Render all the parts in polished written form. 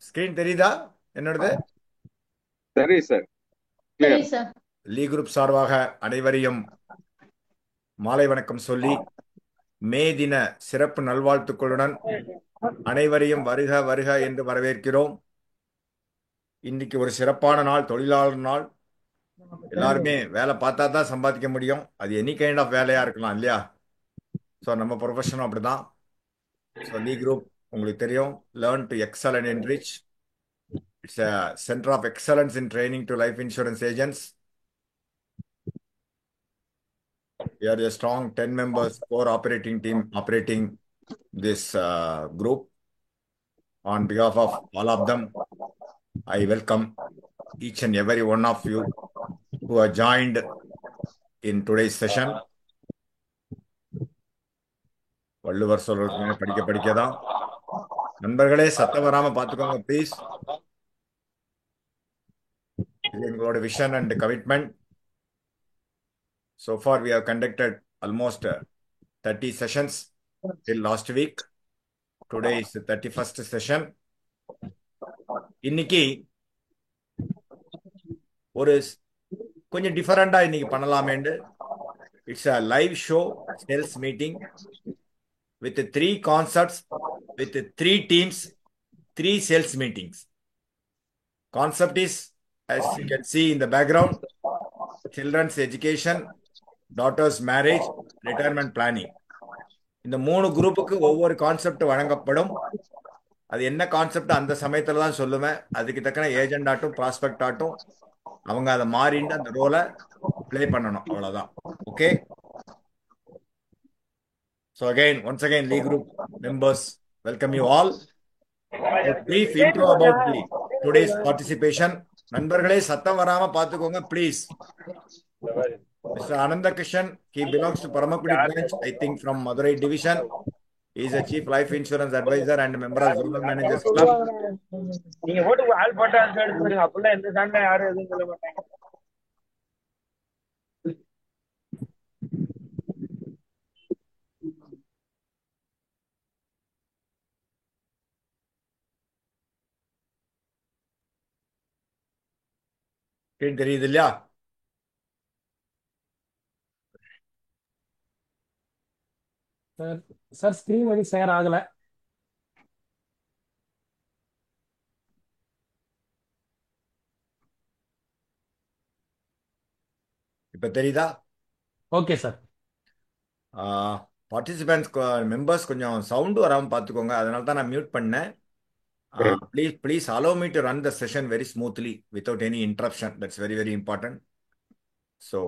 Screen தெரியுதா என்னோடது? சரி சார், சரி கிளியர். சார். லீ குரூப் சார்பாக அனைவரையும் மாலை வணக்கம் சொல்லி மே தின சிறப்பு நல்வாழ்த்துக்களுடன் அனைவரையும் வருக வருக என்று வரவேற்கிறோம். இன்னைக்கு ஒரு சிறப்பான நாள், தொழிலாளர் நாள். எல்லாருமே வேலை பார்த்தா தான் சம்பாதிக்க முடியும். அது எனி கைண்ட் ஆஃப் வேலையா இருக்கலாம் இல்லையா? ஸோ நம்ம ப்ரொஃபஷனும் அப்படிதான். ஸோ லீ குரூப் உங்களுக்கு தெரியும், learn to excel and enrich. It's a center of excellence in training to life insurance agents. We are a strong 10 members core operating team operating this group. On behalf of all of them, I welcome each and every one of you who are joined in today's session. Valluvar சொல்றது படிக்க படிக்க தான். நண்பர்களே, சத்தம் வராம பார்த்துக்கோங்க please. இது எங்களோட vision and commitment. So far we have conducted almost 30 sessions till last week. Today is the 31st session. இன்னைக்கு ஒரு கொஞ்சம் டிஃபரெண்டா இன்னைக்கு பண்ணலாமேண்டு. It's a live show sales meeting with three concepts, with three teams, three sales meetings. Concept is, as you can see in the background, children's education, daughters marriage, retirement planning. இந்த மூணு குரூப்புக்கு ஒவ்வொரு கான்செப்ட் வழங்கப்படும். அது என்ன concept அந்த சமயத்துல தான் சொல்லுவேன். அதுக்கு தக்கன ஏஜென்ட் ஆட்டும் ப்ராஸ்பெக்ட் ஆட்டும் அவங்க அதை மாறிட்டு அந்த ரோலை ப்ளே பண்ணணும், அவ்வளவுதான். Okay. So again, once again, Lee Group members, welcome you all. A brief intro about the today's participation. நண்பர்களே, சத்தம் வராம பார்த்துக்கோங்க please. Mr. Ananda Krishan, he belongs to Paramakudi branch, I think from Madurai division. He is a chief life insurance advisor and a member of Zonal Managers Club. நீங்க போட்டு ஆள் போட்டு ஆள் எடுத்து பாருங்க, அப்பெல்லாம் எந்த சாண்டா யாரும் எதுவும் சொல்ல மாட்டாங்க. தெரியுது இல்லையா? சார் சார் ஸ்க்ரீன் வந்து ஷேர் ஆகல. இப்ப தெரியுதா? Okay sir. பார்ட்டிசிபென்ட்ஸ் மெம்பர்ஸ் கொஞ்சம் சவுண்டு வராமல் பார்த்துக்கோங்க. அதனால தான் நான் மியூட் பண்ணேன். Please allow me to run the session very smoothly without any interruption. That's very, very important. So,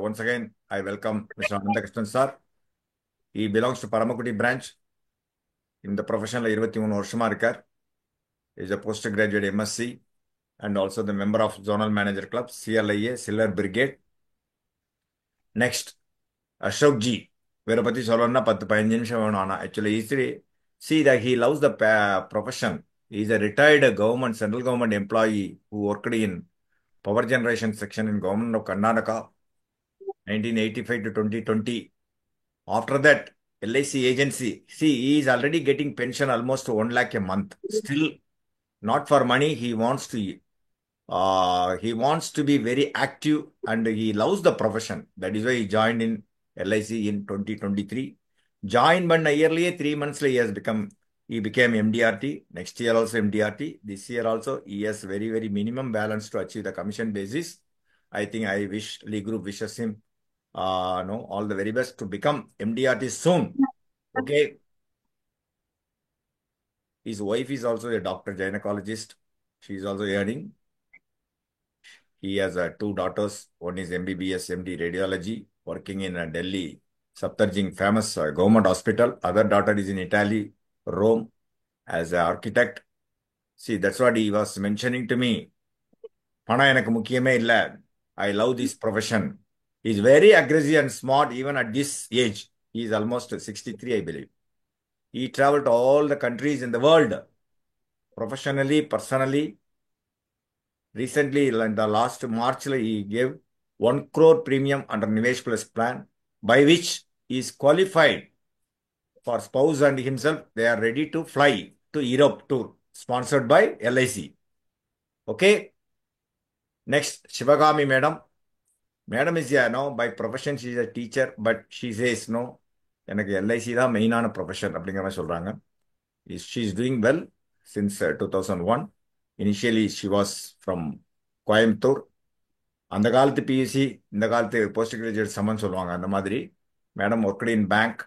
once again, I welcome Mr. Ananda Krishnan sir. He belongs to Paramakudi branch. இந்த ப்ரொஃபஷனில் 23 வருஷமா இருக்கார். Is a post graduate MSc and also the member of Zonal Manager Club, CLIA, Silver Brigade. Next, Ashok Ji. வேற பத்தி சொல்லணும்னா 10-15 நிமிஷம் வேணும். ஆனால் actually easily see that he loves the profession. He is a retired central government employee who worked in power generation section in government of Karnataka 1985 to 2020. After that, LIC agency. See, he is already getting pension almost 1 lakh a month. Still, not for money. He wants to be very active and he loves the profession. That is why he joined in LIC in 2023. Joined but yearly 3 months he became MDRT. Next year also MDRT. This year also he has very, very minimum balance to achieve the commission basis. I think I wish Lee Group wishes him all the very best to become MDRT soon. Okay. His wife is also a doctor gynecologist. She is also earning. He has two daughters. One is MBBS MD radiology, working in Delhi, Saptarjing famous government hospital. Other daughter is in Italy, Rome, as an architect. See, that's what he was mentioning to me. பணம் எனக்கு முக்கியமே இல்ல. I love this profession. He is very aggressive and smart even at this age. He is almost 63, I believe. He traveled to all the countries in the world, professionally, personally. Recently, in the last March, he gave 1 crore premium under Nivesh Plus plan, by which he is qualified for spouse and himself. They are ready to fly to Europe tour, sponsored by LIC. Okay. Next, Shivagami madam. Madam is no, by profession she is a teacher, but she says no. எனக்கு LIC தான் மெயினான profession அப்படிங்கிற மாதிரி சொல்றாங்க. She is doing well since 2001. Initially, she was from Coimbatore. அந்த காலத்து BSc, இந்த காலத்து போஸ்ட் கிராஜுவேட் சம்மன் சொல்லுவாங்க. அந்த மாதிரி madam worked in bank,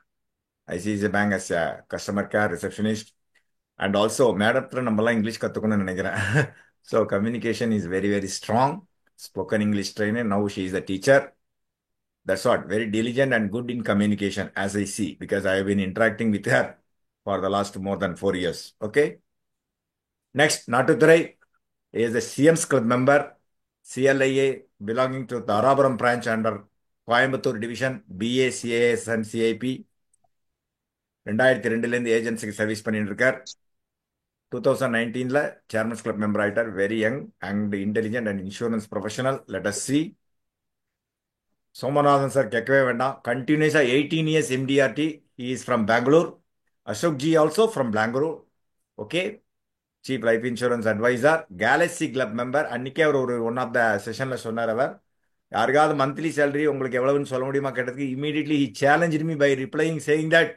ICICI bank as a customer care receptionist. And also மேடத்தில் நம்மலாம் இங்கிலீஷ் கற்றுக்கணும்னு நினைக்கிறேன். So communication is very very strong. Spoken English trainer. Now she is a teacher. That's what, very diligent and good in communication, as I see, because I have been interacting with her for the last more than 4 years. Okay. Next, Natuthurai is a CM's club member, CLIA, belonging to Tharapuram branch under Coimbatore division, BA, CAS and CIP. 2002 ஏஜென்சிக்கு service பண்ணிட்டு இருக்கார். 2019 chairmen club member ஆயிட்டார். Very young and intelligent and insurance professional. Let us see. Somanathan sir கேட்கவே வேண்டாம். கண்டினியூஸா 18 years MDRT. He is from Bangalore. Ashok Ji also from Bangalore. Okay. Chief Life Insurance Advisor. Galaxy Club member. அன்னைக்கே அவர் ஒரு one of the செஷன்ல சொன்னார். அவர் யாருக்காவது monthly salary உங்களுக்கு எவ்வளவுன்னு சொல்ல முடியுமா கேட்டதுக்கு immediately he challenged me by replying saying that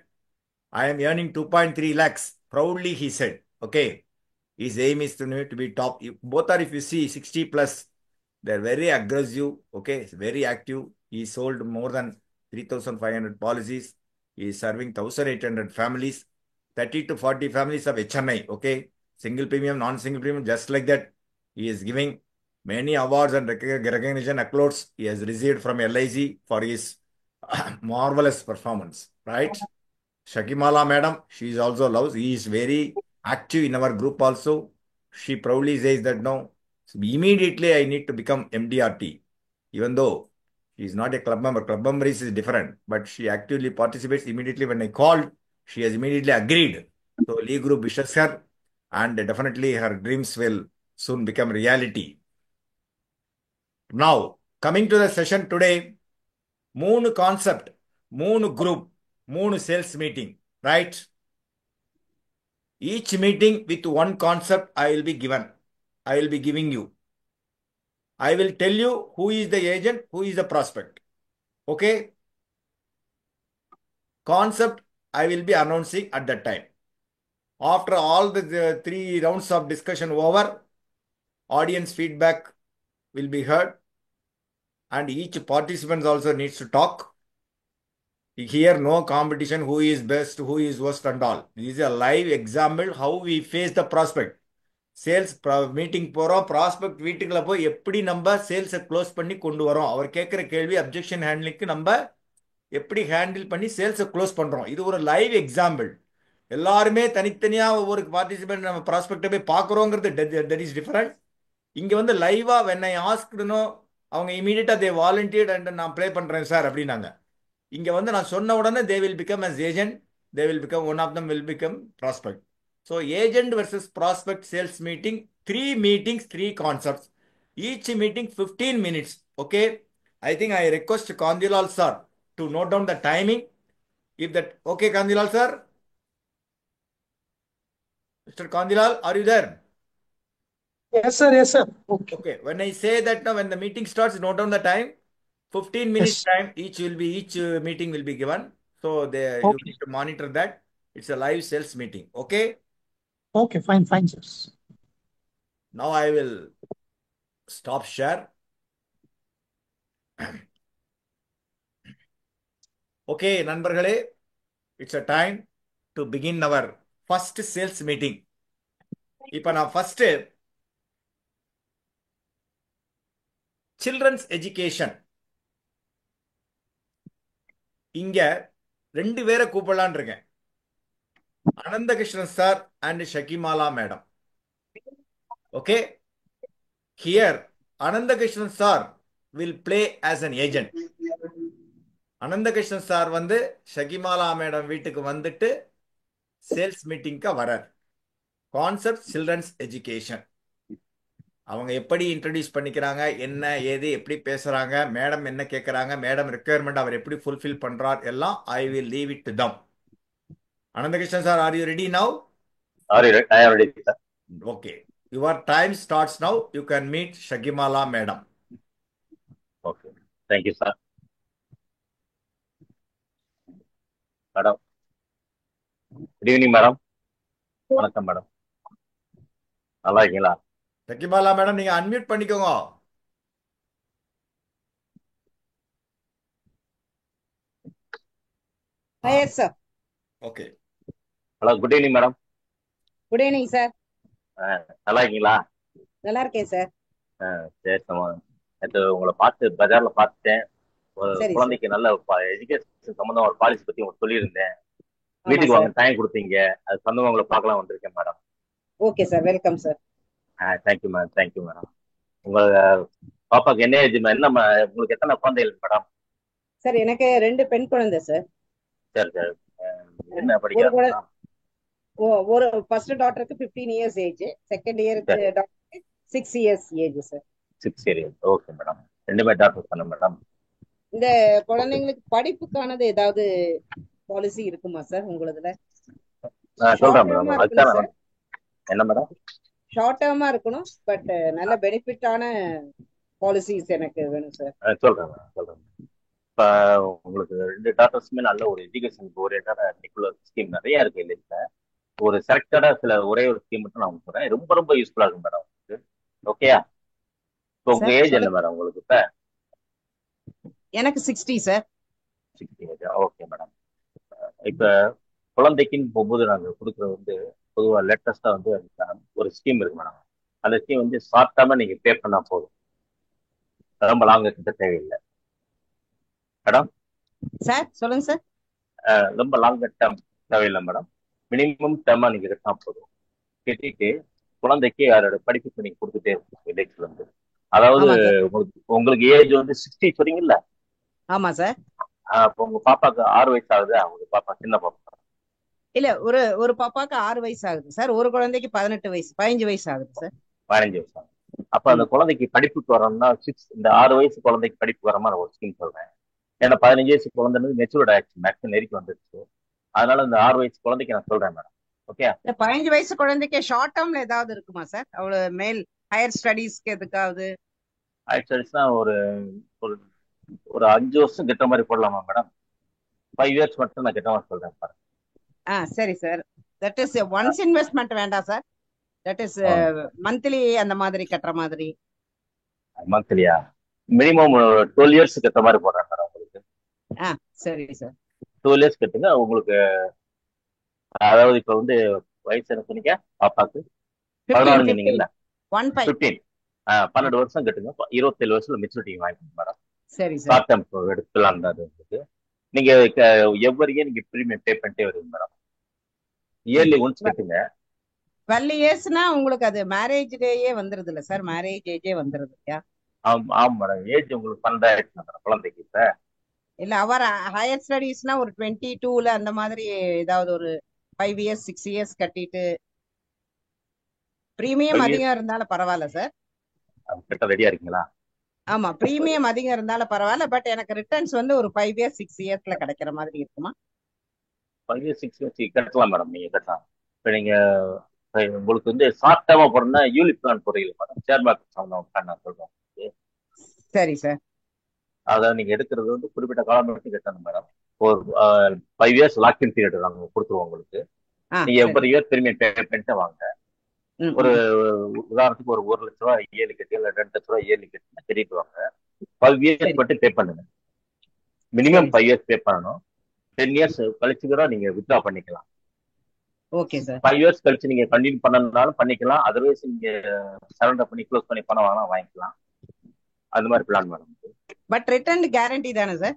I am earning 2.3 lakhs. Proudly he said. Okay. His aim is to be top. Both are, if you see, 60 plus. They're very aggressive. Okay. Very active. He sold more than 3,500 policies. He is serving 1,800 families. 30 to 40 families of HNI. Okay. Single premium, non-single premium, just like that. He is giving many awards and recognition accolades he has received from LIC for his marvelous performance. Right? Shakimala madam, she is also loves. He is very active in our group also. She proudly says that no, immediately I need to become MDRT. Even though she is not a club member. Club member is different, but she actively participates. Immediately when I called, she has immediately agreed. So Lee Group wishes her, and definitely her dreams will soon become reality. Now, coming to the session today, 3 concept, 3 group, 3 sales meeting, right? Each meeting with 1 concept I will be given. I will be giving you. I will tell you who is the agent, who is the prospect. Okay? Concept I will be announcing at that time. After all the 3 rounds of discussion over, audience feedback will be heard, and each participant also needs to talk. Here no competition, who is best, who is worst and all. This is a live example how we face the prospect. Sales meeting போகிறோம். Prospect வீட்டுக்குள்ள போய் எப்படி நம்ம சேல்ஸை close பண்ணி கொண்டு வரோம், அவர் கேட்குற கேள்வி அப்ஜெக்ஷன் ஹேண்ட்லிங்க்கு நம்ம எப்படி ஹேண்டில் பண்ணி சேல்ஸை க்ளோஸ் பண்ணுறோம். இது ஒரு லைவ் எக்ஸாம்பிள். எல்லாருமே தனித்தனியாக ஒவ்வொரு பார்ட்டிசிபென்ட் நம்ம ப்ராஸ்பெக்டை போய் பார்க்குறோங்கிறது தட் இஸ் டிஃபரெண்ட். இங்கே வந்து லைவாக வென் ஐ ஆஸ்க்டுனோ அவங்க இமீடியட்டாக தே வாலண்டியர்ட் அண்ட் நான் ப்ளே பண்ணுறேன் சார் அப்படின்னாங்க. இங்கே வந்து நான் சொன்ன உடனே they will become as agent, they will become one of them will become prospect. So agent versus prospect sales meeting, 3 meetings, 3 concepts. Each meeting 15 minutes. Okay. I think I request Kandilal sir to note down the timing. If that, okay, Kandilal sir? Mr. Kandilal, are you there? Yes, sir. Yes, sir. Okay. Okay. When I say that now, when the meeting starts, note down the time. 15 minutes Yes. time, each meeting will be given. So you Okay. need to monitor that. It's a live sales meeting. Okay. Okay, fine, fine, sir. Now I will stop share. Okay, நண்பர்களே, it's a time to begin our first sales meeting. இப்போ நான் first children's education, இங்க 2 பேரை கூப்பிடலான் இருக்கேன். Anandakrishnan sir and Shakimala madam. Okay, here Anandakrishnan sir will play as an agent. Anandakrishnan sir வந்து Shakimala madam வீட்டுக்கு வந்துட்டு சேல்ஸ் மீட்டிங்க்கு வரார். Concept children's education. அவங்க எப்படி இன்ட்ரடியூஸ் பண்ணிக்கிறாங்க, என்ன ஏது எப்படி பேசுறாங்க, மேடம் என்ன கேட்குறாங்க, மேடம் ரெக்குயர்மெண்ட் அவர் எப்படி ஃபுல்ஃபில் பண்றார், எல்லாம் I will leave it to them. Ananthakrishnan sir, are you ready now? I am ready, sir. Okay, your time starts now. You can meet Shagimala madam. Okay. Thank you, sir. Madam. Good evening, madam. வணக்கம் madam. நல்லா இருக்கீங்களா? Shagimala madam, நீங்க unmute பண்ணிக்கோங்க. Yes, sir. Okay. Hello, good evening madam. Good evening, sir. நல்லா இருக்கீங்களா? நல்லா இருக்கேன் sir. சரி சமா. நேற்று உங்களை பார்த்து பஜார்ல பார்த்துட்டேன். ஒரு சரி, குழந்தைக்கு நல்ல எஜுகேஷன் சம்பந்தம் ஒரு பாலிசி பத்தி உங்களுக்கு சொல்லியிருந்தேன். ஆமா வீட்டுக்கு சார். வாங்க டைம் கொடுத்தீங்க. அது சொந்தமா உங்களை பார்க்கலாம் வந்திருக்கேன் madam. Okay sir, welcome sir. Thank you madam, thank you madam. உங்க பாப்பாக்கு என்ன ஏஜ் என்ன உங்களுக்கு எத்தனை குழந்தைகள் மேடம்? சார் எனக்கு 2 பெண் குழந்தை சார். சரி சரி. என்ன ஒரு படிக்கிறாங்க குழந்தை மேடம்? ஒரு ஃபர்ஸ்ட் டாட்டருக்கு 15 இயர்ஸ் ஏஜ், செகண்ட் இயருக்கு டாட்டருக்கு 6 years age sir. 6 years. Okay madam. ரெண்டுமே டாக்டர் பண்ண மேடம். இந்த குழந்தைங்களுக்கு படிப்புக்கானது ஏதாவது பாலிசி இருக்குமா சார் உங்களதுல? நான் ஷார்ட் சொல்றேன் டேர்மா மேடம். இருக்கணும் அதுதான் சார். என்ன மேடம்? ஷார்ட் டேர்மா இருக்கணும், பட் நல்ல பெனிஃபிட்டான பாலிசிஸ் எனக்கு வேணும் சார். சொல்றேன் மேடம், சொல்றேன். இப்போ உங்களுக்கு 2 டாக்டர்ஸுமே நல்ல ஒரு எஜுகேஷன் ஓரியன்டான ரெகுலர் ஸ்கீம் நிறைய இருக்கு இல்லைங்களா? ஒரு செலக்டடா ஒரே ஒரு ஸ்கீம் மட்டும் நான் உங்களுக்கு சொல்றேன். ரொம்ப ரொம்ப யூஸ்ஃபுல்லா இருக்கும் மேடம் உங்களுக்கு. ஓகேயா? இப்போ உங்க சார் ஏஜ் என்ன சொல்லுங்க. மேடம் உங்களுக்கு இப்ப? எனக்கு 60 சார். 60 ஏஜ். Okay madam. இப்ப குழந்தைக்குன்னு போகும்போது நாங்கள் கொடுக்குறது பொதுவாக லேட்டஸ்டா ஒரு ஸ்கீம் இருக்கு மேடம். அந்த ஸ்கீம் ஷார்ட் டேர்மா நீங்க பே பண்ணா போதும். ரொம்ப லாங்க கிட்ட தேவையில்லை மேடம். சார் சொல்லுங்க சார். ரொம்ப லாங் டேர்ம் தேவையில்லை மேடம். மினிமம் டேர்மா நீங்க கட்டினா போதும். கட்டிட்டு குழந்தைக்கு அதோட படிப்புக்கு நீங்க கொடுத்துட்டே இருக்கணும் வில்லேஜ்ல அதாவது ஆமா சார். உங்களுக்கு ஏஜ் 60 சொன்னீங்கல்ல? ஆமா சார். அப்போ உங்க பாப்பாக்கு 6 வயசு ஆகுது. அவங்க பாப்பா சின்ன பாப்பா. இல்ல ஒரு பாப்பாக்கு 6 வயசு ஆகுது சார். ஒரு குழந்தைக்கு 18 வயசு 15 வயசு ஆகுது சார். 15 வயசு ஆகுது. அப்ப அந்த குழந்தைக்கு படிப்புக்கு வரணும்னா இந்த 6 வயசு குழந்தைக்கு படிப்பு வர மாதிரி ஒரு ஸ்கீம் சொல்றேன். ஏன்னா 15 வயசு குழந்தைன்னு மெச்சூர்ட் ஆயிடுச்சு, மேக்ஸிமம் நெருக்கி வந்துருச்சு. அதனால இந்த 6 வயசு குழந்தைக்கு நான் சொல்றேன் மேடம். ஓகே. இந்த 15 வயசு குழந்தைக்கு ஷார்ட் டேர்ம்ல ஏதாவது இருக்குமா சார்? அவ்வளவு மேல் ஹையர் ஸ்டடீஸ்க்கு எதுக்காவது? ஆக்சுவலிஸ்னா ஒரு ஒரு ஒரு 5 வருஷம் கிட்ட மாதிரி போடலாமா மேடம்? 5 இயர்ஸ் மட்டும் நான் கிட்ட மாதிரி சொல்றேன் பாருங்க. சரி sir. That is once investment வேண்டாம் சார். தட் இஸ் மந்த்லி அந்த மாதிரி கட்டுற மாதிரி. மந்த்லியா? மினிமம் 12 இயர்ஸ் கட்டுற மாதிரி போடுறேன் மேடம் உங்களுக்கு. சரி சார். 12 இயர்ஸ் கட்டுங்க உங்களுக்கு. அதாவது இப்ப வயசு என்ன சொன்னீங்க பாப்பாக்கு? 16 சொன்னீங்கல்ல? 15. 12 வருஷம் கட்டுங்க. 27 வருஷத்துல மெச்சூரிட்டி வாங்கிக்கோங்க மேடம். சரி சார். ஷார்ட் டேர்ம் எடுத்துலாம் உங்களுக்கு. நீங்க எவ்வரியே நீங்க பிரீமியம் பே பண்ணிட்டே வருவீங்க மேடம். இயர்லி ஒன்ஸ் கட்டுங்க. 12 இயர்ஸ்னா உங்களுக்கு அது மேரேஜ் டேயே வந்துருது இல்ல சார்? மேரேஜ் ஏஜே வந்துருது இல்லையா? ஆமா மேடம். ஏஜ் உங்களுக்கு 12 ஆயிடுச்சு மேடம் குழந்தைக்கு. இப்ப இல்ல அவர் ஹையர் ஸ்டடீஸ்னா ஒரு 22ல அந்த மாதிரி ஏதாவது ஒரு 5 இயர்ஸ் 6 இயர்ஸ் கட்டிட்டு பிரீமியம் அதிகம் இருந்தாலும் பரவாயில்ல சார். கட்ட ரெடியா இருக்கீங்களா? ஆமா, பிரீமியம் அதிகம் இருந்தாலும் பரவாயில்ல. பட் எனக்கு ரிட்டர்ன்ஸ் ஒரு 5 இயர்ஸ் 6 இயர்ஸ்ல கிடைக்கிற மாதிரி இருக்குமா? 5 இயர்ஸ் 6 இயர்ஸ் கட்டலாம் மேடம். நீங்க கட்டலாம். இப்ப நீங்க உங்களுக்கு ஷார்ட் டேர்மா போறோம்னா யூலிப் பிளான் போறீங்க மேடம். ஷேர் மார்க்கெட் பிளான் நான் சொல்றேன். சரி சார். அதாவது நீங்க எடுக்கிறது குறிப்பிட்ட காலம் மட்டும் கட்டணும் மேடம். ஒரு 5 இயர்ஸ் லாக்இன் பீரியட் நாங்க கொடுத்துருவோம் உங்களுக்கு. நீங்க எவ்வளவு இயர் பிரீமியம் பே பண்ணிட்டு வாங்க. ஒரு உதாரணத்துக்கு ஒரு 1 லட்ச ரூபாய் இயர்லி கட்டி இல்ல 2 லட்ச ரூபாய் இயர்லி கட்டிட்டு வாங்க. 5 இயர்ஸ் மட்டும் பே பண்ணுங்க. மினிமம் 5 இயர்ஸ் பே பண்ணணும். 10 இயர்ஸ் கழிச்சு கூட நீங்க வித்ட்ரா பண்ணிக்கலாம். Okay sir. 5 இயர்ஸ் கழிச்சு நீங்க கண்டினியூ பண்ணனாலும் பண்ணிக்கலாம். அதர்வைஸ் நீங்க சரண்டர் பண்ணி க்ளோஸ் பண்ணி பணம் வாங்கினா வாங்கிக்கலாம். அந்த மாதிரி plan madam. But return guarantee தானே சார்?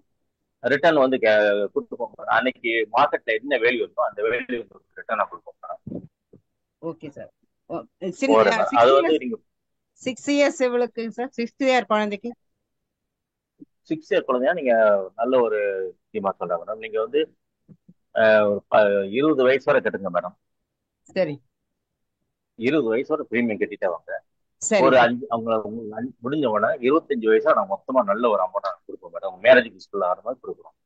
ரிட்டர்ன் கொடுத்துப்போம். அன்னைக்கு மார்க்கெட்ல என்ன வேல்யூ இருக்கோ அந்த வேல்யூ ரிட்டர்னா கொடுப்போம். Okay sir. அது நீங்க 6 இயர்ஸ் எவ்வளவுக்கு சார்? 6 இயர் குழந்தைக்கு? 6 இயர் குழந்தையா நீங்க நல்ல ஒரு ஸ்கீமா சொல்றேன் மேடம். நீங்க 20 வயசு வரை கட்டுங்க மேடம். சரி. 20 வயசு வரை பிரீமியம் கட்டிட்டே வாங்க. சரி ஒரு சார். 5 அவங்க முடிஞ்ச உடனே 25 வயசா நான் மொத்தமா நல்ல ஒரு அமௌண்ட் கொடுப்போம் மேடம். மேரேஜுக்கு யூஸ்ஃபுல் ஆகிற மாதிரி கொடுக்குறோம்.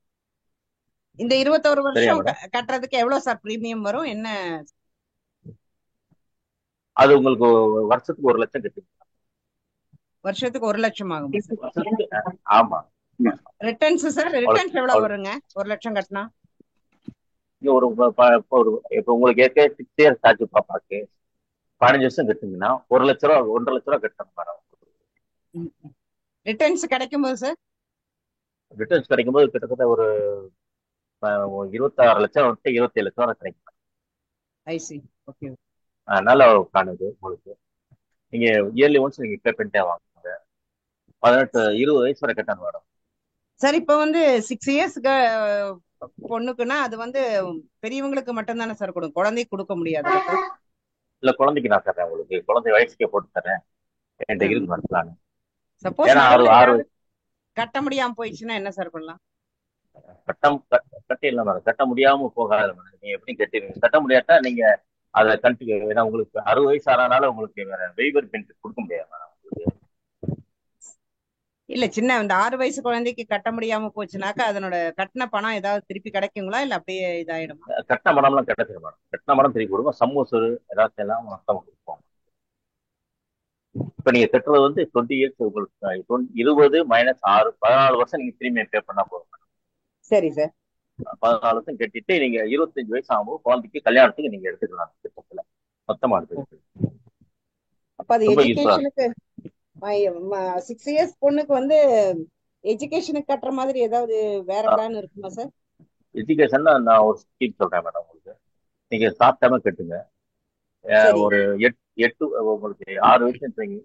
இந்த 21 சரியா வருஷம் மேடம்? கட்டுறதுக்கு எவ்வளவு சார் பிரீமியம் வரும்? என்ன அது உங்களுக்கு வருஷத்துக்கு 1 லட்சம் கட்டுங்க. வருஷத்துக்கு 1 லட்சம் ஆகுமா சார்? வருஷத்துக்கு ஆமா. ரிட்டர்ன்ஸ் சார், ரிட்டர்ன்ஸ் எவ்வளவு அவ்வளவு வருங்க 1 லட்சம் கட்டினா? இங்க ஒரு இப்ப உங்களுக்கு ஏற்கனவே 6 இயர்ஸ் ஆச்சு பாப்பாக்கு, 15 வருஷம் கட்டுங்கன்னா 1 லட்ச ரூபா 1.5 லட்ச ரூபா கட்டணும் மேடம். ரிட்டர்ன்ஸ் கிடைக்கும் போது சார்? ரிட்டர்ன்ஸ் கிடைக்கும்போது கிட்டத்தட்ட ஒரு 26 லட்சம் 27 லட்சம் வரை கிடைக்கும். ஐசி. ஓகே. நல்ல ஒரு பிளான் இது உங்களுக்கு. நீங்க இயர்லி ஒன்ஸ் நீங்க பே பண்ணிட்டே வாங்க. 18 20 வயசு வரை கட்டணும் மேடம். சார் இப்போ வந்து 6 இயர்ஸ்க்கு பொண்ணுக்குன்னா அது வந்து பெரியவங்களுக்கு மட்டும் தானே சார் கொடுக்கும், குழந்தைக்கு கொடுக்க முடியாது சார்? இல்ல குழந்தைக்கு நான் தரேன் உங்களுக்கு. குழந்தை வயசுக்கே போட்டு தரேன். என்கிட்ட இருக்கு மேடம் பிளான். சப்போஸ் ஏன்னா நடுவுல 6 ஏதாவது கட்ட முடியாம போயிடுச்சுன்னா என்ன சார் பண்ணலாம்? கட்டிடலாம் மேடம். கட்ட முடியாம போகாது மேடம். நீங்க எப்படி கட்டிடுவீங்க? கட்ட முடியாட்டா நீங்க அதை கண்டினியூ. ஏன்னா உங்களுக்கு 60 வயசு ஆனால உங்களுக்கு வேற வெய்வர் பெனிஃபிட் கொடுக்க முடியாது மேடம் உங்களுக்கு. இல்ல சின்ன இந்த 6 வயசு குழந்தைக்கு கட்ட முடியாம போச்சுனாக்கா அதனோட கட்டின பணம் ஏதாவது திருப்பி கிடைக்குங்களா இல்ல அப்படியே இதாயிடுமா? கட்டின மடம்லாம் கிடைச்சிடும் மேடம். கட்டின மடம் திருப்பி கொடுக்கும். சம்மூசு ஏதாச்சும் எல்லாம் மொத்தம் கொடுப்போம். இப்ப நீங்க கட்டுறது வந்து 20 இயர்ஸ் உங்களுக்கு 20 மைனஸ் 6 14 வருஷம் நீங்க பிரீமியம் பே பண்ணா போதும். சரி சார். 14 வருஷம் கட்டிட்டு நீங்க 25 வயசு ஆகும்போது குழந்தைக்கு கல்யாணத்துக்கு நீங்க எடுத்துக்கலாம். திட்டத்துல மொத்தமா எடுத்து அப்ப அது ரொம்ப யூஸ்ஃபுல்லா எஜுகேஷனுக்கு 6 இயர்ஸ் பொண்ணுக்கு வந்து எஜுகேஷனுக்கு கட்டுற மாதிரி ஏதாவது வேற பிளான் இருக்குமா சார்? எஜுகேஷன்ல நான் ஒரு ஸ்கீம் சொல்றேன் மேடம் உங்களுக்கு. நீங்க ஷார்ட் டைமா கட்டுங்க. சரி. ஒரு 8 உங்களுக்கு 6 வயசு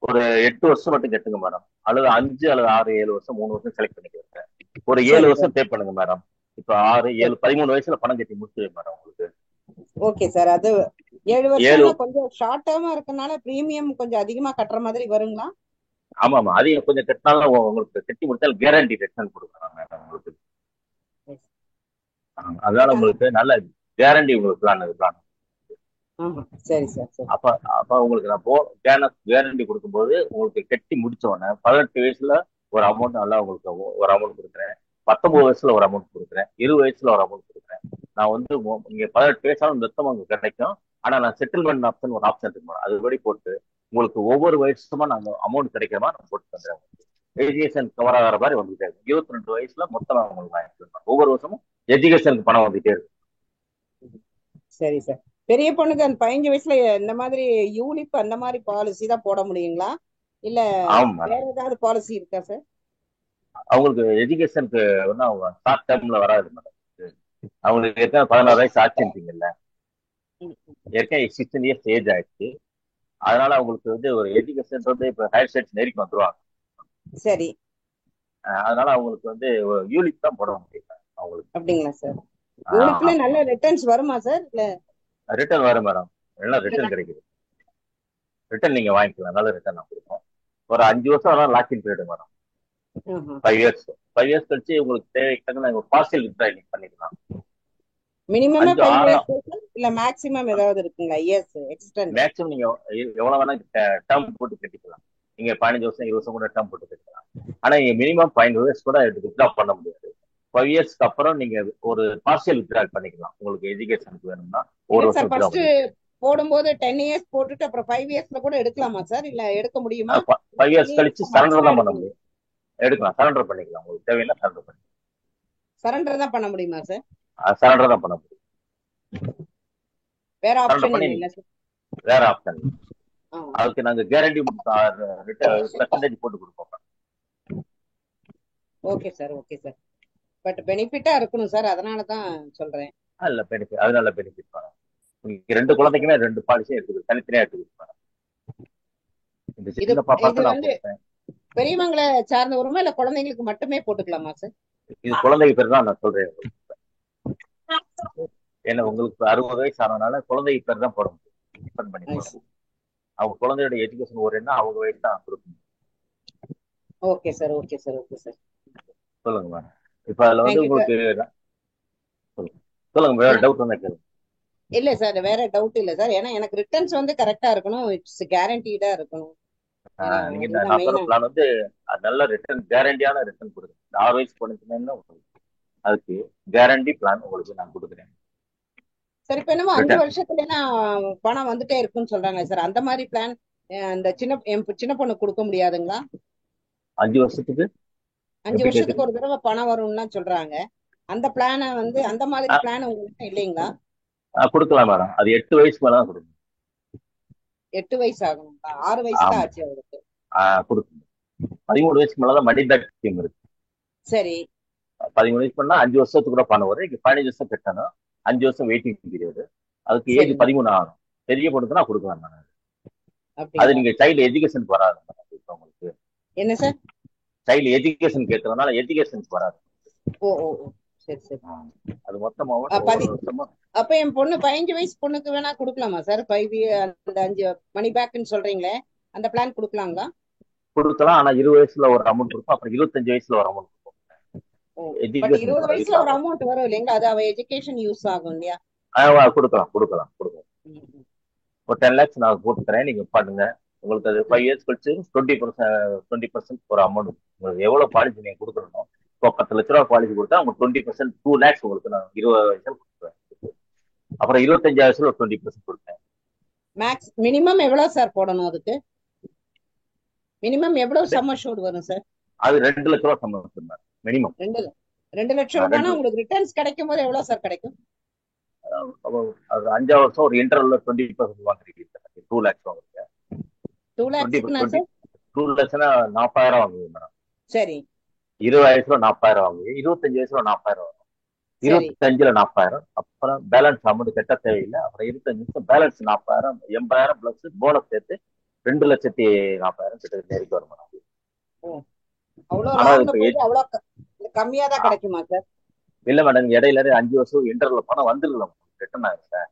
ஒரு 8 வருஷம் மட்டும் கட்டுங்க மேடம். அல்லது 5 அல்லது 6 7 வருஷம் 3 வருஷம் செலக்ட் பண்ணிக்கிறேன். ஒரு 7 சரி வருஷம் சார். பே பண்ணுங்க மேடம். இப்ப 6 7 13 வயசுல பணம் கட்டி முடிச்சு மேடம் உங்களுக்கு. Okay sir. அது 7 7 வருஷம்னா கொஞ்சம் ஷார்ட் டேர்மா இருக்கனால பிரீமியம் கொஞ்சம் அதிகமா கட்டுற மாதிரி வருங்களா? ஆமா அதிகம் கொஞ்சம் கட்டினாலும் உங்களுக்கு கட்டி முடிச்சாலும் கேரண்டி ரிட்டர்ன் கொடுக்குறாங்க மேடம் உங்களுக்கு. அதனால உங்களுக்கு நல்ல கேரண்டி உங்களுக்கு பிளான். சரி சார். சரி. அப்ப உங்களுக்கு நான் கேரண்டி கொடுக்கும்போது உங்களுக்கு கட்டி முடிச்ச உடனே 18 வயசுல ஒரு அமௌண்ட் நல்லா உங்களுக்கு ஒரு அமௌண்ட் கொடுக்குறேன். 19 வயசுல ஒரு அமௌண்ட் கொடுக்குறேன். 20 வயசுல ஒரு அமௌண்ட் கொடுக்குறேன். நான் வந்து நீங்க 18 வயசாலும் மொத்தம் உங்களுக்கு கிடைக்கும். ஆனா நான் செட்டில்மெண்ட் ஆப்ஷன் ஒரு ஆப்ஷன் இருக்கு. அதுபடி போட்டு உங்களுக்கு ஒவ்வொரு வருஷமா நாங்க அமௌண்ட் கிடைக்கிற மாதிரி நான் போட்டு தந்துடுறேன். எஜுகேஷன் கவர் ஆகிற மாதிரி வந்துட்டே இருக்கும். 22 வயசுல மொத்தம் உங்களுக்கு வாங்கிக்கலாம். ஒவ்வொரு வருஷமும் எஜுகேஷனுக்கு பணம் வந்துட்டே இருக்கும். சரி சார். பெரிய பொண்ணுக்கு அந்த 15 வயசுல இந்த மாதிரி யூனிப் அந்த மாதிரி பாலிசி தான் போட முடியுங்களா இல்ல ஆமா வேற ஏதாவது பாலிசி இருக்கா சார்? அவங்களுக்கு எஜுகேஷனுக்கு ஒன்றும் அவங்க ஷார்ட் டேர்ம்ல வராது மேடம். அவங்களுக்கு ஏற்கனவே 16 வயசு ஆச்சுன்றீங்கல்ல, ஏற்கனவே 16 இயர்ஸ் ஏஜ் ஆயிடுச்சு. அதனால அவங்களுக்கு வந்து ஒரு எஜுகேஷன் வந்து இப்போ ஹையர் ஸ்டடிஸ் நெருக்கி வந்துருவாங்க. சரி. அதனால அவங்களுக்கு வந்து யூனிட் தான் போட முடியும் அவங்களுக்கு. அப்படிங்களா சார்? யூனிப்ல நல்ல ரிட்டர்ன்ஸ் வருமா சார்? இல்ல ரிட்டர்ன் வரும் மேடம். எல்லாம் ரிட்டர்ன் கிடைக்குது. ரிட்டர்ன் நீங்க வாங்கிக்கலாம். நல்ல ரிட்டர்ன் நான் கொடுப்போம். ஒரு 5 வருஷம் ஆனால் லாக்இன் பீரியட் மேடம். 5 இயர்ஸ் கழிச்சு உங்களுக்கு தேவைக்கு பார்சல் வித்ட்ராயல் பண்ணிக்கலாம். மினிமம் 5 இயர்ஸ் இல்ல மேக்ஸிமம் ஏதாவது இருக்குங்களா? இயர்ஸ் எக்ஸ்டெண்ட் மேக்ஸிமம் நீங்க எவ்வளவு வேணா டேர்ம் போட்டு கட்டிக்கலாம். நீங்க 15 வருஷம் 20 வருஷம் கூட டேர்ம் போட்டு கட்டிக்கலாம். ஆனா நீங்க மினிமம் 5 இயர்ஸ் கூட வித்ட்ரா பண்ண முடியாது. 5 இயர்ஸ்க்கு அப்புறம் நீங்க ஒரு பார்சியல் வித்ட்ராயல் பண்ணிக்கலாம். உங்களுக்கு எஜுகேஷனுக்கு வேணும்னா ஒரு வருஷம் ஃபர்ஸ்ட் போடும்போது 10 இயர்ஸ் போட்டுட்டு அப்புறம் 5 இயர்ஸ்ல கூட எடுக்கலாமா சார்? இல்ல எடுக்க முடியுமா? 5 இயர்ஸ் கழிச்சு சரண்டர் தான் பண்ண முடியும். எடுக்கலாம். சரண்டர் பண்ணிக்கலாம். உங்களுக்கு தேவைன்னா சரண்டர் பண்ணிக்கலாம். சரண்டர் தான் பண்ண முடியுமா சார்? சரண்டர் தான் பண்ண முடியும். வேற ஆப்ஷன் இல்ல சார்? வேற ஆப்ஷன். அதுக்கு நாங்க கேரண்டி பெர்சன்டேஜ் போட்டு கொடுப்போம். Okay sir. Okay sir. But பெனிஃபிட்டா இருக்கணும் சார், அதனால தான் சொல்றேன். இல்ல பெனிஃபிட், அதனால பெனிஃபிட் பண்ணலாம். நீங்க 2 குழந்தைக்குமே 2 பாலிசியும் எடுத்துக்கலாம். தனித்தனியா எடுத்துக்கலாம். இந்த சின்ன பாப்பாக்கு நான் போட்டேன். பெரியவங்களை சார்ந்த வருமா இல்ல குழந்தைங்களுக்கு மட்டுமே போட்டுக்கலாமா சார்? இது குழந்தைக்கு பேர் தான் நான் சொல்றேன். ஏன்னா உங்களுக்கு 60 வயசு ஆனதுனால குழந்தைக்கு பேர் தான் போட முடியும். டிபெண்ட் பண்ணி போடணும். அவங்க குழந்தையோட எஜுகேஷன் ஒரு என்ன அவங்க வயசு தான் கொடுக்கணும். Okay sir. Okay sir. Okay sir. சொல்லுங்க மேடம். இப்ப அதுல வந்து உங்களுக்கு சொல்லுங்க வேற டவுட் வந்தா கேளுங்க. இல்ல சார், வேற டவுட் இல்ல சார். ஏன்னா எனக்கு ரிட்டர்ன்ஸ் வந்து கரெக்டா இருக்கணும், இட்ஸ் கேரண்டீடா இருக்கணும். ஏன்னா நீங்க அதுதான் நான் சொன்ன மெயினா. பிளான் வந்து அது நல்ல ரிட்டர்ன், கேரண்டியான ரிட்டர்ன் கொடுக்குறேன். இந்த 6 வயசு போனீங்கன்னா அதுக்கு கேரண்டி பிளான் உங்களுக்கு நான் கொடுக்குறேன். சார் இப்ப என்னமோ 5 ரிட்டர்ன் வருஷத்துல பணம் வந்துட்டே இருக்குன்னு சொல்றாங்க சார். அந்த மாதிரி பிளான் அந்த சின்ன பொண்ணுக்கு கொடுக்க முடியாதுங்களா? 5 வருஷத்துக்கு 5 எப்படி வருஷத்துக்கு கேக்குறீங்க? ஒரு தடவை பணம் வரும்னா சொல்றாங்க. அந்த பிளான வந்து அந்த மாதிரி பிளான் உங்களுக்கு இல்லைங்களா? கொடுக்கலாம் மேடம். அது 8 வயசு மேல தான் கொடுக்கணும். 8 வயசு ஆகணுங்களா? 6 வயசு தான் ஆமா. ஆச்சு அவருக்கு. கொடுக்கணும். 13 வயசுக்கு மேலதான் மணி பேக் ஸ்கீம் இருக்கு. சரி 13 வயசு பண்ணா 5 வருஷத்துக்கு கூட பணம் வரும். இங்க 15 வருஷம் கட்டணும். 5 வருஷம் வெயிட்டிங் பீரியட். அதுக்கு ஏஜ் சரிங்க. 13 ஆகணும். பெரிய பொண்ணுக்குன்னா கொடுக்கலாம் மேடம். அது அப்படிங்களா? நீங்க சைல்டு எஜுகேஷனுக்கு வராது மேடம். இப்ப உங்களுக்கு என்ன சார்? சைல்டு எஜுகேஷன் கேட்கறதுனால எஜுகேஷனுக்கு வராது. ஓ ஓ ஓ சரி சரி. அது மொத்தமாவும் அ, ஒரு பதி வருஷமா அப்ப என் பொண்ணு 15 வயசு பொண்ணுக்கு வேணா கொடுக்கலாமா சார்? 5 அந்த 5 மணி பேக்னு சொல்றீங்களே, அந்த பிளான் கொடுக்கலாங்களா? கொடுக்கலாம். ஆனா 20 வயசுல ஒரு அமௌண்ட் இருக்கும். அப்புறம் 25 வயசுல ஒரு அமௌண்ட் இருக்கும். ஓ பட் எஜுகேஷனுக்கு 20 வர யூஸ் வயசுல ஒரு ஆகும். அமௌண்ட் வரும் இல்லைங்களா? அது அவ எஜுகேஷன் யூஸ் ஆகும் இல்லையா? கொடுக்கலாம் கொடுக்கலாம் கொடுக்கலாம். ம், ம். ஒரு 10 lakhs நான் போட்டுக்கிறேன். நீங்க பண்ணுங்க. உங்களுக்கு அது 5 years கழிச்சு 20% ஒரு அமௌண்ட். உங்களுக்கு எவ்வளவு பாலிசி நீங்க கொடுக்கணும்? இப்போ 10 லட்ச ரூபா பாலிசி கொடுத்தா உங்களுக்கு 20% 2 lakhs உங்களுக்கு நான் 20 வயசுல கொடுக்குறேன். அப்புறம் 25 வயசுல ஒரு 20% கொடுப்பேன். மேக்ஸ் மினிமம் எவ்வளவு சார் போடணும் அதுக்கு? மினிமம் எவ்வளவு சம் அஷ்யூர்ட் வரும் சார்? அது 2 லட்ச ரூபா சம்பளம் மினிமம். 2 லட்சம் ரூபாய்னா உங்களுக்கு ரிட்டர்ன்ஸ் கிடைக்கும் போது எவ்வளவு சார் கிடைக்கும்? அது 5 வருஷம் ஒரு இன்டர்வல்ல 20% வாங்குறீங்க. 2 lakhs வாங்குறீங்க. 2 லேக்ஸ்க்குனா சார்? 2 lakhsனா 40,000 வாங்குவீங்க மேடம். சரி 20 வயசுல 40,000 வாங்குவீங்க. 25 வயசுல 40,000 வரும். சரி 25ல 40,000. அப்புறம் பேலன்ஸ் அமௌண்ட் கட்ட தேவையில்லை. அப்புறம் 25 நிமிஷம் பேலன்ஸ் 40,000, 80,000 பிளஸ் போனஸ் சேர்த்து 2,40,000 கிட்ட நெருக்கி வரும் மேடம். ஓ அவ்வளவு ஆனா லாங்ல இப்ப போயிட்டு அவ்வளவு கம்மியா தான் கிடைக்குமா சார்? இல்ல மேடம், இடையில 5 வருஷம் இன்டர்வல்ல பணம் வந்துடலாம் ரிட்டர்ன் ஆகும் சார்.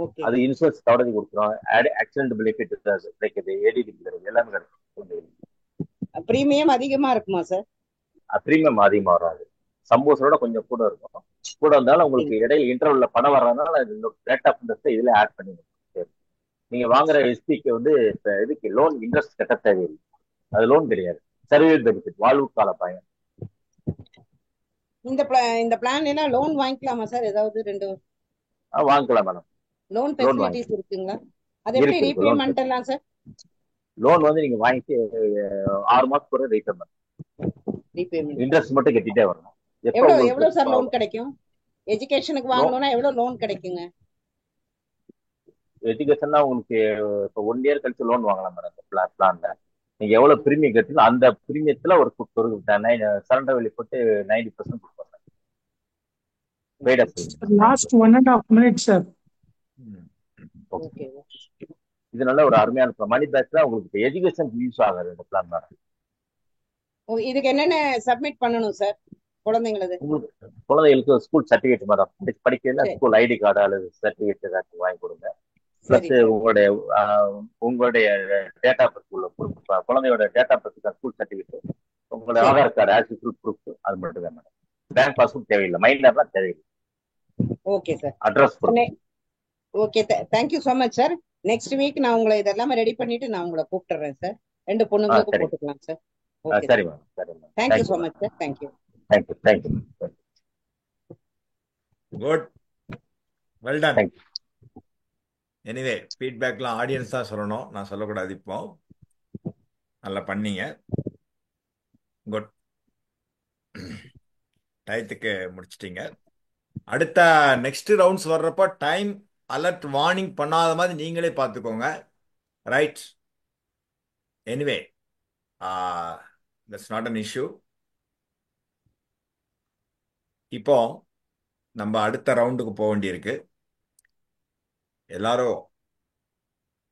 ஓகே அது இன்சூரன்ஸ் கவரேஜ் கொடுக்குறோம். ஆக்சிடென்ட் பெனிஃபிட் கிடைக்குது. ஏடிடி எல்லாமே கிடைக்கும். பிரீமியம் அதிகமா இருக்குமா சார்? ப்ரீமியம் அதிகமா வராது. சம்போஸோட கொஞ்சம் கூட இருக்கும். கூட இருந்தாலும் உங்களுக்கு இடையில இன்டர்வல்ல பணம் வர்றதுனால ரேட் ஆஃப் இன்ட்ரெஸ்ட் இதுல ஆட் பண்ணி நீங்க வாங்குற எஸ்பிக்கு வந்து இப்ப இதுக்கு லோன் இன்ட்ரெஸ்ட் கட்ட தேவையில்லை. அது லோன் கிடையாது. சர்வீஸ் பெனிஃபிட், வாழ்வு கால பயன். இந்த பிளான் எல்லாம் லோன் வாங்கிக்கலாமா சார்? ஏதாவது 2 வாங்கிக்கலாம் மேடம். லோன் லோன் ஃபெசிலிட்டிஸ் இருக்குங்களா? அது எப்படி இருக்கு லோன். ரீபேமெண்ட் எல்லாம் சார்? லோன் வந்து நீங்க வாங்கி 6 மாசத்துக்கு ஒரு ரீபேமெண்ட். ரீபேமெண்ட் இன்ட்ரெஸ்ட் மட்டும் கட்டிட்டே வரணும். எப்ப எவ்வளவு சார் லோன் கிடைக்கும்? எஜுகேஷனுக்கு வாங்கணும்னா எவ்வளவு லோன் கிடைக்குங்க? எஜுகேஷன்னா உங்களுக்கு இப்போ 1 year கழிச்சு லோன் வாங்கலாம் மேடம். இந்த பிளான்ல நீங்க எவ்வளவு பிரீமியம் கட்டணும் அந்த பிரீமியத்துல ஒரு சரண்டர் வேல்யூ போட்டு 90% கொடுப்பாங்க. Last 1.5 minutes, sir. ஓகே இது நல்ல ஒரு அருமையான மணி பேக் தான் உங்களுக்கு எஜுகேஷன் யூஸ் ஆகுது இந்த பிளான் மேடம். இதுக்கு என்னென்ன சப்மிட் பண்ணணும் சார் குழந்தைங்களது? குழந்தைகளுக்கு ஸ்கூல் சர்டிபிகேட் மேடம். படிக்கல ஸ்கூல் ஐடி கார்டு அல்லது சர்டிபிகேட் ஏதாச்சும் வாங்கி கொடுங்க. பிளஸ் உங்களுடைய டேட் ஆஃப் பர்த் உள்ள ப்ரூஃப், குழந்தையோட date of birth school certificate, உங்களோட ஆதார் கார்டு ஆக்சிஸ் ப்ரூஃப், அது மட்டும் தான் மேடம். பேங்க் பாஸ்புக் தேவையில்லை. மைனர்லாம் தேவையில்லை. Okay sir. Address okay thank you so much sir. Next week நான் உங்களை இதெல்லாம் ரெடி பண்ணிட்டு நான் உங்களை கூப்பிட்டுறேன் சார். 2 பொண்ணுங்களுக்கு போட்டுக்கலாம் சார். சரி மேடம். சரி madam. Thank you so much sir. Thank you. Thank you. Good, well done. Thank you. Anyway ஃபீட்பேக்லாம் ஆடியன்ஸ் தான் சொல்லணும், நான் சொல்லக்கூடாது. இப்போ நல்லா பண்ணீங்க. குட், டயத்துக்கு முடிச்சிட்டீங்க. அடுத்த நெக்ஸ்ட் ரவுண்ட்ஸ் வர்றப்போ டைம் அலர்ட் வார்னிங் பண்ணாத மாதிரி நீங்களே பார்த்துக்கோங்க. Right? Anyway that's not an issue. இப்போ நம்ம அடுத்த ரவுண்டுக்கு போக வேண்டியிருக்கு. எல்லாரும்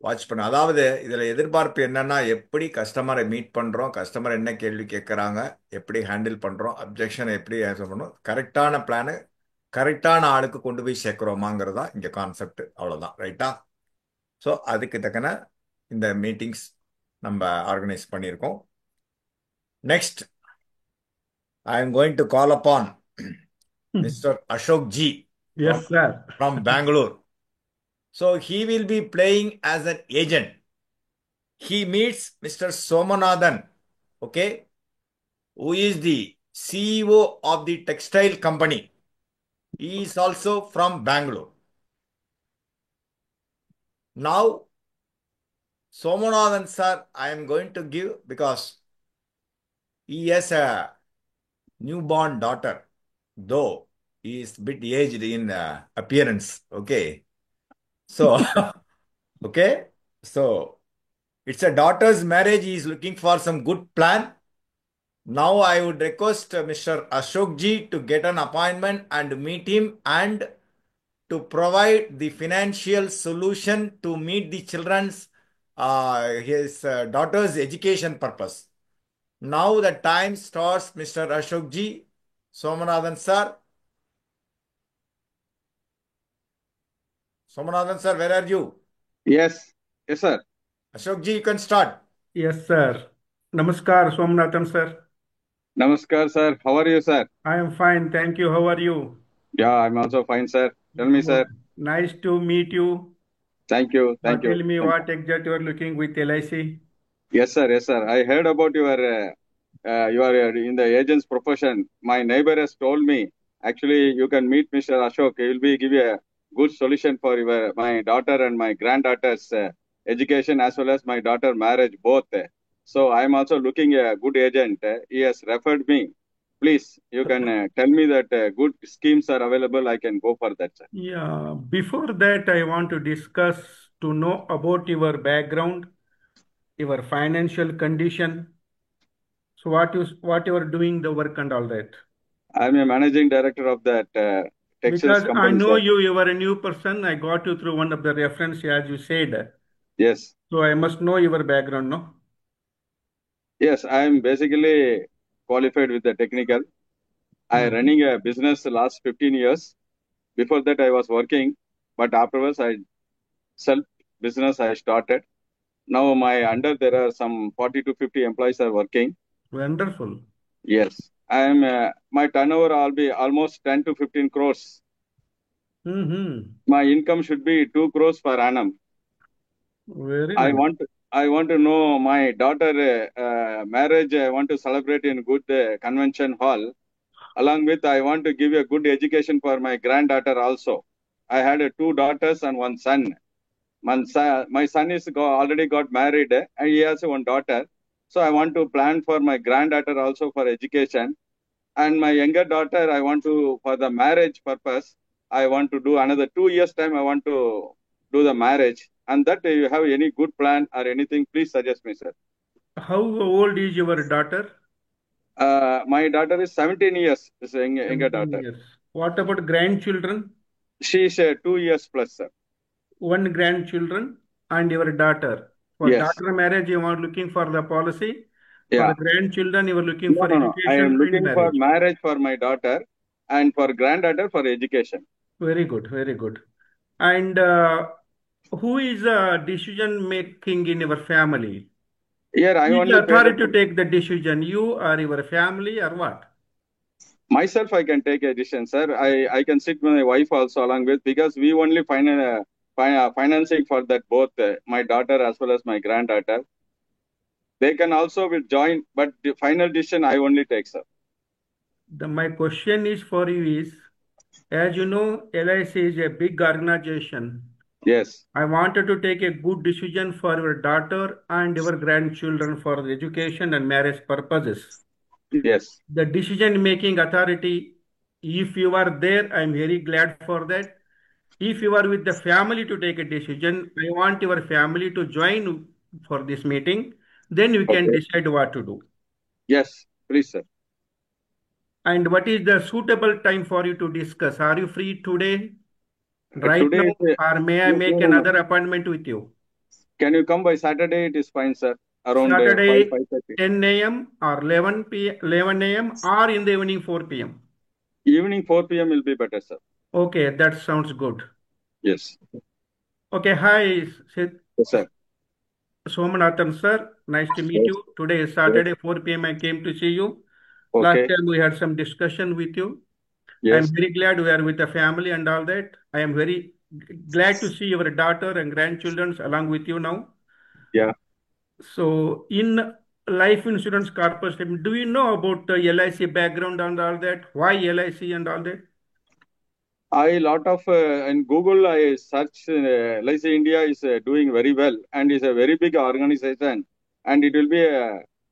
வாட்ச் பண்ண. அதாவது இதில் எதிர்பார்ப்பு என்னன்னா, எப்படி கஸ்டமரை மீட் பண்ணுறோம், கஸ்டமர் என்ன கேள்வி கேட்குறாங்க, எப்படி ஹேண்டில் பண்ணுறோம், அப்ஜெக்ஷனை எப்படி ஆன்சர் பண்ணுறோம், கரெக்டான பிளானு கரெக்டான ஆளுக்கு கொண்டு போய் சேர்க்குறோமாங்கிறது தான் இங்கே கான்செப்ட். அவ்வளோதான். ரைட்டா? ஸோ அதுக்கு தக்கன இந்த மீட்டிங்ஸ் நம்ம ஆர்கனைஸ் பண்ணியிருக்கோம். Next I am going to call upon mister Ashok ji Yes, sir. From Bangalore. So he will be playing as an agent. He meets Mr. Somanathan, okay, who is the CEO of the textile company. He is also from Bangalore. Now, Somanathan sir, I am going to give because he has a newborn daughter, though he is a bit aged in appearance. Okay. So, okay. So, it's a daughter's marriage. He is looking for some good plan. Now, I would request Mr. Ashok ji to get an appointment and meet him and to provide the financial solution to meet the children's, his daughter's education purpose. Now the time starts, Mr. Ashok ji. Somanathan sir. Somanathan sir, where are you? Yes, yes, sir. Ashok ji, you can start. Yes, sir. Namaskar, Somnathan, sir. Namaskar, sir. How are you, sir? I am fine. Thank you. How are you? Yeah, I'm also fine, sir. Tell me, sir. Nice to meet you. Thank you. Thank you. Tell me what exactly you are looking with LIC. Yes, sir. Yes, sir. I heard about you are in the agent's profession. My neighbor has told me, actually, you can meet Mr. Ashok. He will give you a good solution for my daughter and my granddaughter's education as well as my daughter marriage both. So I'm also looking a good agent. He has referred me. Please, you can tell me that good schemes are available. I can go for that, sir. Yeah. Before that, I want to discuss to know about your background, your financial condition. So what you are doing the work and all that. I'm a managing director of that textiles Because company. I know sir. you are a new person. I got you through one of the reference as you said. Yes. So I must know your background, no? Yes, I am basically qualified with the technical. I running a business the last 15 years. Before that, I was working, but afterwards, self business I started. Now, my under there are some 40 to 50 employees are working. Wonderful. Yes, I am. My turnover will be almost 10 to 15 crores. My income should be 2 crores per annum. Very I nice. want to know my daughter marriage. I want to celebrate in good convention hall. Along with, I want to give a good education for my granddaughter also. I had 2 daughters and 1 son. My son is already got married and he has 1 daughter. So I want to plan for my granddaughter also for education. And my younger daughter, I want to, for the marriage purpose, I want to do another 2 years time. I want to do the marriage. And that you have any good plan or anything, please suggest me, sir. How old is your daughter? My daughter is 17 years. Is a younger 17 daughter. years. What about grandchildren? She is 2 years plus, sir. One grandchildren and your daughter. For Yes. daughter marriage, you are looking for the policy. For Yeah. the grandchildren, you are looking for No. I education am and looking for marriage. marriage for my daughter and for granddaughter for education. Very good, very good. And who is decision making in your family? Here I Who is only the paid authority to take the decision? You or your family or what? myself. I can take a decision, sir. I can sit with my wife also along with, because we only financing for that both my daughter as well as my granddaughter. They can also will join, but the final decision I only take, sir. My question is for you is, as you know, LIC is a big organization. Yes. I wanted to take a good decision for your daughter and your grandchildren for the education and marriage purposes. Yes. The decision making authority, if you are there, I'm very glad for that. If you are with the family to take a decision, I want your family to join for this meeting. Then we can decide what to do. Yes, please, sir. And what is the suitable time for you to discuss? Are you free today? Right Today, now, or may I make another appointment with you? Can you come by Saturday? It is fine, sir. Around Saturday, 5:30. 10 a.m. or 11 a.m. or in the evening 4 p.m. Evening 4 p.m. will be better, sir. Okay, that sounds good. Yes. Okay, hi, Yes, sir. Somanathan sir. Nice to meet you. Today is Saturday, 4 p.m. I came to see you. Okay. Last time we had some discussion with you. Yes. I'm very glad we are with the family and all that. I am very glad to see your daughter and grandchildren along with you now. Yeah. So, in life insurance corporation, do you know about the LIC background and all that? Why LIC and all that? In Google, I search LIC India is doing very well and is a very big organization, and it will be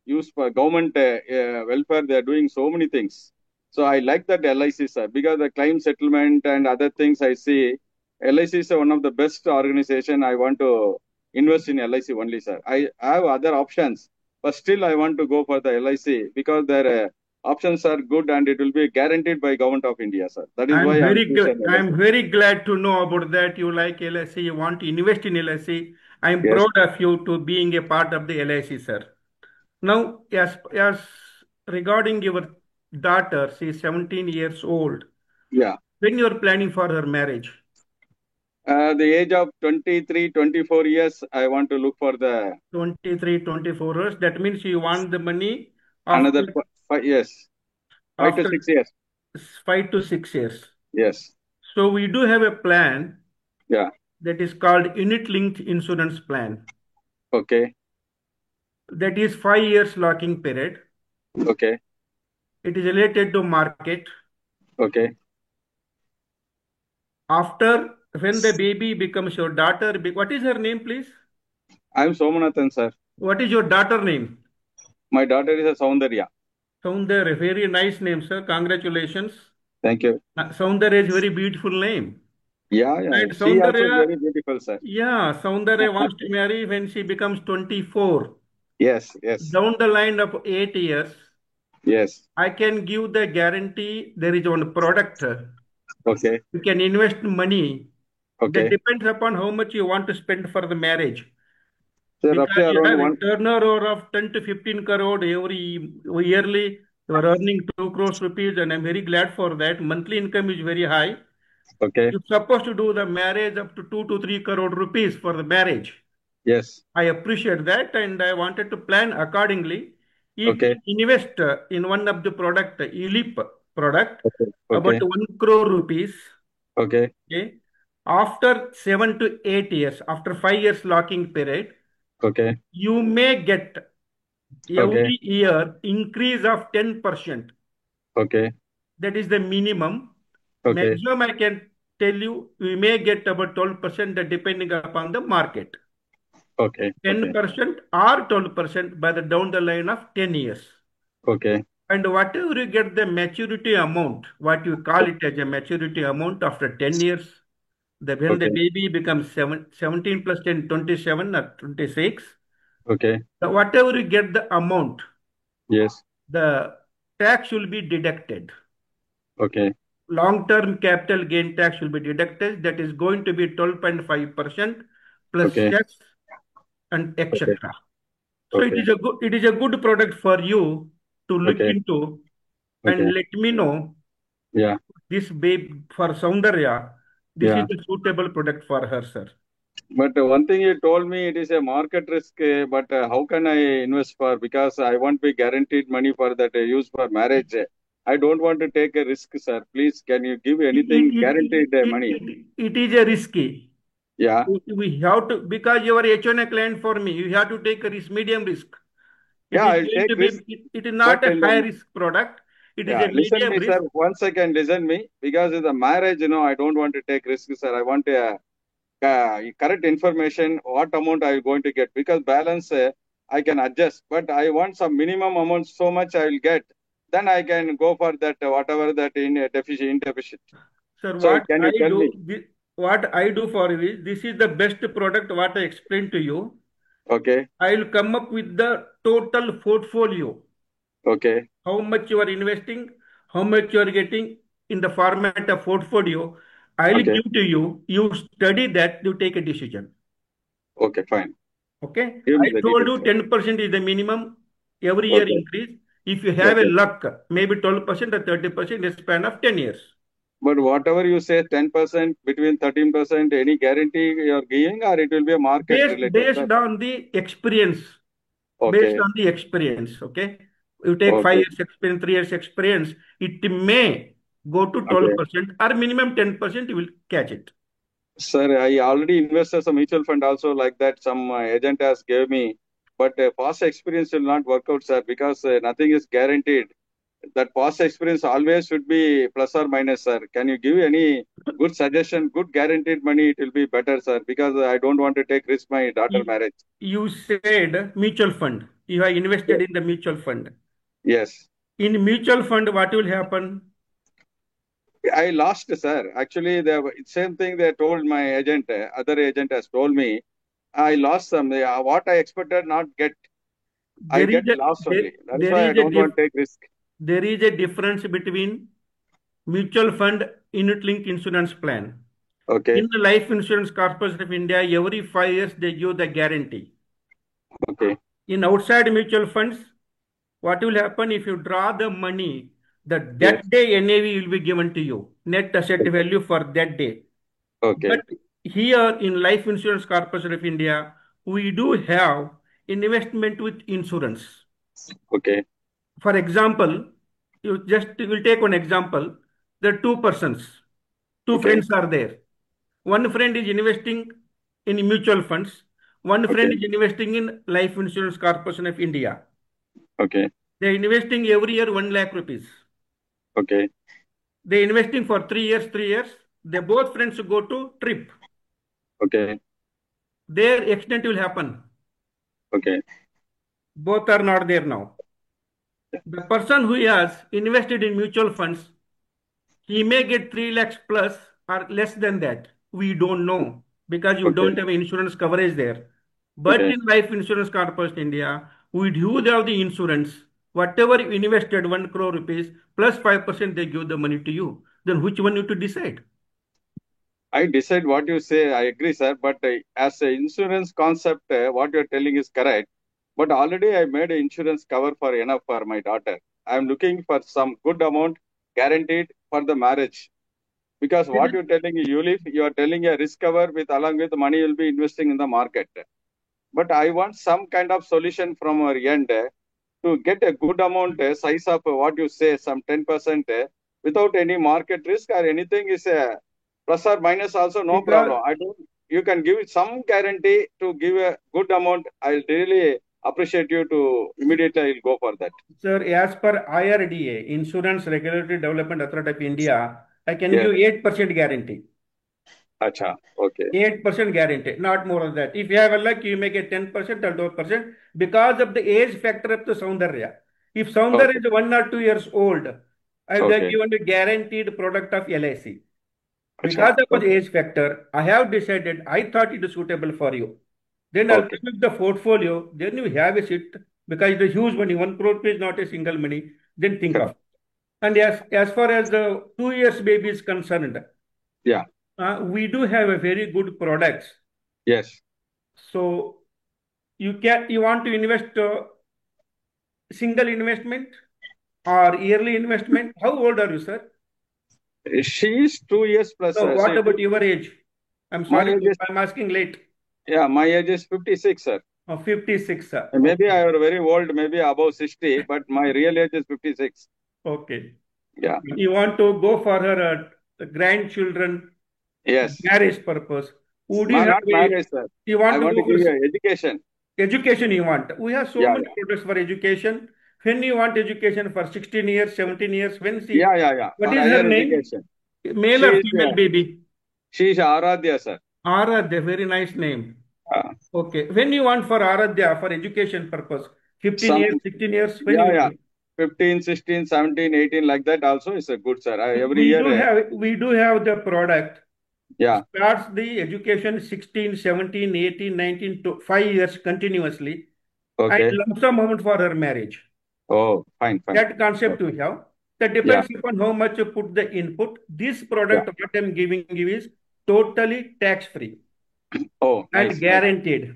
used for government welfare. They are doing so many things. So I like that LIC, sir, because the claim settlement and other things I see, LIC is one of the best organization. I want to invest in LIC only, sir. I have other options, but still I want to go for the LIC because their options are good and it will be guaranteed by government of India, sir. That is why I'm choosing LIC. I'm very glad to know about that. You like LIC, you want to invest in LIC. I'm Yes. proud of you to being a part of the LIC, sir. Now, as regarding your daughter, she is 17 years old. Yeah. When you are planning for her marriage? The age of 23, 24 years, I want to look for the 23, 24 years. That means you want the money another after 5 years, 5 to after 6 years. 5 to 6 years. Yes. So we do have a plan Yeah. that is called unit-linked insurance plan. Okay. That is 5 years locking period. Okay. It is related to market. Okay. After, when the baby becomes your daughter, what is her name, please? I'm Somanathan, sir. What is your daughter name? My daughter is a Soundarya. Soundarya, very nice name, sir. Congratulations. Thank you. Soundarya is very beautiful name. Yeah, yeah. And She also is Soundarya, very beautiful, sir. yeah, Soundarya wants to marry when she becomes 24. Yes, yes, Down the line of 8 years, yes. I can give the guarantee. There is one product. Okay, You can invest money. That okay. depends upon how much you want to spend for the marriage. So Because roughly you have around a one. turnover of 10 to 15 crore every yearly. You are earning 2 crores rupees, and I'm very glad for that. Monthly income is very high. Okay. You're supposed to do the marriage up to 2 to 3 crore rupees for the marriage. Yes. I appreciate that, and I wanted to plan accordingly. If Okay. you invest in one of the product, ULIP product, Okay. about Okay. 1 crore rupees, Okay. okay, after 7 to 8 years, after 5 years locking period, Okay. you may get Okay. every year increase of 10%. Okay. That is the minimum. Okay. Maximum I can tell you, we may get about 12% depending upon the market. Okay. Okay. 10% or 12% by the down the line of 10 years. Okay. And whatever you get the maturity amount, what you call it as a maturity amount after 10 years, when the Okay. baby becomes 17 plus 10, 27 or 26, Okay. whatever you get the amount, Yes. the tax will be deducted. Okay. Long-term capital gain tax will be deducted. That is going to be 12.5% plus Okay. cess and Okay. etc. So Okay. it is a good product for you to look Okay. into and Okay. let me know Yeah. this babe for Soundarya. This is Yeah. a suitable product for her, sir. But one thing you told me, it is a market risk, but how can I invest for? Because I want to be guaranteed money for that use for marriage. I don't want to take a risk, sir. Please, can you give anything guaranteed money? It is a risky. Yeah. We have to, because you are H1A client for me, you have to take a risk, medium risk. It Yeah, is I'll going take to risk, be, it is not but a in high the risk product. It is yeah, a listen medium me, risk. sir. 1 second, listen me. Because in the marriage, I don't want to take risk, sir. I want correct information, what amount I am going to get. Because balance, I can adjust. But I want some minimum amount, so much I will get. Then I can go for that, whatever that in deficit. Sir, So can you tell me? what I do for you is, this is the best product what I explained to you. Okay. I will come up with the total portfolio. Okay. How much you are investing, how much you are getting in the format of portfolio. I'll Okay. give to you. You study that, you take a decision. Okay, fine. Okay. Give me I the told details, you sir. 10% is the minimum every year Okay. increase. If you have a Okay. luck, maybe 12% or 30% in a span of 10 years. But whatever you say, 10%, between 13%, any guarantee you are giving, or it will be a market related, sir? Based on the experience. Based Okay. on the experience. Okay. You take 5 Okay. years experience, 3 years experience, it may go to Okay. 12% or minimum 10% you will catch it. Sir, I already invested some mutual fund also like that. Some agent has gave me, but past experience will not work out, sir, because nothing is guaranteed. That past experience always should be plus or minus, sir. Can you give any good suggestion, good guaranteed money? It will be better, sir, because I don't want to take risk my daughter marriage. You said mutual fund. You have invested in the mutual fund. Yes. In mutual fund, what will happen? I lost, sir. Actually, the same thing they told my agent, other agent has told me. I lost some. What I expected not get. I There get is a lost there, only. That's there why I is a don't want to take risk. there is a difference between mutual fund unit link insurance plan. Okay. In the Life Insurance Corporation of India, every 5 years they give the guarantee. Okay. In outside mutual funds, what will happen if you draw the money? That Yes. day NAV will be given to you, net asset value for that day. Okay. But here in Life Insurance Corporation of India, we do have investment with insurance. Okay. For example, you just will take one example. There are two persons, two Okay. friends are there. One friend is investing in mutual funds. One friend Okay. is investing in Life Insurance Corporation of India. Okay. They are investing every year 1 lakh rupees. Okay. They are investing for 3 years, 3 years. They both friends go to trip. Okay. Their accident will happen. Okay. Both are not there now. The person who has invested in mutual funds, he may get 3 lakhs plus or less than that. We don't know because you Okay. don't have insurance coverage there. But Okay. in Life Insurance Corporation India, we do have the insurance. Whatever you invested 1 crore rupees plus 5% they give the money to you. Then which one you to decide? I decide what you say. I agree, sir. But as an insurance concept, what you're telling is correct. But already I made an insurance cover for enough for my daughter. I'm looking for some good amount guaranteed for the marriage. Because what you're telling, you are telling a risk cover with along with the money you'll be investing in the market. But I want some kind of solution from our end to get a good amount size of what you say, some 10% without any market risk or anything is plus or minus also no Because, problem. I don't. You can give some guarantee to give a good amount. I'll really appreciate you to immediately. I'll go for that. sir, as per IRDA, Insurance Regulatory Development Authority of India, I can Yes. give 8% guarantee. Acha. Okay. 8% guarantee, not more than that. If you have a luck, you may get 10% or 12% because of the age factor of the Soundarya. If Soundarya Okay. is 1 or 2 years old, I will have Okay. given a guaranteed product of LIC. Because Acha. of the Okay. age factor, I have decided, I thought it is suitable for you. Then I'll Okay. come with the portfolio, then you have a seat because it is huge money, 1 crore is not a single money, then think of. And as far as the 2 years baby is concerned, Yeah. we do have a very good products. Yes. So you want to invest single investment or yearly investment? How old are you, sir? She is 2 years plus. So what about your age? I'm My sorry, age is, I'm asking late. yeah, my age is 56, sir. 56, sir. Maybe Okay. I am very old, maybe above 60, but my real age is 56. Okay. Yeah. You want to go for her grandchildren Yes. marriage purpose. Would you No, have not marriage, sir. you I want to want to go give for you education. education you want? We have so Yeah, many products for education. When you want education for 16 years, 17 years, when she, yeah. what For is her higher name? education. Male She or is, female baby? she is Aradhya, sir. Aradhya, very nice name. Uh, Okay. When you want for Aradhya for education purpose, 15 some, years, 16 years, when you yeah. want? 15, 16, 17, 18, like that also is a good, sir. Every year, We do have the product. yeah. Starts the education 16, 17, 18, 19 to 5 years continuously. Okay. And lump sum amount for her marriage. Oh, fine. That concept we have. That depends upon how much you put the input. This product, what I'm giving you is totally tax free. Oh, and nice. guaranteed.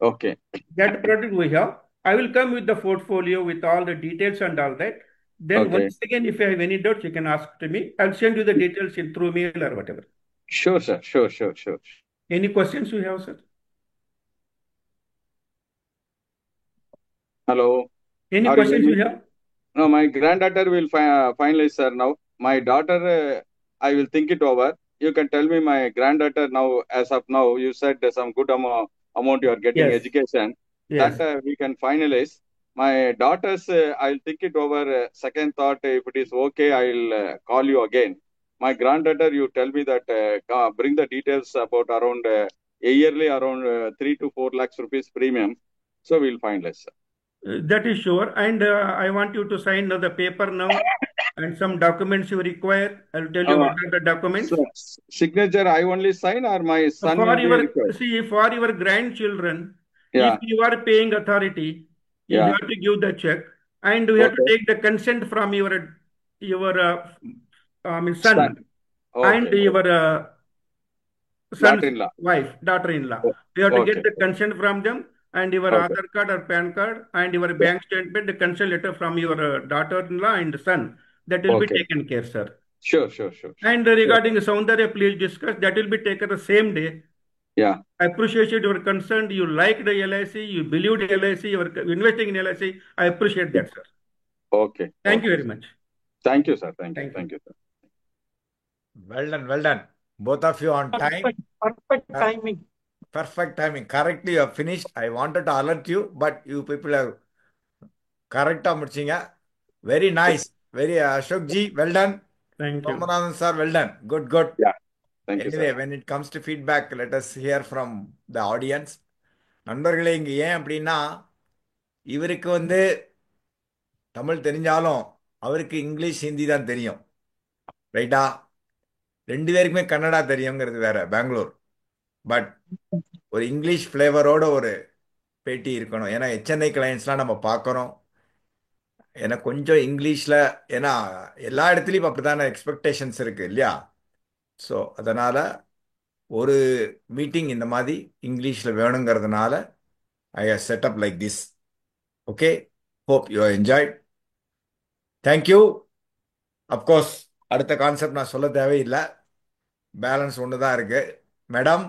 Okay. That product we have. I will come with the portfolio with all the details and all that. Then once again, if you have any doubts, you can ask to me. I'll send you the details through mail or whatever. Sure, sir. Sure. Any questions you have, sir? Hello. Any Are questions you you have? No, my granddaughter will finalize, sir, now. My daughter, I will think it over. you can tell me my granddaughter now, as of now, you said some good amount you are getting Yes. education. Yes. That we can finalize. My daughters, I'll think it over. Second thought, if it is okay, I'll call you again. My granddaughter, you tell me that bring the details about around a yearly around 3 to 4 lakhs rupees premium. So we'll finalize. That is sure. And I want you to sign the paper now and some documents you require. I'll tell you what are the documents. So, signature I only sign or my son will be required? For your grandchildren, Yeah. if you are paying authority, you Yeah. have to give the check and you have to take the consent from your son and Okay. your son's Daughter-in-law. daughter-in-law. You have to get Okay. the consent from them and your Okay. Aadhaar card or PAN card and your bank statement, the consent letter from your daughter-in-law and son. That will be Okay. taken care, sir. Sure. And regarding Soundarya, please discuss. That will be taken the same day. Yeah. I appreciate your concern. You like the LIC. You believe in LIC. You are investing in LIC. I appreciate that, sir. Okay. Thank you very much. Thank you, sir. Thank you, sir. Well done. Both of you on time. Perfect timing. Perfect timing. Correctly, you have finished. I wanted to alert you, but you people have correct முடிச்சீங்க. Very nice. Very Ashok ji, well done. Thank you. Somanathan sir, well done. Good. Yeah. Thank you, Anyway, sir. when it comes to feedback, let us hear from the audience. நண்பர்களே இங்க ஏன் அப்படின்னா இவருக்கு தமிழ் தெரிஞ்சாலும் அவருக்கு English Hindi தான் தெரியும், ரைட்டா? 2 பேருக்குமே கன்னடா தெரியுங்கிறது வேற, பெங்களூர். பட் ஒரு இங்கிலீஷ் ஃப்ளேவரோட ஒரு பேட்டி இருக்கணும். ஏன்னா HNI கிளைண்ட்ஸ்லாம் நம்ம பார்க்குறோம். ஏன்னா கொஞ்சம் இங்கிலீஷில், ஏன்னா எல்லா இடத்துலையும் இப்போ அப்படி தானே எக்ஸ்பெக்டேஷன்ஸ் இருக்குது இல்லையா? ஸோ அதனால் ஒரு மீட்டிங் இந்த மாதிரி இங்கிலீஷில் வேணுங்கிறதுனால I have setup like this. Okay, hope you enjoy. Thank you. Of course அடுத்த கான்செப்ட் நான் சொல்ல தேவையில்லை, பேலன்ஸ் ஒன்று தான் இருக்கு. Madam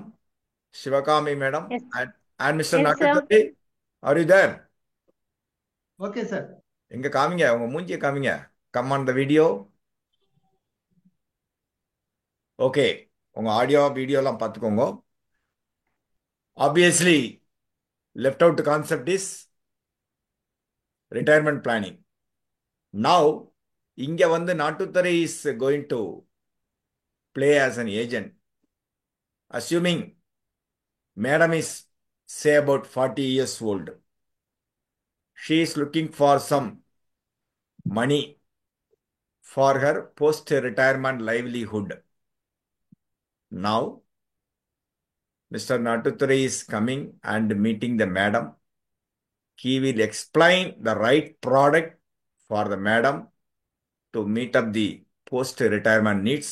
Sivakami madam and mister Nattuthurai, are you there? Okay sir. எங்க காமிங்க, உங்க மூஞ்சியை காமிங்க. Come on the video. Okay, உங்க ஆடியோ வீடியோலாம் பார்த்துக்கோங்க. Obviously left out concept is retirement planning. Now இங்க Nattuthurai is going to play as an agent. Assuming madam is say about 40 years old, she is looking for some money for her post retirement livelihood. Now Mr. Nattuthurei is coming and meeting the madam. He will explain the right product for the madam to meet up the post-retirement needs.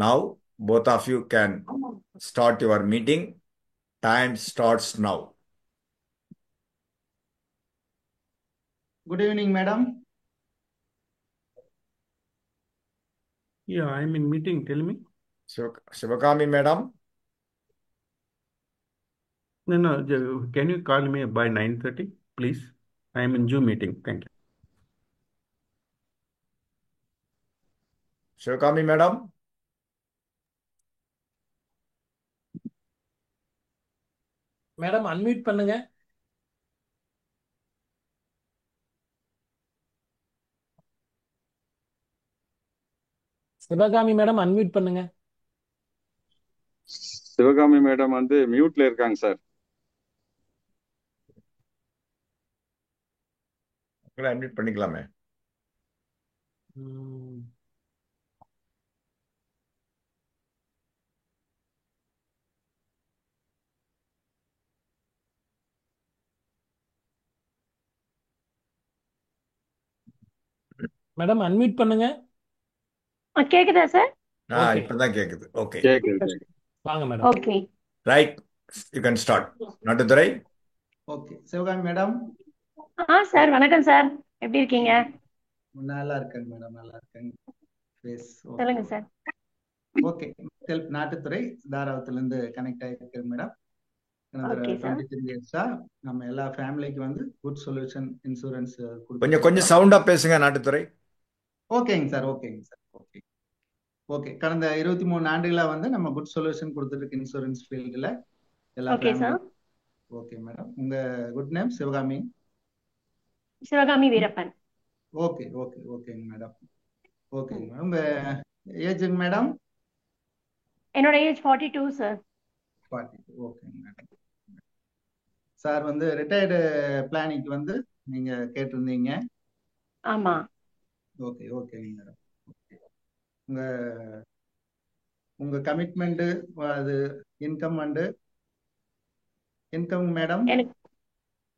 Now, both of you can start your meeting. Time starts now. Good evening, madam. Yeah, I'm in meeting. Tell me. Shivakami madam. No. Can you call me by 9:30, please? I am in Zoom meeting. Thank you. Shivakami madam. Madam unmute பண்ணுங்க. Sivakami madam unmute பண்ணுங்க. Sivakami madam மியூட்ல இருக்காங்க sir. Unmute பண்ணிக்கலாமே. Madam unmute பண்ணுங்க. கேக்குதா sir? இப்பதான் கேக்குது. Okay, வாங்க madam. Okay, right, you can start. Nattuthurai. Okay, Sivakami madam. Sir வணக்கம் சார், எப்படி இருக்கீங்க? நல்லா இருக்கேன் மேடம், நல்லா இருக்கேன். சொல்லுங்க சார். ஓகே, நாட்டுத்துறை தாராவத்துல இருந்து கனெக்ட் ஆகிருக்கேன் மேடம். Okay sir. 23 இயர்ஸா நம்ம எல்லா ஃபேமிலிக்கு குட் சொல்யூஷன் இன்சூரன்ஸ் கொஞ்சம் சவுண்டா பேசுங்க நாட்டுத்துறை. ஓகேங்க சார். ஓகே. ஓகே. கடந்த 23 ஆண்டுகளா வந்து நம்ம குட் சொல்யூஷன் கொடுத்துட்டு இன்சூரன்ஸ் ஃபீல்டுல எல்லா okay family. Sir. Okay madam. உங்க good name? Sivakami. Sivakami Veerappan. Okay okay ஓகேங்க மேடம். ஓகேங்க மேடம். உங்க ஏஜுங்க மேடம்? என்னோட ஏஜ் 42 சார். 42. ஓகேங்க மேடம். சார் வந்து ரிட்டையர்டு பிளானிங்க்கு வந்து நீங்க கேட்டிருந்தீங்க. ஆமா. ஓகே ஓகேங்க மேடம். உங்க உங்க கமிட்மெண்ட் அது இன்கம் அண்டு இன்கம் மேடம்?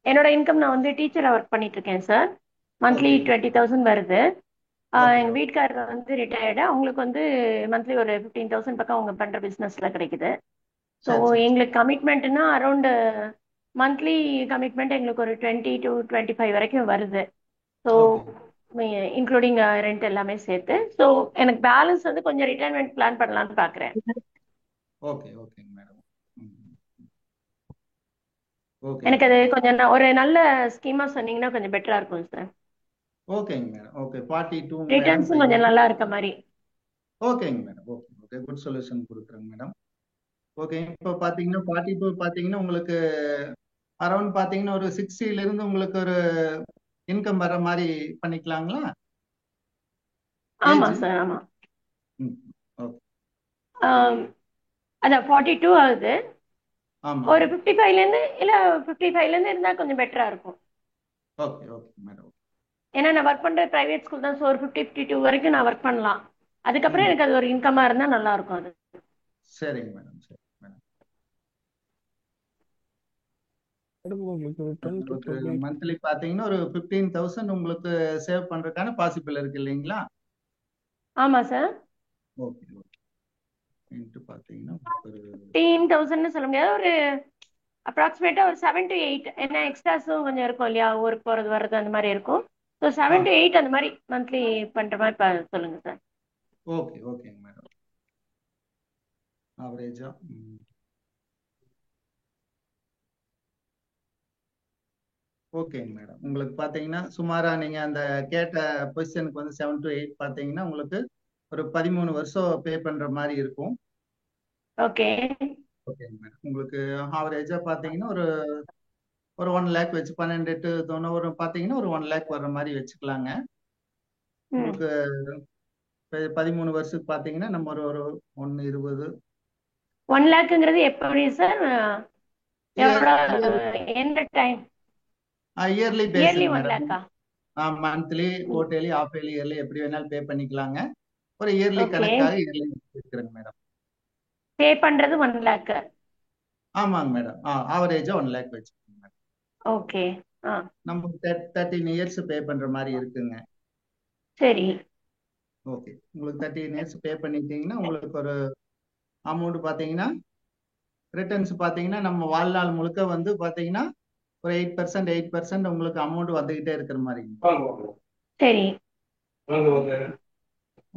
என்னோட இன்கம் நான் வந்து டீச்சரா ஒர்க் பண்ணிட்டு இருக்கேன் சார். மந்த்லி 20,000 வருது. எங்க வீட்டுக்காரர் வந்து ரிட்டையர்டு. அவங்களுக்கு வந்து மந்த்லி ஒரு 15,000 பக்கம் அவங்க பண்ற பிசினஸ்ல கிடைக்குது. ஸோ எங்களுக்கு கமிட்மெண்ட்னா அரௌண்ட் மந்த்லி கமிட்மெண்ட் எங்களுக்கு ஒரு 20 to 25 வரைக்கும் வருது. ஸோ இன்க்ளூடிங் ரெண்ட் எல்லாமே சேர்த்து. ஸோ எனக்கு பேலன்ஸ் வந்து கொஞ்சம் ரிட்டைர்மெண்ட் பிளான் பண்ணலாம்னு பாக்குறேன். ஓகே ஓகேங்க மேடம். எனக்கு அது கொஞ்சம் ஒரு நல்ல ஸ்கீமா சொன்னீங்கன்னா கொஞ்சம் பெட்டரா இருக்கும் சார். ஓகேங்க மேடம். ஓகே. 42 ரிட்டர்ன்ஸ் கொஞ்சம் நல்லா இருக்க மாதிரி. ஓகேங்க madam. Okay okay. Good solution கொடுக்குறேங்க மேடம். ஓகே. இப்போ பாத்தீங்கன்னா 42 பாத்தீங்கன்னா உங்களுக்கு அரௌண்ட் பாத்தீங்கன்னா ஒரு 60ல இருந்து உங்களுக்கு ஒரு இன்கம் வர மாதிரி பண்ணிக்கலாங்களா? ஆமா சார். ஆமா. ஓகே. அதான் 42 ஆகுது. ஒரு 55ல இருந்து இல்ல 55ல இருந்து இருந்தா கொஞ்சம் பெட்டரா இருக்கும். Okay okay madam. ஏன்னா நான் ஒர்க் பண்ற பிரைவேட் ஸ்கூல் தான். ஸோ ஒரு 50-52 வரைக்கும் நான் ஒர்க் பண்ணலாம். அதுக்கப்புறம் எனக்கு அது ஒரு இன்கமா இருந்தா நல்லா இருக்கும். அது சரிங்க மேடம். சரி மேடம். மந்த்லி பாத்தீங்கன்னா ஒரு 15,000 உங்களுக்கு சேவ் பண்றதுக்கான பாசிபிள் இருக்கு இல்லைங்களா? ஆமா சார். Okay okay. இன்டு பாத்தீங்கன்னா 15,000 சொல்ல முடியாது. ஒரு அப்ராக்சிமேட்டா ஒரு 7 to 8. ஏன்னா எக்ஸ்ட்ராஸும் கொஞ்சம் இருக்கும் இல்லையா, ஊருக்கு போறது வர்றது அந்த மாதிரி இருக்கும். ஸோ 7 to 8 அந்த மாதிரி மந்த்லி பண்ற மாதிரி சொல்லுங்க சார். ஓகே ஓகேங்க மேடம். ஆவரேஜா ஓகேங்க மேடம். உங்களுக்கு பாத்தீங்கன்னா சுமாரா நீங்க அந்த கேட்ட பொசிஷனுக்கு வந்து 7 to 8 பாத்தீங்கன்னா உங்களுக்கு ஒரு 13 வருஷம் பே பண்ற மாதிரி இருக்கும். ஓகே ஓகேங்க மேடம். உங்களுக்கு ஆவரேஜா பாத்தீங்கன்னா ஒரு 1 lakh வச்சு 12 to 90 பாத்தீங்கன்னா ஒரு 1 lakh வர்ற மாதிரி வச்சுக்கலாங்க. உங்களுக்கு 13 வருஷத்துக்கு பாத்தீங்கன்னா நம்ம ஒரு 120. 1 lakhங்கிறது எப்படி சார்? எந்த time? Yearly yearly basis 1 lakh. Monthly, quarterly, half yearly, yearly எப்படி வேணாலும் பே பண்ணிக்கலாங்க. ஒரு இயர்லி கணக்காக இயர்லி இருக்குறேங்க மேடம். பே பண்றது 1 lakh. ஆமாங்க மேடம். ஆவரேஜா 1 lakh வச்சுக்கோங்க மேடம். ஓகே. நம்ம 13 இயர்ஸ் பே பண்ற மாதிரி இருக்குங்க. சரி. ஓகே. உங்களுக்கு 13 இயர்ஸ் பே பண்ணிட்டீங்கன்னா உங்களுக்கு ஒரு அமௌண்ட் பாத்தீங்கன்னா ரிட்டர்ன்ஸ் பாத்தீங்கன்னா நம்ம வாழ்நாள் முழுக்க வந்து பாத்தீங்கன்னா ஒரு 8% உங்களுக்கு அமௌண்ட் வந்துகிட்டே இருக்கிற மாதிரி. சரி.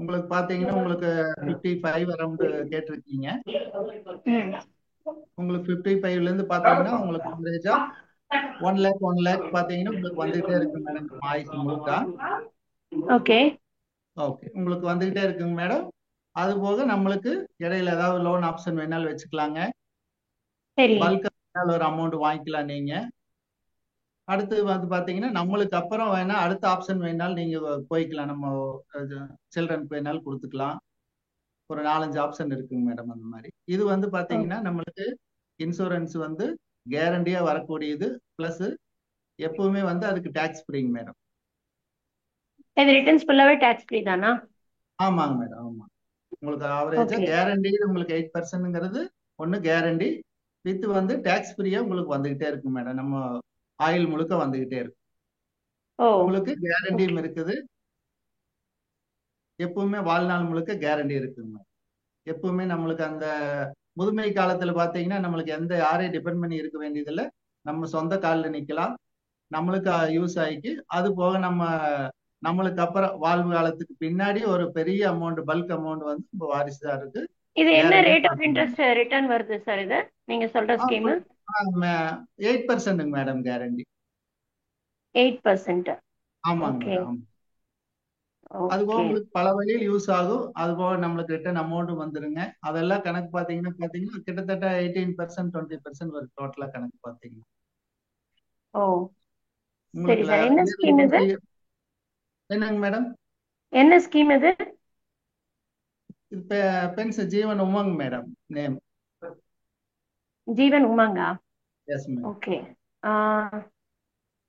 உங்களுக்கு பாத்தீங்கன்னா உங்களுக்கு 55 அரௌண்ட் கேட்டிருக்கீங்க. உங்களுக்கு 55ல இருந்து பாத்தீங்கன்னா உங்களுக்கு ஆவரேஜா 1 lakh பாத்தீங்கன்னா உங்களுக்கு வந்துகிட்டே இருக்கு மேடம் ஆயுசு முழுக்க. Okay okay. உங்களுக்கு வந்துகிட்டே இருக்குங்க மேடம். அது போக நம்மளுக்கு இடையில ஏதாவது லோன் ஆப்ஷன் வேணாலும் வச்சுக்கலாங்க. பல்கா ஒரு அமௌண்ட் வாங்கிக்கலாம் நீங்க. அடுத்து வந்து பாத்தீங்கன்னா நம்மளுக்கு அப்புறம் வேணா அடுத்த ஆப்ஷன் வேணாலும் நீங்க போய்க்கலாம். நம்ம சில்ட்ரனுக்கு வேணாலும் கொடுத்துக்கலாம். ஒரு 4-5 ஆப்ஷன் இருக்குங்க மேடம் அந்த மாதிரி. இது வந்து பாத்தீங்கன்னா நம்மளுக்கு இன்சூரன்ஸ் வந்து கேரண்டியா வரக்கூடியது. பிளஸ் எப்பவுமே வந்து அதுக்கு டாக்ஸ் ஃப்ரீங்க மேடம். இது ரிட்டர்ன்ஸ் ஃபுல்லாவே டாக்ஸ் ஃப்ரீ தானா? ஆமாங்க மேடம். ஆமா. உங்களுக்கு ஆவரேஜா கேரண்டி உங்களுக்கு 8%ங்கிறது ஒன்னு கேரண்டி வித் வந்து டாக்ஸ் ஃப்ரீயா உங்களுக்கு வந்துகிட்டே இருக்கு மேடம். நம்ம ஆயில் முழுக்க வந்துகிட்டே இருக்கு. உங்களுக்கு கேரண்டியும் இருக்குது. எப்பவுமே வாழ்நாள் முழுக்க கேரண்டி இருக்குங்க. எப்பவுமே நம்மளுக்கு அந்த முதுமை காலத்துல பாத்தீங்கன்னா நம்மளுக்கு யாரையும் டிபெண்ட் பண்ணி இருக்க வேண்டியதில்லை. நம்ம சொந்த காலில் நிக்கலாம். நம்மளுக்கு யூஸ் ஆயிக்கு அது போக நம்மளுக்கு அப்புறம் வாழ்வு காலத்துக்கு பின்னாடி ஒரு பெரிய அமௌண்ட் பல்க் அமௌண்ட் வந்து இப்போ வாரிசுதாருக்கு. இது என்ன ரேட் ஆஃப் இன்ட்ரெஸ்ட் ரிட்டர்ன் வருது சார்? இது நீங்க சொல்ற ஸ்கீம் 8% மேடம் கேரண்டி. 8%. ஆமாங்க மேடம். அதுபோக ஓகே உங்களுக்கு பல வழியில் யூஸ் ஆகும். அதுபோக நம்மளுக்கு ரிட்டர்ன் அமௌண்ட்டும் வந்துருங்க. அதெல்லாம் கணக்கு பாத்தீங்கன்னா கிட்டத்தட்ட 18% 20% வரும் டோட்டலா கணக்கு பாத்தீங்கன்னா. ஓ சரி உங்களுக்கு சார். என்ன இயர்லி ஸ்கீம் இது? என்னங்க மேடம்? என்ன ஸ்கீம் இது? இப்ப pension Jeevan Umang madam name. Jeevan உமாங்கா? Yes ma'am. ஓகே.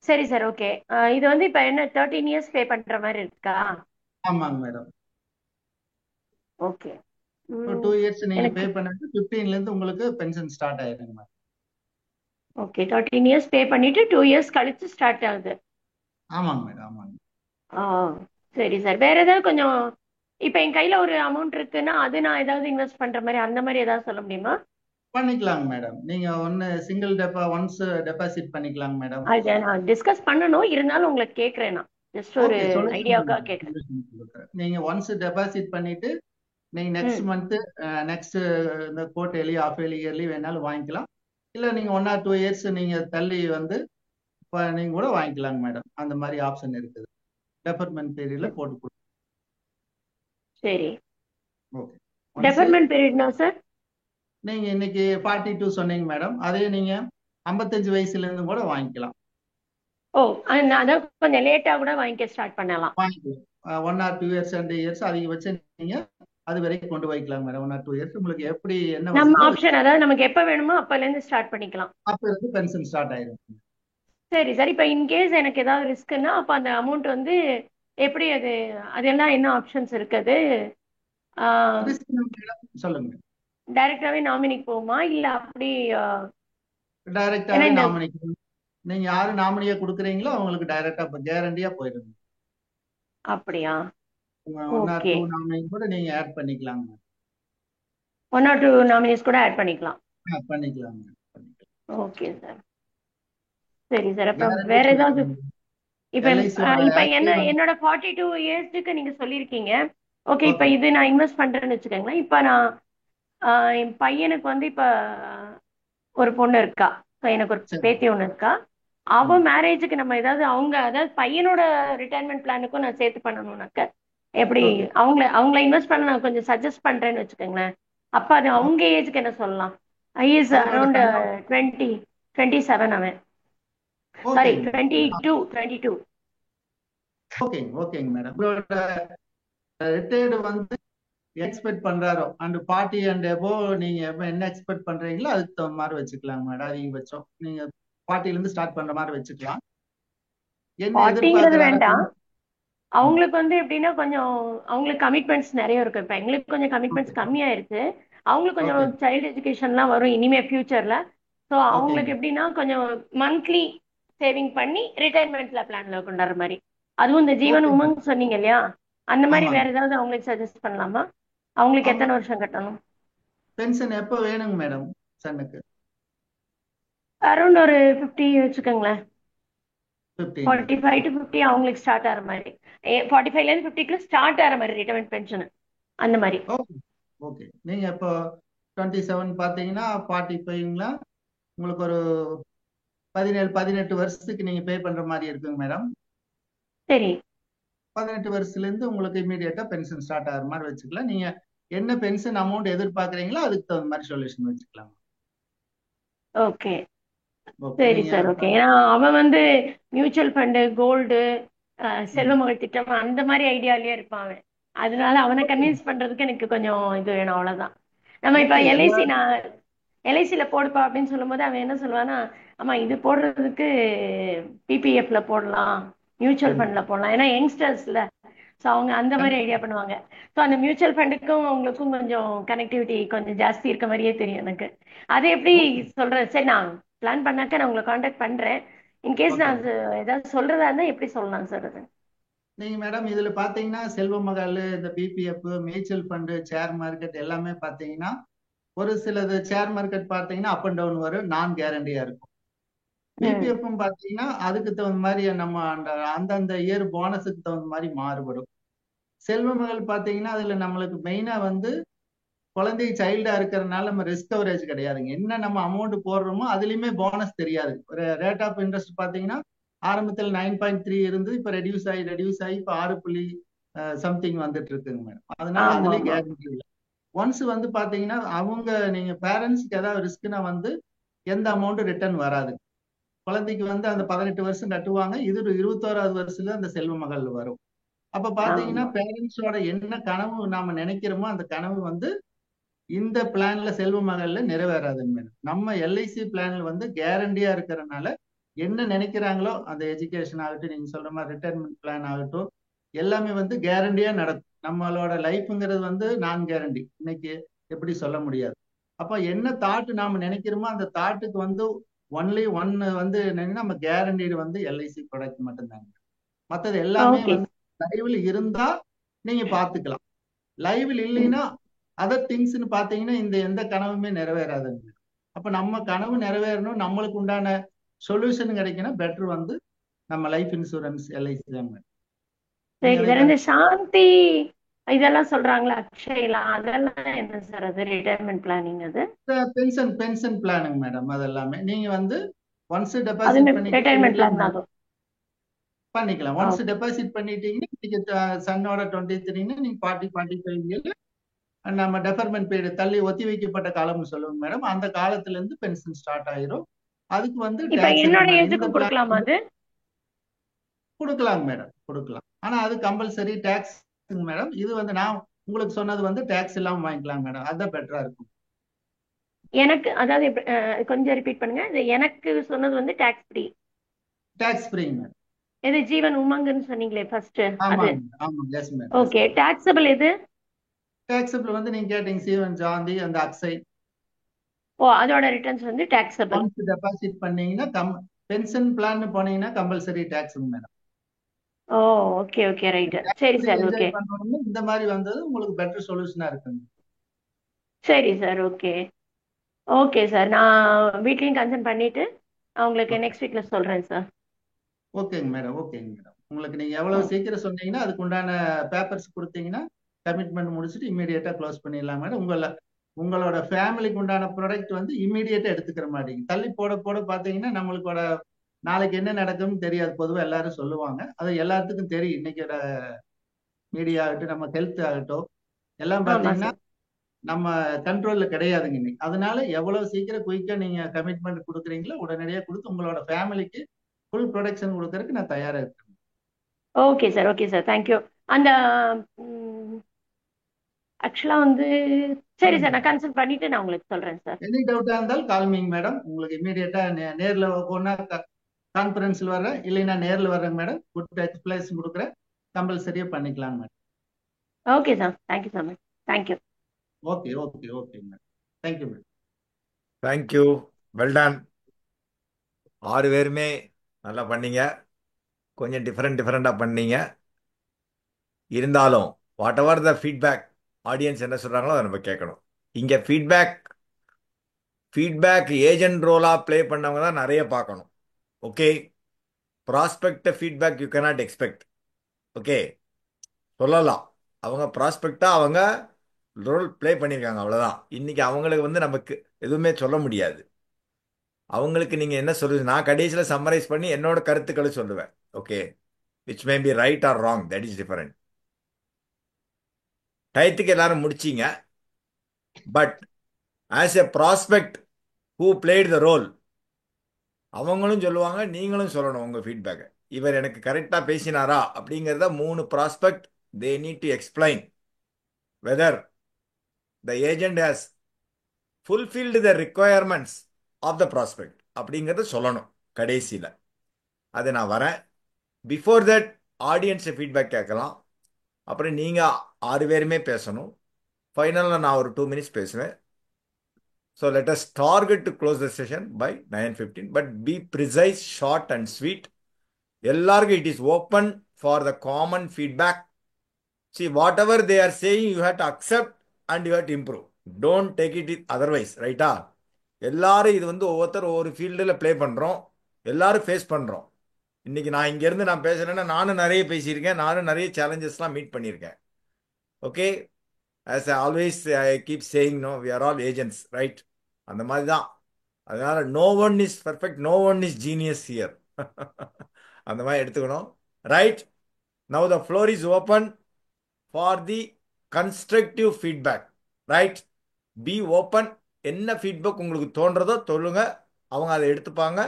சரி சார். ஓகே. இது வந்து இப்ப என்ன 13 இயர்ஸ் பே பண்ற மாதிரி இருக்கா? ஆமாங்க மேடம். ஓகே. 2 இயர்ஸ் நீங்க பே எனக்கு பண்ணிட்டு 15ல இருந்து உங்களுக்கு பென்ஷன் ஸ்டார்ட் ஆயிருங்க மேம். ஓகே 13 இயர்ஸ் பே பண்ணிட்டு 2 இயர்ஸ் கழிச்சு ஸ்டார்ட் ஆகுது. ஆமாங்க மேடம். ஆமாங்க. ஆ சரி சார். வேற ஏதாவது கொஞ்சம் இப்ப என் கையில ஒரு அமௌண்ட் இருக்குன்னா அது நான் ஏதாவது இன்வெஸ்ட் பண்ற மாதிரி அந்த மாதிரி ஏதாவது சொல்ல முடியுமா? பண்ணிக்கலாங்க மேடம். நீங்க ஒன்ஸ் டெபாசிட் பண்ணிக்கலாங்க மேடம். அது நான் டிஸ்கஸ் பண்ணணும், இருந்தாலும் உங்களுக்கு கேட்கறேன். நான் ஜஸ்ட் ஒரு ஓகே சொல்லுங்க ஐடியாவுக்காக கேட்கறேன். மேடம். நீங்க ஒன்ஸ் டெபாசிட் பண்ணிட்டு நீங்க நெக்ஸ்ட் மந்த் நெக்ஸ்ட் இந்த குவார்டர்லி ஆஃப் இயர்லி வேணாலும் வாங்கிக்கலாம். இல்ல நீங்க 1 or 2 இயர்ஸ் நீங்க தள்ளி வந்து நீங்க கூட வாங்கிக்கலாங்க மேடம். அந்த மாதிரி ஆப்ஷன் இருக்குது. டெஃபர்மென்ட் பீரியட்ல போட்டு கொடுங்க. சரி. ஓகே. டெஃபர்மென்ட் பீரியட்னா சார்? நீங்க இன்னைக்கு 42 சொன்னீங்க மேடம். அதே நீங்க 55 வயசுல இருந்து கூட வாங்கிக்கலாம். ஓ அதான் கொஞ்சம் லேட்டா கூட வாங்கிக்க ஸ்டார்ட் பண்ணலாம். வாங்கிக்கலாம். 1 or 2 இயர்ஸ் 2 இயர்ஸ் அதிகபட்சம் நீங்க அது வரைக்கும் கொண்டு வைக்கலாம் மேடம். 1 or 2 இயர்ஸ் உங்களுக்கு எப்படி என்ன நம்ம வசதியோ ஆப்ஷன், அதாவது நமக்கு எப்ப வேணுமோ அப்பல இருந்து ஸ்டார்ட் பண்ணிக்கலாம். அப்ப இருந்து பென்ஷன் ஸ்டார்ட் ஆயிடும். சரி சார். இப்ப இன்கேஸ் எனக்கு ஏதாவது ரிஸ்க்னா அப்ப அந்த அமௌண்ட் வந்து எப்படி அதெல்லாம் என்ன ஆப்ஷன்ஸ் இருக்குது? சொல்லுங்க. டைரக்டாவே நாமினிக்கு போகுமா இல்ல அப்படி? டைரக்டாவே நாமினிக்கு நீங்க யாரு நாமினியா கொடுக்குறீங்களோ அவங்களுக்கு டைரக்டா கேரண்டியா போயிடுங்க. அப்படியா? 1 or 2 நாமினி கூட நீங்க ஆட் பண்ணிக்கலாங்க. 1 or 2 நாமினிஸ் கூட ஆட் பண்ணிக்கலாம். பண்ணிக்கலாங்க. Okay sir. சரி சார். அப்புறம் வேற ஏதாவது இப்ப என்னோட 42 இயர்ஸ்க்கு நீங்க சொல்லியிருக்கீங்க. ஓகே. இப்ப இது நான் இன்வெஸ்ட் பண்றேன்னு வச்சுக்கோங்களேன். இப்ப நான் என் பையனுக்கு வந்து இப்ப ஒரு பொண்ணு இருக்கா, எனக்கு ஒரு பேத்தி ஒண்ணு இருக்கா. அவ மேரேஜுக்கு நம்ம ஏதாவது அதாவது பையனோட ரிட்டையர்மெண்ட் பிளானுக்கும் நான் சேர்த்து பண்ணணும்னாக்க எப்படி அவங்கள இன்வெஸ்ட் பண்ண நான் கொஞ்சம் சஜஸ்ட் பண்றேன்னு வச்சுக்கோங்களேன். அப்ப அது அவங்க ஏஜுக்கு என்ன சொல்லலாம்? இஸ் அரௌண்ட் 27 அவன். சாரி 22. ஓகேங்க மேடம். உங்களோட ரிட்டையர்டு வந்து எக்ஸ்பெக்ட் பண்றாரோ அண்ட் 40 and above நீங்க என்ன எக்ஸ்பெக்ட் பண்றீங்களோ அதுக்கு தகுந்த மாதிரி வச்சுக்கலாம் மேடம். அதிகபட்சம் நீங்க 40ல இருந்து ஸ்டார்ட் பண்ற மாதிரி வச்சுக்கலாம். என்ன எதிர்பார்க்கறது வேண்டாம். அவங்களுக்கு வந்து எப்படின்னா கொஞ்சம் அவங்களுக்கு கமிட்மெண்ட்ஸ் நிறைய இருக்கு. இப்ப எங்களுக்கு கொஞ்சம் கமிட்மெண்ட்ஸ் கம்மியாயிருச்சு. அவங்களுக்கு கொஞ்சம் சைல்டு எஜுகேஷன்லாம் வரும் இனிமே ஃபியூச்சர்ல. ஸோ அவங்களுக்கு எப்படின்னா கொஞ்சம் மந்த்லி சேவிங் பண்ணி ரிட்டையர்மெண்ட்ல பிளான்ல கொண்டாடுற மாதிரி. அதுவும் இந்த ஜீவன் உமங் சொன்னீங்க இல்லையா, அந்த மாதிரி வேற ஏதாவது அவங்களுக்கு சஜஸ்ட் பண்ணலாமா? அவங்களுக்கு எத்தனை வருஷம் கட்டணும்? பென்ஷன் எப்போ வேணுங்க மேடம் சன்னுக்கு? அரௌண்ட் ஒரு 50 வச்சுக்கோங்களேன். 45 to 50 அவங்களுக்கு ஸ்டார்ட் ஆகிற மாதிரி. 45ல இருந்து 50க்குள்ள ஸ்டார்ட் ஆகிற மாதிரி ரிட்டையர்மெண்ட் பென்ஷன் அந்த மாதிரி. ஓகே. நீங்க இப்போ 27 பாத்தீங்கன்னா 45ங்களா உங்களுக்கு ஒரு 18 வருஷத்துக்கு நீங்க பே பண்ற மாதிரி இருக்குங்க மேடம். சரி. 18 வருஷத்துல இருந்து உங்களுக்கு இமீடியட்டா பென்ஷன் ஸ்டார்ட் ஆகிற மாதிரி வச்சுக்கலாம். நீங்க என்ன பென்ஷன் அமௌண்ட் எதிர்பார்க்குறீங்களோ அதுக்கு தகுந்த மாதிரி சொல்யூஷன் வச்சுக்கலாம். ஓகே சரி சார். ஓகே. ஏன்னா அவன் வந்து மியூச்சுவல் ஃபண்டு, கோல்டு, செல்வ மகள் திட்டம் அந்த மாதிரி ஐடியாலயே இருப்பான். அதனால அவனை கன்வின்ஸ் பண்றதுக்கு எனக்கு கொஞ்சம் இது வேணும், அவ்வளவுதான். நம்ம இப்ப எல்ஐசில போடுப்பா அப்படின்னு சொல்லும் போது அவன் என்ன சொல்லுவானா, ஆமா இது போடுறதுக்கு பிபிஎஃப்ல போடலாம், மியூச்சுவல் ஃபண்ட்ல போடலாம். ஏன்னா யங்ஸ்டர்ஸ்ல ஸோ அவங்க அந்த மாதிரி ஐடியா பண்ணுவாங்க. ஸோ அந்த மியூச்சுவல் ஃபண்டுக்கும் அவங்களுக்கும் கொஞ்சம் கனெக்டிவிட்டி கொஞ்சம் ஜாஸ்தி இருக்க மாதிரியே தெரியும் எனக்கு. அது எப்படி சொல்றது? சரி, நான் பிளான் பண்ணாக்க நான் உங்களை கான்டாக்ட் பண்றேன். இன்கேஸ் நான் ஏதாவது சொல்றதா இருந்தா எப்படி சொல்லலாம் சார் அது? நீங்க மேடம் இதுல பாத்தீங்கன்னா செல்வ மகள், இந்த PPF, mutual fund, share market எல்லாமே பாத்தீங்கன்னா ஒரு சிலது ஷேர் மார்க்கெட் பாத்தீங்கன்னா அப் அண்ட் டவுன் வரும், நான் கேரண்டியா இருக்கும். பிபிஎஃப்பும் பாத்தீங்கன்னா அதுக்கு தகுந்த மாதிரி நம்ம அந்தந்த இயர் போனஸுக்கு தகுந்த மாதிரி மாறுபடும். செல்வ மகள் பாத்தீங்கன்னா அதுல நம்மளுக்கு மெயினா வந்து குழந்தை சைல்டா இருக்கிறதுனால நம்ம ரிஸ்க் கவரேஜ் கிடையாதுங்க. என்ன நம்ம அமௌண்ட் போடுறோமோ அதுலயுமே போனஸ் தெரியாது. ஒரு ரேட் ஆஃப் இன்ட்ரெஸ்ட் பாத்தீங்கன்னா ஆரம்பத்தில் 9.3 இருந்து இப்ப ரெடியூஸ் ஆகி இப்ப சம்திங் வந்துட்டு இருக்குங்க மேடம். அதனால ஆமா அதுலயே ஆமா கேரண்டி இல்லை. ஒன்ஸ் வந்து பாத்தீங்கன்னா அவங்க நீங்க பேரண்ட்ஸ்க்கு ஏதாவது ரிஸ்க்னா வந்து எந்த அமௌண்ட் ரிட்டர்ன் வராது. குழந்தைக்கு வந்து அந்த 18 வருஷம் கட்டுவாங்க. இது 21வது வருஷத்துல அந்த செல்வ மகள் வரும். அப்ப பாத்தீங்கன்னா ஆமா. பேரண்ட்ஸோட என்ன கனவு நாம நினைக்கிறோமோ அந்த கனவு வந்து இந்த பிளான்ல செல்வ மகள்ல நிறைவேறாதுங்க மேடம். நம்ம எல்ஐசி பிளான்ல வந்து கேரண்டியா இருக்கிறனால என்ன நினைக்கிறாங்களோ அந்த எஜுகேஷன் ஆகட்டும், நீங்க சொல்ற மாதிரி ரிட்டையர்மெண்ட் பிளான் ஆகட்டும், எல்லாமே வந்து கேரண்டியா நடக்கும். நம்மளோட லைஃப்ங்கிறது வந்து நான் கேரண்டி இன்னைக்கு எப்படி சொல்ல முடியாது. அப்ப என்ன தாட் நாம நினைக்கிறோமோ அந்த தாட்டுக்கு வந்து ஒன்லி ஒன் வந்து என்னன்னா நம்ம கேரண்டீடு வந்து எல்ஐசி ப்ராடக்ட் மட்டும்தாங்க. மற்றது எல்லாமே ஓகே வந்து லைவ்ல இருந்தா நீங்க பாத்துக்கலாம். லைவ்ல இல்லைன்னா அதர் திங்ஸ்னு பாத்தீங்கன்னா இந்த எந்த கனவுமே நிறைவேறாதுங்க. அப்ப நம்ம கனவு நிறைவேறணும், நம்மளுக்கு உண்டான சொல்யூஷன் கிடைக்கணும், பெட்டர் வந்து நம்ம லைஃப் இன்சூரன்ஸ் எல்ஐசி தான். நீங்க சரி அதை சார். இந்த சாந்தி இதெல்லாம் சொல்றாங்களா அக்ஷயலாம், அதெல்லாம் என்ன சார் அது ரிட்டையர்மெண்ட் பிளானிங் அது? பென்ஷன் பென்ஷன் பிளானுங்க மேடம். அது எல்லாமே நீங்க வந்து ஒன்ஸ் அதுமே டெபாசிட் பண்ணிக்கலாம், ரிட்டையர்மெண்ட் இல்லைன்னா பிளான் தான் அதுவும். பண்ணிக்கலாம். ஒன்ஸ் ஓகே டெபாசிட் பண்ணிட்டீங்கன்னா நீங்க சன்னோட 23ன்னு நீங்க 45 நம்ம டெஃபர்மெண்ட் பீரியட் தள்ளி ஒத்தி வைக்கப்பட்ட காலம்னு சொல்லுவோம் மேடம். அந்த காலத்துல இருந்து பென்ஷன் ஸ்டார்ட் ஆயிரும். அதுக்கு வந்து இப்ப டாக்ஸபிள் என்னோட மேடம். இந்த ஏஜுக்கும் பிளான் கொடுக்கலாமா அது? கொடுக்கலாங்க மேடம், கொடுக்கலாம். ஆனா அது கம்பல்சரி டாக்ஸ் மேடம். இது வந்து நான் உங்களுக்கு சொன்னது வந்து டாக்ஸ் இல்லாம வாங்கிக்கலாம் மேடம். அதுதான் பெட்டரா இருக்கும். எனக்கு அதாவது கொஞ்சம் ரிப்பீட் பண்ணுங்க. இது எனக்கு சொன்னது வந்து டாக்ஸ் ஃப்ரீ. டாக்ஸ் ஃப்ரீங்க மேடம். எது ஜீவன் உமங்குன்னு சொன்னீங்களே ஃபர்ஸ்ட் அது? ஆமாங்க ஆமாங்க. Yes madam. ஓகே. டாக்ஸபிள் எது? டாக்ஸபிள் வந்து நீங்க கேட்டீங்க சீவன் ஜாந்தி அந்த அக்ஸை. ஓ, அதோட ரிட்டர்ன்ஸ் வந்து டாக்ஸபிள். ஒன்ஸ் டெபாசிட் பண்ணீங்கன்னா பென்ஷன் பிளான் போனீங்கன்னா கம்பல்சரி டாக்ஸுங்க மேடம். ஓ, ஓகே ஓகே ரைட். சரி சார். ஓகே என்ஜாய் பண்றவங்க இந்த மாதிரி வந்தது உங்களுக்கு பெட்டர் சொல்யூஷனா இருக்குங்க. சரி சார். Okay okay sir. நான் வீட்லயும் கன்சர்ன் பண்ணிட்டு உங்களுக்கு நெக்ஸ்ட் வீக்ல சொல்றேன் சார். ஓகேங்க மேடம். ஓகேங்க மேடம். உங்களுக்கு நீங்க எவ்வளவு சீக்கிரம் சொன்னீங்கன்னா அதுக்கு உண்டான பேப்பர்ஸ் கொடுத்தீங்கன்னா கமிட்மெண்ட் முடிச்சுட்டு இமீடியட்டா க்ளோஸ் பண்ணிடலாம் மேடம். உங்களோட ஃபேமிலிக்கு உண்டான ப்ராடக்ட் வந்து இமீடியட்டா எடுத்துக்கிற மாதிரி தள்ளி போட போட பாத்தீங்கன்னா நம்மளுக்கோட நாளைக்கு என்ன நடக்கும்னு தெரியாது. பொதுவாக எல்லாரும் சொல்லுவாங்க, அது எல்லாத்துக்கும் தெரியும். இன்னைக்கு மீடியா ஆகட்டும், நம்ம ஹெல்த் ஆகட்டும், எல்லாம் ஆமா பாத்தீங்கன்னா சார். நம்ம கண்ட்ரோல்ல கிடையாதுங்க இன்னைக்கு. அதனால எவ்வளவு சீக்கிரம் குயிக்கா நீங்க கமிட்மெண்ட் கொடுக்குறீங்களோ உடனடியாக கொடுத்து உங்களோட ஃபேமிலிக்கு ஃபுல் ப்ரொடெக்ஷன் கொடுக்கறதுக்கு நான் தயாரா இருக்கேன். Okay sir. Okay sir. Thank you. அந்த ஆக்சுவலா வந்து சரி சார், நான் கன்சல்ட் பண்ணிட்டு நான் உங்களுக்கு சொல்றேன் சார். எனி டவுட்டா இருந்தாலும் கால்மிங் மேடம். உங்களுக்கு இமீடியட்டா நேர்ல போனா கான்ஃபரன்ஸ்ல வர்றேன், இல்லைன்னா நேர்ல வர்றேங்க மேடம். குட் எக்ஸ்பிளேஷன் கொடுக்குறேன், கம்பல்சரியா பண்ணிக்கலாம் madam. Okay sir. Thank you so much. Thank you. Okay okay okay madam. Thank you madam. Thank you. Well done. 6 பேருமே நல்லா பண்ணீங்க. கொஞ்சம் டிஃப்ரெண்டாக பண்ணீங்க. இருந்தாலும் what ever the feedback audience என்ன சொல்கிறாங்களோ அதை நம்ம கேட்கணும். இங்கே ஃபீட்பேக் ஏஜென்ட் ரோலாக ப்ளே பண்ணவங்க தான் நிறைய பார்க்கணும். Okay, prospect feedback you cannot expect. Okay, சொல்லலாம் அவங்க ப்ராஸ்பெக்டாக அவங்க ரோல் ப்ளே பண்ணியிருக்காங்க, அவ்வளோதான். இன்னைக்கு அவங்களுக்கு வந்து நமக்கு எதுவுமே சொல்ல முடியாது. அவங்களுக்கு நீங்கள் என்ன சொல்லுது, நான் கடைசியில் சம்மரைஸ் பண்ணி என்னோட கருத்துக்களை சொல்லுவேன். Okay, which may be right or wrong, that is different. டயத்துக்கு எல்லாரும் முடிச்சிங்க. But as a prospect who played the role, அவங்களும் சொல்லுவாங்க, நீங்களும் சொல்லணும் உங்கள் ஃபீட்பேக்கை. இவர் எனக்கு கரெக்டாக பேசினாரா அப்படிங்கிறத 3 prospect they need to explain whether the agent has fulfilled the requirements of the prospect அப்படிங்கிறத சொல்லணும் கடைசியில். அது நான் வரேன். பிஃபோர் தட் ஆடியன்ஸை ஃபீட்பேக் கேட்கலாம். அப்புறம் நீங்கள் 6 பேருமே பேசணும். ஃபைனலில் நான் ஒரு 2 minutes பேசுவேன். So let us target to close the session by 9:15. But be precise, short and sweet. எல்லாருக்கும் it is open for the common feedback. See whatever they are saying you have to accept and you have to improve. Don't take it otherwise. ரைட்டா? எல்லாரும் இது வந்து ஒவ்வொருத்தர் ஒவ்வொரு ஃபீல்டில் play பண்ணுறோம், எல்லாரும் ஃபேஸ் பண்ணுறோம். இன்னைக்கு நான் இங்கேருந்து நான் பேசுகிறேன்னா நானும் நிறைய பேசியிருக்கேன், நானும் நிறைய சேலஞ்சஸ்லாம் மீட் பண்ணியிருக்கேன். Okay, as I always I keep saying, no, we are all agents, right? அந்த மாதிரி தான். அதனால no one is perfect, no one is genius here. அந்த மாதிரி எடுத்துக்கணும். Right, now the floor is open. for the constructive feedback, right? Be open. என்ன feedback உங்களுக்கு தோன்றதோ சொல்லுங்க, அவங்க அதை எடுத்துப்பாங்க.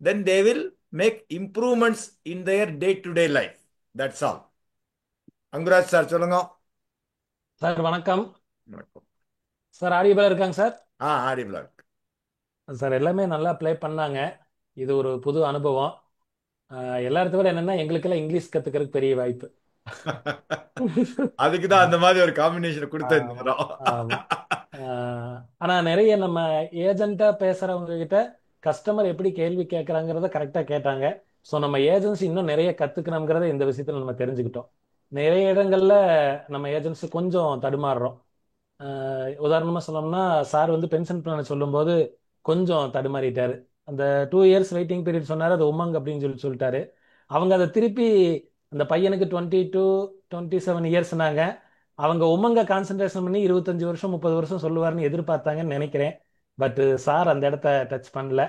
Then they will make improvements in their day-to-day life. That's all. Anguraj sir சொல்லுங்க. சார் வணக்கம். வணக்கம் சார் ஆடியபிளா இருக்காங்க சார்? ஆடிபிளா இருக்கு சார். எல்லாமே நல்லா ப்ளே பண்ணாங்க. இது ஒரு புது அனுபவம். எல்லாத்த விட என்னன்னா எங்களுக்கெல்லாம் இங்கிலீஷ் கத்துக்கிறதுக்கு பெரிய வாய்ப்பு. அதுக்கு தான் அந்த மாதிரி ஒரு காம்பினேஷன் கொடுத்த ஆமா ஆமா. ஆனா நிறைய நம்ம ஏஜென்ட்டா பேசுறவங்க கிட்ட கஸ்டமர் எப்படி கேள்வி கேட்கறாங்கிறத கரெக்டா கேட்டாங்க. ஸோ நம்ம ஏஜென்சி இன்னும் நிறைய கத்துக்கணுங்கிறத இந்த விஷயத்துல நம்ம தெரிஞ்சுக்கிட்டோம். நிறைய இடங்கள்ல நம்ம ஏஜென்சி கொஞ்சம் தடுமாறுறோம். உதாரணமா சொல்லணும்னா சார் வந்து பென்ஷன் பிளான் சொல்லும்போது கொஞ்சம் தடுமாறிட்டாரு. அந்த 2 years வெயிட்டிங் பீரியட் சொன்னாரு, அது உமங் அப்படின்னு சொல்லிட்டாரு. அவங்க அதை திருப்பி அந்த பையனுக்கு 22-27 இயர்ஸ்னாங்க. அவங்க உமங்க கான்சென்ட்ரேஷன் பண்ணி 25 வருஷம் 30 வருஷம் சொல்லுவாருன்னு எதிர்பார்த்தாங்கன்னு நினைக்கிறேன். பட் சார் அந்த இடத்த டச் பண்ணல.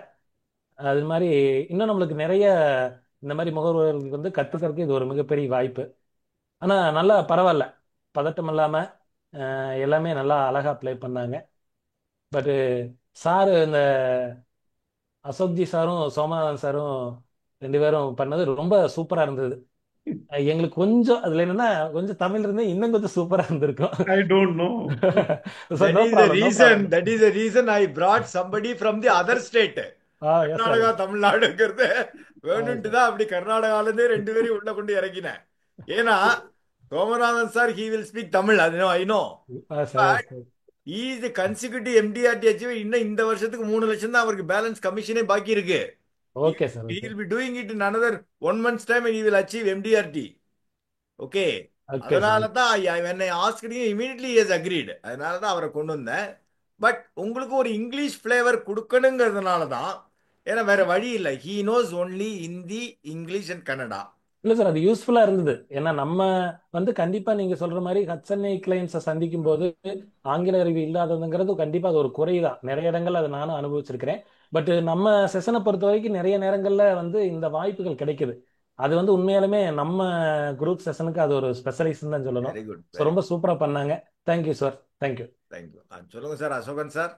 அது மாதிரி இன்னும் நம்மளுக்கு நிறைய இந்த மாதிரி முகவர்களுக்கு வந்து கத்துக்கிறதுக்கு இது ஒரு மிகப்பெரிய வாய்ப்பு. ஆனா நல்லா பரவாயில்ல, பதட்டம் இல்லாம எல்லாமே நல்லா அழகா ப்ளே பண்ணாங்க. பட் சாரு இந்த அசோக்ஜி சாரும் சோமநாதன் சாரும் 2 பேரும் பண்ணது ரொம்ப சூப்பரா இருந்தது. எங்களுக்கு கொஞ்சம் அதுல என்னன்னா கொஞ்சம் தமிழ் இருந்தா இன்னும் கொஞ்சம் சூப்பரா இருந்திருக்கும். I don't know. So, That no is the problem, no reason. problem. That is the reason I brought somebody from the other state. Yes, sir. Karnataka தமிழ்நாடுங்கிறது வேணும்ட்டு தான் அப்படி கர்நாடகால இருந்தே 2 பேரையும் உள்ள கொண்டு இறக்கினேன். ஏன்னா Somanathan sir he will speak Tamil, அது I know. Yes, sir, But yes, sir. he is the consecutive MDRT achieve. இன்னும் இந்த வருஷத்துக்கு 3 லட்சம் தான் அவருக்கு பேலன்ஸ் கமிஷனே பாக்கி இருக்கு. Okay, sir. He Okay. will be doing it in another 1 month's time and he will achieve MDRT. Okay. Okay, sir. அதனால தான் when I asked him, immediately he has agreed. அதனால தான் அவரை கொண்டு வந்தேன். பட் உங்களுக்கு ஒரு இங்கிலீஷ் ஃப்ளேவர் கொடுக்கணுங்கிறதுனால தான், ஏன்னா வேற வழி இல்லை. He knows only Hindi, English and Kannada. இல்ல சார், அது யூஸ்ஃபுல்லா இருந்தது. ஏன்னா நம்ம வந்து கண்டிப்பா நீங்க சொல்ற மாதிரி ஹட்சன் கிளைண்ட்ஸை சந்திக்கும் போது ஆங்கில அறிவு இல்லாததுங்கிறது கண்டிப்பா அது ஒரு குறைதான். நிறைய இடங்கள்ல அதை நானும் அனுபவிச்சிருக்கிறேன். பட் நம்ம செஷனை பொறுத்த வரைக்கும் நிறைய நேரங்கள்ல வந்து இந்த வாய்ப்புகள் கிடைக்குது. அது வந்து உண்மையாலுமே நம்ம குரூப் செஷனுக்கு அது ஒரு ஸ்பெஷலைஸ் தான் சொல்லணும். Very good. ஸோ ரொம்ப சூப்பரா பண்ணாங்க. Thank you sir. தேங்க்யூ. தேங்க்யூ. சொல்லுங்க sir. Ashokan sir.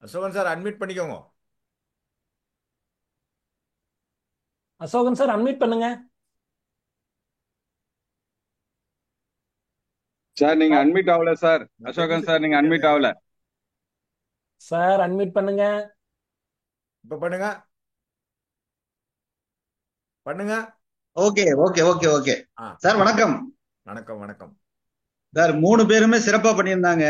Ashokan sir admit பண்ணிக்கோங்க. அசோகன் சார் அன்மியூட் பண்ணுங்க. சார் நீங்க அட்மிட் ஆகல சார். அசோகன் சார் நீங்க அட்மிட் ஆகல சார். அன்மியூட் பண்ணுங்க. இப்ப பண்ணுங்க. பண்ணுங்க. Okay okay okay okay sir. வணக்கம். வணக்கம் வணக்கம் சார். 3 பேருமே சிறப்பா பண்ணியிருந்தாங்க.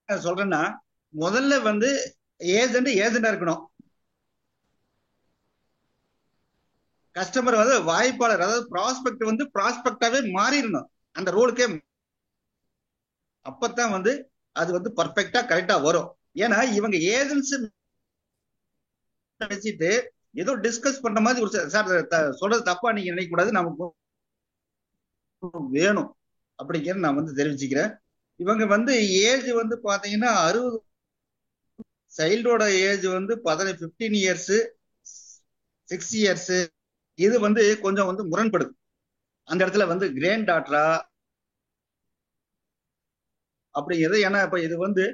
சொல்றேன்னா முதல்ல வந்து ஏஜெண்டா இருக்கணும். கஸ்டமர் வந்து வாய்ப்பாளர், அதாவது ப்ராஸ்பெக்ட் வந்து ப்ராஸ்பெக்டாவே மாறிடணும் அந்த ரோலுக்கே. அப்பதான் வந்து அது வந்து பர்ஃபெக்டா கரெக்டா வரும். ஏன்னா இவங்க ஏஜென்சி வச்சுட்டு ஏதோ டிஸ்கஸ் பண்ற மாதிரி ஒரு சார் சொல்றது தப்பா நீங்க நினைக்க கூடாது. நமக்கு வேணும் அப்படிங்கிறது நான் வந்து தெரிவிச்சுக்கிறேன். இவங்க வந்து ஏஜ் வந்து பாத்தீங்கன்னா 60, சைல்டோட ஏஜ் வந்து 15 இயர்ஸ் 6 இயர்ஸ். இது வந்து கொஞ்சம் வந்து முரண்படுது. அந்த இடத்துல வந்து கிராண்ட் டாட்டரா அப்படிங்கிறது. ஏன்னா இப்ப இது வந்து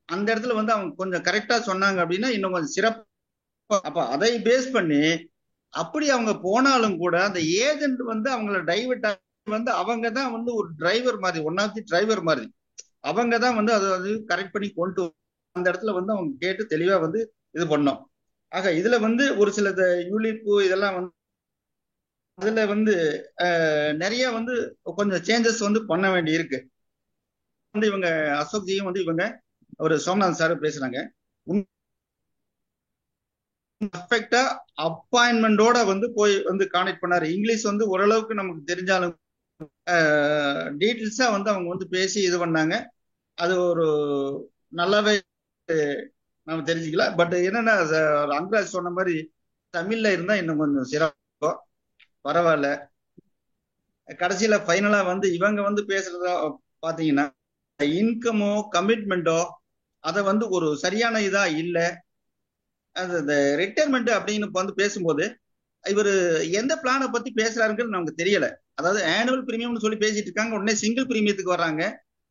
அந்த இடத்துல வந்து அவங்க கொஞ்சம் கரெக்டா சொன்னாங்க அப்படின்னா இன்னும் கொஞ்சம் சிறப்பு. அப்ப அதை பேஸ் பண்ணி அப்படி அவங்க போனாலும் கூட அந்த ஏஜென்ட் வந்து அவங்கள டைவர்ட் வந்து அவங்க தான் வந்து ஒரு டிரைவர் மாதிரி, ஒன் ஆஃப் தி டிரைவர் மாதிரி அவங்க தான் வந்து அதை கரெக்ட் பண்ணி கொண்டு அந்த இடத்துல வந்து அவங்க கேட்டு தெளிவா வந்து இது பண்ணோம். ஆக இதுல வந்து ஒரு சில யூலிப்பு இதெல்லாம் வந்து அதுல வந்து நிறைய வந்து கொஞ்சம் சேஞ்சஸ் வந்து பண்ண வேண்டி இருக்கு. வந்து இவங்க அசோக்ஜியும் வந்து இவங்க ஒரு சோமநாதன் சார் பேசுறாங்க. பர்ஃபெக்டா அப்பாயின்மெண்டோட வந்து போய் வந்து கான்டெக்ட் பண்ணாரு. இங்கிலீஷ் வந்து ஓரளவுக்கு நமக்கு தெரிஞ்சாலும் டீட்டெயில்ஸா வந்து அவங்க வந்து பேசி இது பண்ணாங்க. அது ஒரு நல்லாவே நம்ம தெரிஞ்சுக்கலாம். பட் என்னன்னா அங்கராஜ் சொன்ன மாதிரி தமிழ்ல இருந்தா இன்னும் கொஞ்சம் சிறப்பா பரவாயில்ல. கடைசியில ஃபைனலா வந்து இவங்க வந்து பேசுறதா பாத்தீங்கன்னா இன்கமோ கமிட்மெண்டோ அதை வந்து ஒரு சரியான இதா இல்லை. அந்த ரிட்டையர்மெண்ட் அப்படின்னு வந்து பேசும்போது இவர் எந்த பிளானை பத்தி பேசுறாருங்கிறது நமக்கு தெரியல. அதாவது ஆனுவல் பிரீமியம்னு சொல்லி பேசிட்டு இருக்காங்க, உடனே சிங்கிள் பிரீமியத்துக்கு வர்றாங்க.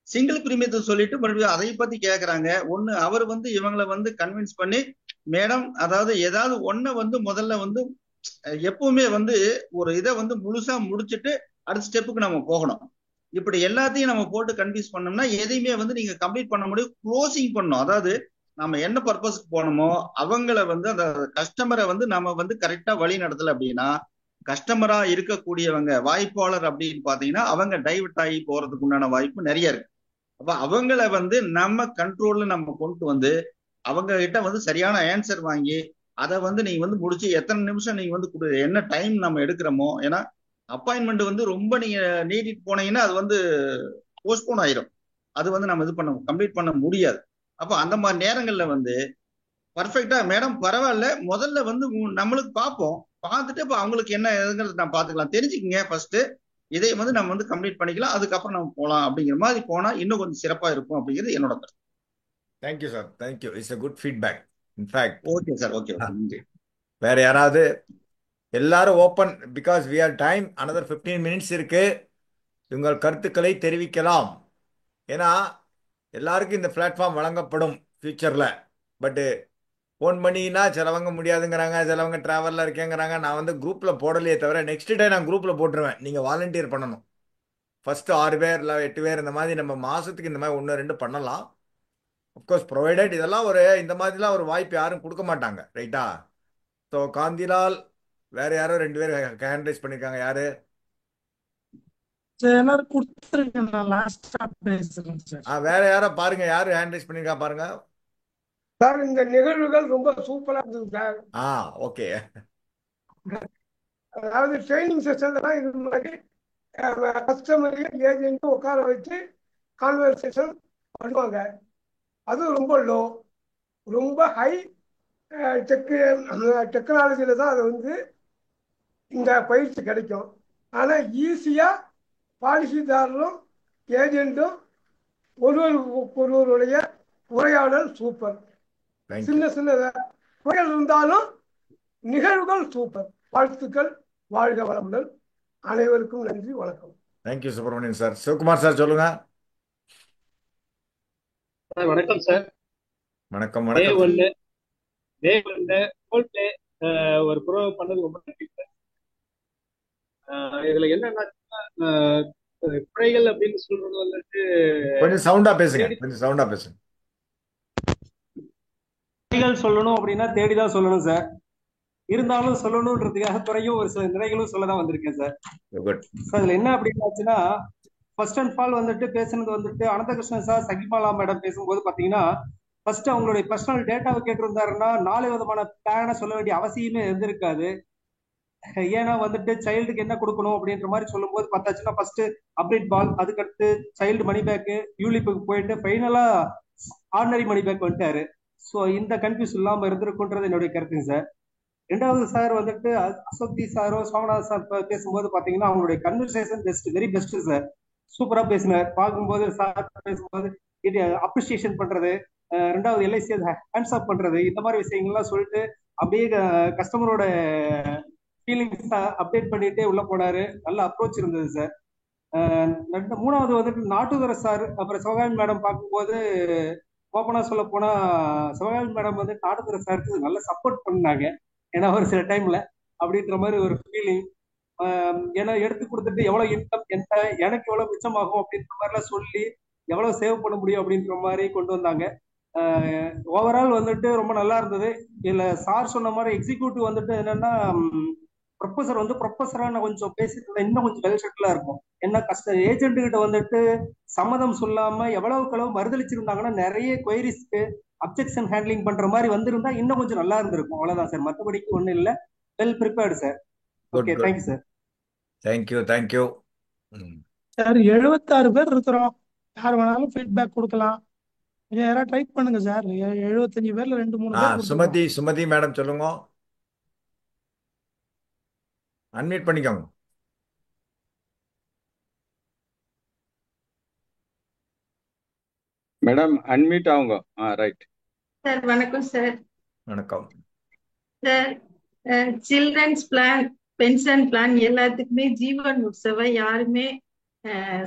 சிங்கிள் பிரீமியத்தை சொல்லிட்டு மறுபடியும் அதை பத்தி கேக்குறாங்க. ஒண்ணு அவர் வந்து இவங்களை வந்து கன்வின்ஸ் பண்ணி, மேடம் அதாவது ஏதாவது ஒன்ன வந்து முதல்ல வந்து எப்பவுமே வந்து ஒரு இதை வந்து முழுசா முடிச்சுட்டு அடுத்த ஸ்டெப்புக்கு நம்ம போகணும். இப்படி எல்லாத்தையும் நம்ம போட்டு கன்வின்ஸ் பண்ணோம்னா எதையுமே வந்து நீங்க கம்ப்ளீட் பண்ண முடியும். க்ளோசிங் பண்ணணும். அதாவது நம்ம என்ன பர்பஸ்க்கு போனோமோ அவங்கள வந்து அந்த கஸ்டமரை வந்து நம்ம வந்து கரெக்டா வழி நடத்தல அப்படின்னா, கஸ்டமரா இருக்கக்கூடியவங்க வாய்ப்பாளர் அப்படின்னு பாத்தீங்கன்னா அவங்க டைவர்ட் ஆகி போறதுக்கு உண்டான வாய்ப்பு நிறைய இருக்கு. அப்ப அவங்கள வந்து நம்ம கண்ட்ரோல்ல நம்ம கொண்டு வந்து அவங்க கிட்ட வந்து சரியான ஆன்சர் வாங்கி அதை வந்து நீங்க வந்து முடிச்சு எத்தனை நிமிஷம் நீங்க வந்து என்ன டைம் நம்ம எடுக்கிறோமோ, ஏன்னா அப்பாயின்மெண்ட் வந்து ரொம்ப நீங்க நீட்டிட்டு போனீங்கன்னா அது வந்து போஸ்ட்போன் ஆயிரும். அது வந்து நம்ம இது பண்ண கம்ப்ளீட் பண்ண முடியாது. அப்போ அந்த மாதிரி நேரங்கள்ல வந்து பர்ஃபெக்டா மேடம் பரவாயில்ல, முதல்ல வந்து நம்மளுக்கு பார்ப்போம், பார்த்துட்டு இப்போ அவங்களுக்கு என்ன எதுங்கிறது நான் பார்த்துக்கலாம், தெரிஞ்சுக்கங்க ஃபர்ஸ்ட், இதை வந்து நம்ம வந்து கம்ப்ளீட் பண்ணிக்கலாம், அதுக்கப்புறம் நம்ம போகலாம் அப்படிங்கிற மாதிரி போனா இன்னும் கொஞ்சம் சிறப்பா இருக்கும் அப்படிங்கிறது என்னோட கருத்து. Thank you sir, thank you. It's a good feedback. In fact okay sir, okay okay. வேற யாராவது? எல்லாரும் open, because we are time another 15 minutes இருக்கு. உங்கள் கருத்துக்களை தெரிவிக்கலாம். ஏன்னா எல்லாருக்கும் இந்த பிளாட்ஃபார்ம் வழங்கப்படும் ஃபியூச்சர்ல. பட்டு ஃபோன் பண்ணினா சிலவங்க முடியாதுங்கிறாங்க, சிலவங்க டிராவலில் இருக்கேங்கிறாங்க. நான் வந்து குரூப்பில் போடலையே தவிர நெக்ஸ்ட் டே நான் குரூப்பில் போட்டுருவேன். நீங்கள் வாலண்டியர் பண்ணணும். ஃபஸ்ட்டு 6 பேர் இல்லை 8 பேர் இந்த மாதிரி நம்ம மாதத்துக்கு இந்த மாதிரி 1 2 பண்ணலாம். அஃப்கோர்ஸ் ப்ரொவைடட் இதெல்லாம் இந்த மாதிரிலாம் ஒரு வாய்ப்பு யாரும் கொடுக்க மாட்டாங்க, ரைட்டா? ஸோ காந்திலால், வேற யாரோ 2 பேர் ஹேண்ட் ரைஸ் பண்ணியிருக்காங்க. யாரு? எல்லாரும் கொடுத்துருக்கேன், நான் லாஸ்டா பேசுறேன் சார். வேற யாரோ பாருங்க, யாரு ஹேண்ட் ரைஸ் பண்ணியிருக்கா பாருங்க. சார் இந்த நிகழ்வுகள் ரொம்ப சூப்பரா இருந்தது சார். ஓகே. அதாவது ட்ரைனிங் செஷன்லாம் இது மாதிரி கஸ்டமரையும் ஏஜென்ட்டும் உட்கார வச்சு கான்வர்சேஷன் பண்ணுவாங்க. அதுவும் ரொம்ப லோ, ரொம்ப ஹை டெக்னாலஜியில தான் அது வந்து இந்த பயிற்சி கிடைக்கும். ஆனால் ஈஸியாக பாலிசிதாரரும் ஏஜென்ட்டும் ஒருவருடைய உரையாடல் சூப்பர். சின்ன சின்ன குறைகள் இருந்தாலும் நிகழ்வுகள் சூப்பர். வாழ்த்துக்கள், வாழ்க வளமுடன். அனைவருக்கும் நன்றி, வணக்கம். Thank you Subramanian sir. Sivakumar sir சொல்லுங்க. வணக்கம் சார். வணக்கம் வணக்கம். ஒரு ப்ரோ பண்ணது ரொம்ப நன்றி சார். இதுல என்னன்னா குறைகள் அப்படின்னு சொல்றது வந்துட்டு கொஞ்சம் சவுண்டா பேசுங்க, கொஞ்சம் சவுண்டா பேசுங்க. குறைகள் சொல்லணும் அப்படின்னா தேடிதான் சொல்லணும் சார். இருந்தாலும் சொல்லணும்ன்றதுக்காக குறையும் ஒரு சில நிறைகளும் சொல்லதான் வந்திருக்கேன் சார். அதுல என்ன அப்படின்னாச்சுன்னா, ஃபர்ஸ்ட் அண்ட் ஆல் வந்துட்டு பேசுனது வந்துட்டு அனந்தகிருஷ்ணன் சார், சகிமாலா மேடம் பேசும்போது பாத்தீங்கன்னா, ஃபர்ஸ்ட் அவங்களுடைய பர்சனல் டேட்டாவை கேட்டிருந்தாருன்னா 4 விதமான பிளான சொல்ல வேண்டிய அவசியமே இருந்திருக்காது. ஏன்னா வந்துட்டு சைல்டுக்கு என்ன கொடுக்கணும் அப்படின்ற மாதிரி சொல்லும்போது பார்த்தாச்சுன்னா ஃபர்ஸ்ட் அப்டேட் பால், அதுக்கடுத்து சைல்டு மணி பேக்கு, யூலிப்புக்கு போயிட்டு ஃபைனலா ஆர்டினரி மணி பேக் வந்துட்டாரு. ஸோ இந்த கன்ஃபியூஸ் இல்லாம இருந்திருக்குன்றது என்னுடைய கருத்துங்க சார். 2வது சார் வந்துட்டு அசோக்தி சாரோ சோமநாத் சார் பேசும்போது பாத்தீங்கன்னா அவங்களுடைய கன்வர்சேஷன் வெரி பெஸ்ட் சார். சூப்பரா பேசினார். பார்க்கும்போது சார் பேசும்போது இது அப்ரிசியேஷன் பண்றது, 2வது எல்ஐசி ஹேண்ட்ஸ் அப் பண்றது, இந்த மாதிரி விஷயங்கள்லாம் சொல்லிட்டு அப்படியே கஸ்டமரோட ஃபீலிங்ஸ் அப்டேட் பண்ணிட்டே உள்ள போனாரு. நல்ல அப்ரோச் இருந்தது சார். 3வது வந்துட்டு நாட்டுதுரை சார் அப்புறம் சிவகாமி மேடம் பார்க்கும்போது ஓப்பனா சொல்ல போனா சிவகாமி மேடம் வந்து நாட்டுதுரை சாருக்கு நல்ல சப்போர்ட் பண்ணாங்க. ஏன்னா ஒரு சில டைம்ல அப்படின்ற மாதிரி ஒரு ஃபீலிங், ஏன்னா எடுத்து கொடுத்துட்டு எவ்வளவு இன்கம் என்ன, எனக்கு எவ்வளவு மிச்சமாகும் அப்படின்ற மாதிரிலாம் சொல்லி எவ்வளவு சேவ் பண்ண முடியும் அப்படின்ற மாதிரி கொண்டு வந்தாங்க. ஓவரால் வந்துட்டு ரொம்ப நல்லா இருந்தது. இதுல சார் சொன்ன மாதிரி எக்ஸிக்யூட்டிவ் வந்துட்டு என்னன்னா ப்ரொஃபஸர் வந்து ப்ரொஃபஸரா நான் கொஞ்சம் பேசிட்டு இன்னும் கொஞ்சம் வெல் செட்டிலா இருக்கும். என்ன ஏஜென்ட் கிட்ட வந்துட்டு சம்மதம் சொல்லாம எவ்வளவுக்கு அளவு மறுதளிச்சிருந்தாங்கன்னா நிறைய குவைரிஸ்க்கு அப்ஜெக்ஷன் ஹேண்ட்லிங் பண்ற மாதிரி வந்திருந்தா இன்னும் கொஞ்சம் நல்லா இருந்திருக்கும். அவ்வளவுதான் சார், மற்றபடிக்கு ஒண்ணும் இல்லை. Well prepared sir. Okay, thank you sir. Thank you. Sir 76 பேர் இருக்கிறோம், யார் வேணாலும் ஃபீட்பேக் கொடுக்கலாம். யாராவது டைப் பண்ணுங்க சார். 75 பேர்ல 2-3 பேர். சுமதி மேடம் சொல்லுங்க. அன்மியூட் பண்ணிக்கோங்க. மேடம் அன்மியூட் ஆகுங்க. Right sir. வணக்கம் சார். வணக்கம். Sir children's plan, pension plan எல்லாத்துக்குமே ஜீவன் உற்சவ யாருமே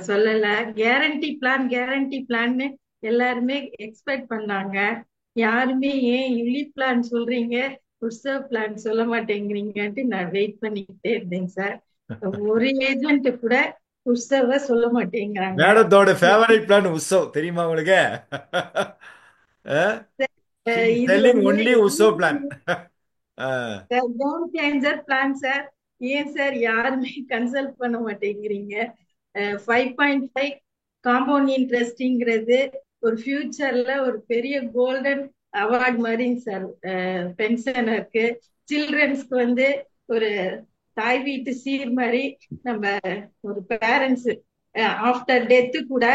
சொல்லல. கேரண்டி பிளான்னு எல்லாருமே எக்ஸ்பெக்ட் பண்ணாங்க. யாருமே ஏன் யுலி பிளான் சொல்றீங்க, உற்சவ பிளான் சொல்ல மாட்டேங்கிறீங்கன்ட்டு நான் வெயிட் பண்ணிக்கிட்டே இருந்தேங்க சார். ஒரு ஏஜென்ட் கூட உற்சவ சொல்ல மாட்டேங்கிறாங்க. மேடத்தோட ஃபேவரட் பிளான் உற்சவ் தெரியுமா உங்களுக்கு? Selling only Utsav plan. Game changer plan sir. ஏன் சார் யாருமே கன்சல்ட் பண்ண மாட்டேங்கிறீங்க? 5.5 காம்பவுண்ட் இன்ட்ரெஸ்ட்ங்கிறது ஒரு ஃபியூச்சர்ல ஒரு பெரிய கோல்டன் அவார்ட் மாதிரிங்க சார். பென்ஷனருக்கு, சில்ட்ரன்ஸ்க்கு வந்து ஒரு தாய் வீட்டு சீர் மாதிரி நம்ம ஒரு பேரண்ட்ஸ் ஆஃப்டர் டெத்து கூட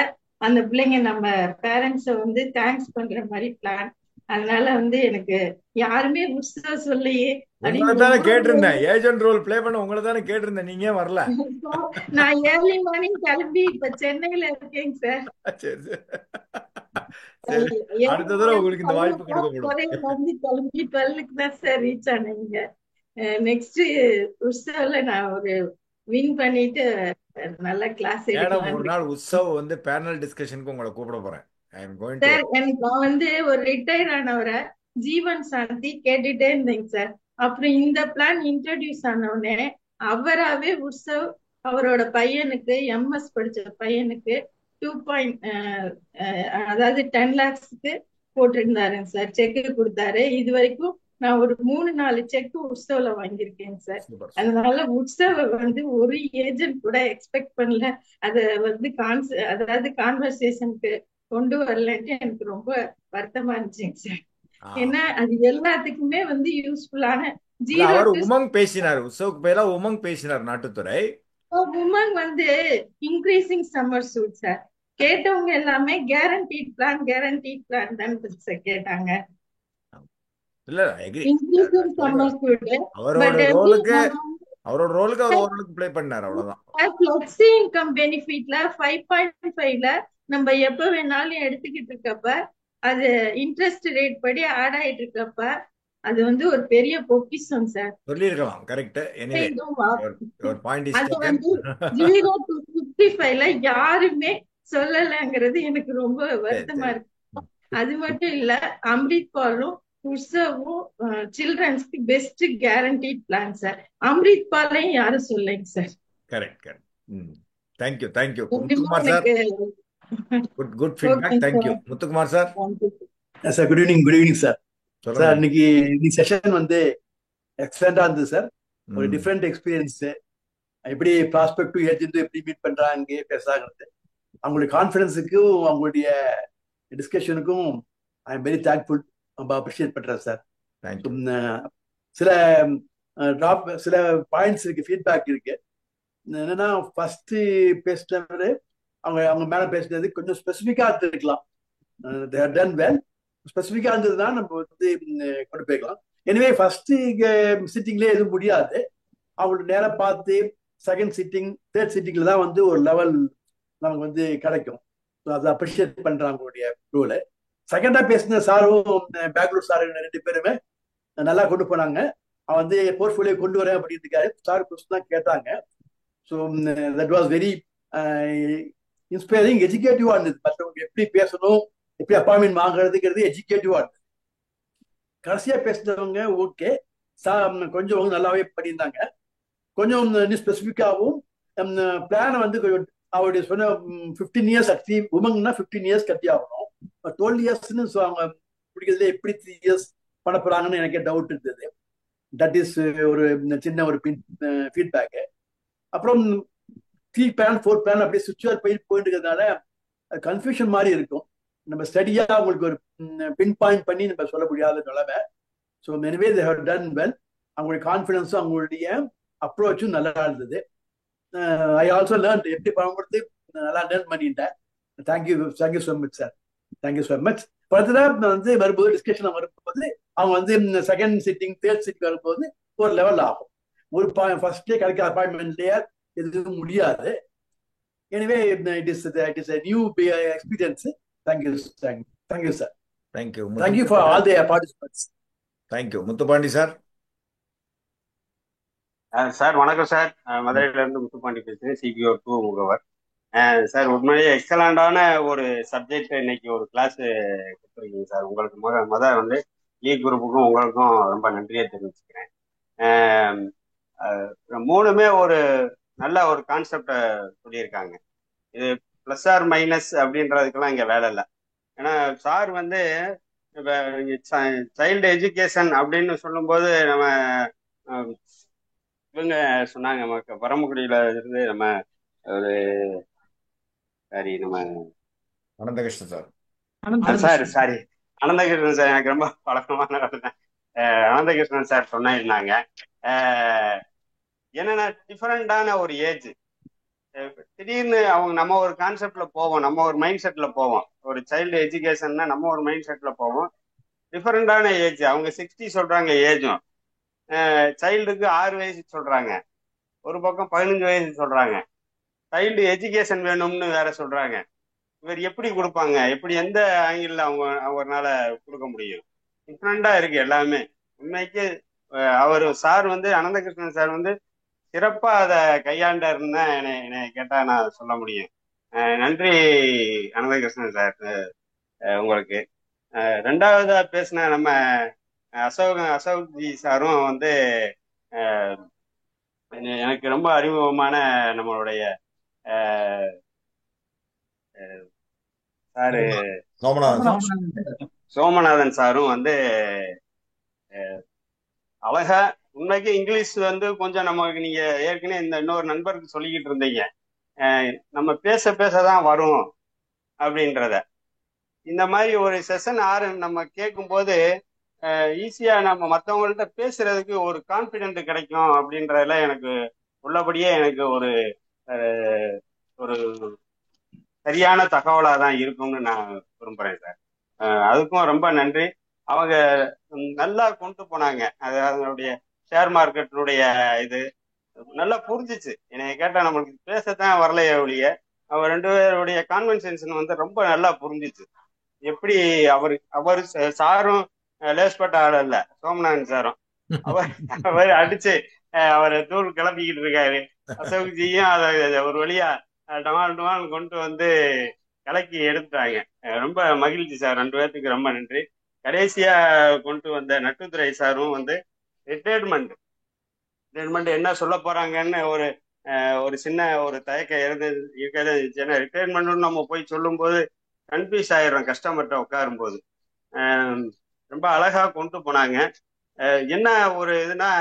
அந்த பிள்ளைங்க நம்ம பேரண்ட்ஸை வந்து தேங்க்ஸ் பண்ற மாதிரி பிளான். அதனால வந்து எனக்கு யாருமே உற்சவ சொல்லையே உங்களை தானே கேட்டிருந்தேன், ஏஜென்ட் ரோல் பிளே பண்ண உங்களை தானே கேட்டிருந்தேன், நீங்க வரல. நான் ஏர்லி மார்னிங் கிளம்பி இப்ப சென்னையில இருக்கேங்க சார். சரி, அடுத்த தடவை உங்களுக்கு இந்த வாய்ப்பு கொடுக்கப்படும். வந்து கிளம்பி 12க்கு தான் சார் ரீச் ஆனீங்க. நெக்ஸ்ட் உற்சவ்ல நான் ஒரு வின் பண்ணிட்டு நல்ல கிளாஸ் எடுக்கலாம். ஒரு நாள் உற்சவ் வந்து பேனல் டிஸ்கஷனுக்கு உங்களை கூப்பிட போறேன். சார் எனக்கு நான் வந்து ஒரு ரிட்டையர் ஆனவரை ஜீவன் சாந்தி கேட்டுட்டே இருந்தேங்க சார். அப்புறம் இந்த பிளான் இன்ட்ரோடியூஸ் ஆனவுடனே அவராவே உற்சவ் அவரோட பையனுக்கு எம்எஸ் படிச்ச பையனுக்கு 2 10 lakhsக்கு போட்டிருந்தாருங்க சார். செக்கு கொடுத்தாரு. இது வரைக்கும் நான் ஒரு 3-4 செக் உற்சவ்ல வாங்கியிருக்கேன் சார். அதனால உற்சவ வந்து ஒரு ஏஜென்ட் கூட எக்ஸ்பெக்ட் பண்ணல. அத வந்து கான்வர்சேஷனுக்கு கொண்டு வரலன்ட்டு எனக்கு ரொம்ப வருத்தமா இருந்துச்சுங்க சார். ஏன்னா அது எல்லாத்துக்குமே வந்து யூஸ்ஃபுல்லான உமங் பேசினார். உற்சவுக்கு பேரா உமங் பேசினார் நாட்டுத்துறை. உமங் வந்து இன்க்ரீசிங் சம்மர் சூட் சார். கேட்டவங்க எல்லாமே கேரண்டீட் பிளான் தான் சார் கேட்டாங்க. இல்ல இன்க்ரீசிங் சம்மர் சூட் அவரோட ரோலுக்கு அவர் ஓரளவுக்கு ப்ளே பண்ணார், அவ்வளவுதான். ஃப்ளெக்ஸி இன்கம் பெனிஃபிட்ல 5.5ல நம்ம எப்ப வேணாலும் எடுத்துக்கிட்டு இருக்கப்ப, அது இன்ட்ரெஸ்ட் ரேட் படி ஆட் ஆயிட்டு இருக்கப்ப அது வந்து ஒரு பெரிய பொக்கிஷம் சார். சொல்லிருக்கலாம். Correct. Anyway your point is அது வந்து 0 to 55ல யாருமே சொல்லலங்கிறது எனக்கு ரொம்ப வருத்தமா இருக்கு. அது மட்டும் இல்ல, அம்ரித் பாலும் உற்சவும் சில்ட்ரன்ஸ்க்கு best guaranteed plan sir. Amrit பாலையும் யாரும் சொல்லைங்க sir. Correct. Thank you Muthukumar sir. Good feedback. Thank you Muthukumar sir. Sir good evening sir. Sir இன்னைக்கு செஷன் வந்து எக்ஸலண்டா இருந்தது சார். ஒரு டிஃப்ரெண்ட் எக்ஸ்பீரியன்ஸ். எப்படி ப்ராஸ்பெக்ட் டு ஏஜென்ட் எப்படி மீட் பண்றாங்க பேசுறாங்கிறது, அவங்களுடைய கான்ஃபிடன்ஸுக்கும் அவங்களுடைய டிஸ்கஷனுக்கும் ஐ எம் வெரி தேங்க்ஃபுல். ரொம்ப அப்ரிஷியேட் பண்றேன் சார். சில பாயிண்ட்ஸ் இருக்கு, ஃபீட்பேக் இருக்கு. என்னன்னா ஃபர்ஸ்ட் பேசினவரு அவங்க மேல பேசினது கொஞ்சம் ஸ்பெசிஃபிக்கா இருந்திருக்கலாம். they have done well. ஸ்பெசிஃபிக்கா இருந்ததுன்னா நம்ம வந்து கொண்டு போய்க்கலாம். எனவே ஃபர்ஸ்ட் சிட்டிங்லேயே எதுவும் முடியாது. அவங்களுக்கு நேரம் பார்த்து செகண்ட் சிட்டிங், தேர்ட் சிட்டிங்ல தான் வந்து ஒரு லெவல் நமக்கு வந்து கிடைக்கும். ஸோ அதை அப்ரிஷியேட் பண்றாங்க அவங்களுடைய ரூலை. செகண்டா பேசின சாரும் பெங்களூர் சார் 2 பேருமே நல்லா கொண்டு போனாங்க. அவன் வந்து போர்ட்ஃபோலியோ கொண்டு வரேன் அப்படின்னு இருக்காரு. சார் கொஸ்டின் தான் கேட்டாங்க. So that was very inspiring, எஜுகேட்டிவா இருந்தது. மற்றவங்க எப்படி பேசணும், எப்படி அப்பாயின்மெண்ட் வாங்குறதுங்கிறது எஜுகேட்டிவா இருந்தது. கடைசியா பேசினவங்க ஓகே கொஞ்சம் நல்லாவே பண்ணியிருந்தாங்க. கொஞ்சம் இன்னும் ஸ்பெசிஃபிக்காகவும் பிளானை வந்து அவருடைய சொன்ன 15 years கட்டி, உமங்கன்னா 15 years கட்டி ஆகணும். 12 yearsன்னு அவங்க பிடிக்கிறதுல எப்படி 3 years பண்ண போறாங்கன்னு எனக்கே டவுட் இருந்தது. தட் இஸ் ஒரு சின்ன ஒரு ஃபீட்பேக்கு. அப்புறம் 3 plan 4 plan அப்படியே சுவிட்ச் போயிட்டு இருக்கிறதுனால கன்ஃபியூஷன் மாதிரி இருக்கும். நம்ம ஸ்டடியா அவங்களுக்கு ஒரு பின் பாயிண்ட் பண்ணி நம்ம சொல்ல முடியாத நிலைமை. So anyway they have done well. அவங்களுடைய கான்ஃபிடன்ஸும் அவங்களுடைய அப்ரோச்சும் நல்லா இருந்தது. ஐ ஆல்சோ லேர்ன் எப்படி பண்ணுறது நல்லா லேர்ன் பண்ணிட்டேன். Thank you so much sir. Thank you so much. அடுத்ததான் வந்து வரும்போது டிஸ்கஷன் வரும்போது அவங்க வந்து செகண்ட் சிட்டிங், தேர்ட் சிட்டிங் வரும்போது ஒரு லெவல் ஆகும். ஒரு ஃபர்ஸ்டே கிடைக்கிற அப்பாயின்மெண்ட்லேயே எதுவும் முடியாது. Anyway it is a new experience. Thank you sir. Thank you for all the participants. Thank you Muthupandi sir. Sir வணக்கம் சார். மதுரையில இருந்து முத்துப்பாண்டி பேசுறேன், CPO 2 முகவர். சார் உண்மையிலேயே எக்ஸலண்டான ஒரு சப்ஜெக்ட் இன்னைக்கு ஒரு கிளாஸ் கொடுத்துருக்கீங்க சார். உங்களுக்கு வந்து லீ குரூப்புக்கும் உங்களுக்கும் ரொம்ப நன்றியை தெரிவிச்சுக்கிறேன். மூணுமே ஒரு நல்ல ஒரு கான்செப்டை சொல்லியிருக்காங்க. இது ப்ளஸ் ஆர் மைனஸ் அப்படின்றதுக்கெல்லாம் இங்கே வேலை இல்லை. ஏன்னா சார் வந்து இப்போ சைல்டு எஜுகேஷன் அப்படின்னு சொல்லும்போது நம்ம இவங்க சொன்னாங்க பரமக்குடியில இருந்து நம்ம ஒரு சாரி நம்ம Ananthakrishnan sir sorry Ananthakrishnan sir எனக்கு ரொம்ப பழக்கமான அனந்தகிருஷ்ணன் சார் சொன்னாங்க. என்னன்னா டிஃபரெண்டான ஒரு ஏஜ், திடீர்னு நம்ம ஒரு கான்செப்ட்ல போவோம், நம்ம ஒரு மைண்ட் செட்ல போவோம். ஒரு சைல்டு எஜுகேஷன்னா நம்ம ஒரு மைண்ட் செட்ல போவோம். டிஃபரெண்டான ஏஜ், அவங்க 60 சொல்றாங்க ஏஜும், சைல்டுக்கு 6 வயசு சொல்றாங்க, ஒரு பக்கம் 15 வயசு சொல்றாங்க. சைல்டு எஜுகேஷன் வேணும்னு வேற சொல்றாங்க. இவர் எப்படி கொடுப்பாங்க? எப்படி எந்த ஆங்கிள் அவங்கனால கொடுக்க முடியும்? டிஃப்ரெண்டா இருக்கு எல்லாமே. உண்மைக்கு அவர் சார் வந்து அனந்தகிருஷ்ணன் சார் வந்து சிறப்பா அதை கையாண்டாருன்னு என்னை கேட்டா நான் சொல்ல முடியும். நன்றி அனந்தகிருஷ்ணன் சார் உங்களுக்கு. ரெண்டாவதா பேசின நம்ம அசோக்ஜி சாரும் வந்து எனக்கு ரொம்ப அறிமுகமான நம்மளுடைய சாரு சோமநாதன் சாரும் வந்து அழகா, உண்மைக்கு இங்கிலீஷ் வந்து கொஞ்சம் நமக்கு நீங்க ஏற்கனவே இந்த இன்னொரு நண்பருக்கு சொல்லிக்கிட்டு இருந்தீங்க, நம்ம பேச பேசதான் வரும் அப்படின்றத. இந்த மாதிரி ஒரு செஷன் நம்ம கேட்கும் போது ஈஸியா நம்ம மற்றவங்கள்ட்ட பேசுறதுக்கு ஒரு கான்பிடென்ட் கிடைக்கும் அப்படின்றதுல எனக்கு உள்ளபடியே எனக்கு ஒரு ஒரு சரியான தகவலா தான் இருக்கும்னு நான் விரும்புறேன் சார். அதுக்கும் ரொம்ப நன்றி. அவங்க நல்லா கொண்டு போனாங்க. அதனுடைய ஷேர் மார்க்கெட்டினுடைய இது நல்லா புரிஞ்சிச்சு. என்னைய கேட்டா நம்மளுக்கு பேசத்தான் வரலையே ஒழிய அவங்க 2 பேருடைய கான்வென்சேஷன் வந்து ரொம்ப நல்லா புரிஞ்சிச்சு. எப்படி அவர் சாரும் லேஸ்பட்ட ஆள் இல்ல, சோமநாதன் சாரும் அவர் அடிச்சு அவரை தூள் கிளப்பிக்கிட்டு இருக்காரு. அசோக்ஜியும் அதை ஒரு வழியா டமால் கொண்டு வந்து கலக்கி எடுத்துட்டாங்க. ரொம்ப மகிழ்ச்சி சார், 2 பேர்த்துக்கு ரொம்ப நன்றி. கடைசியா கொண்டு வந்த நட்டுத்துறை சாரும் வந்து ரிட்டையர்மெண்ட் என்ன சொல்ல போறாங்கன்னு ஒரு சின்ன ஒரு தயக்கம் இருக்கிறது. ரிட்டையர்மெண்ட் நம்ம போய் சொல்லும் போது கன்ஃபியூஸ் ஆயிடுறோம் கஸ்டமர்கிட்ட உட்காரும் போது. ரொம்ப அழகா கொண்டு போனாங்க. என்ன ஒரு இதுனா,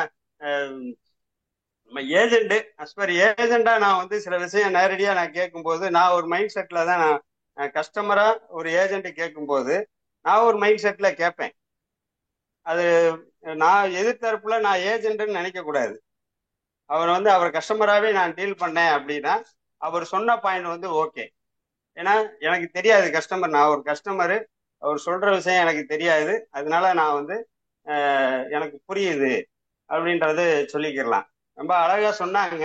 நம்ம ஏஜென்ட் அஸ்பர் ஏஜெண்டா நான் வந்து சில விஷயம் நேரடியா நான் கேட்கும்போது நான் ஒரு மைண்ட் செட்ல தான், நான் கஸ்டமரா ஒரு ஏஜென்ட் கேட்கும்போது நான் ஒரு மைண்ட் செட்ல கேட்பேன். அது நான் எதிர்த்தரப்புல நான் ஏஜென்ட்னு நினைக்க கூடாது. அவர் கஸ்டமராகவே நான் டீல் பண்ணேன் அப்படின்னா அவர் சொன்ன பாயிண்ட் வந்து ஓகே. ஏன்னா எனக்கு தெரியாது கஸ்டமர், நான் ஒரு கஸ்டமரு, அவர் சொல்ற விஷயம் எனக்கு தெரியாது, அதனால நான் வந்து எனக்கு புரியுது அப்படின்றது சொல்லிக்கிறலாம். ரொம்ப அழகா சொன்னாங்க.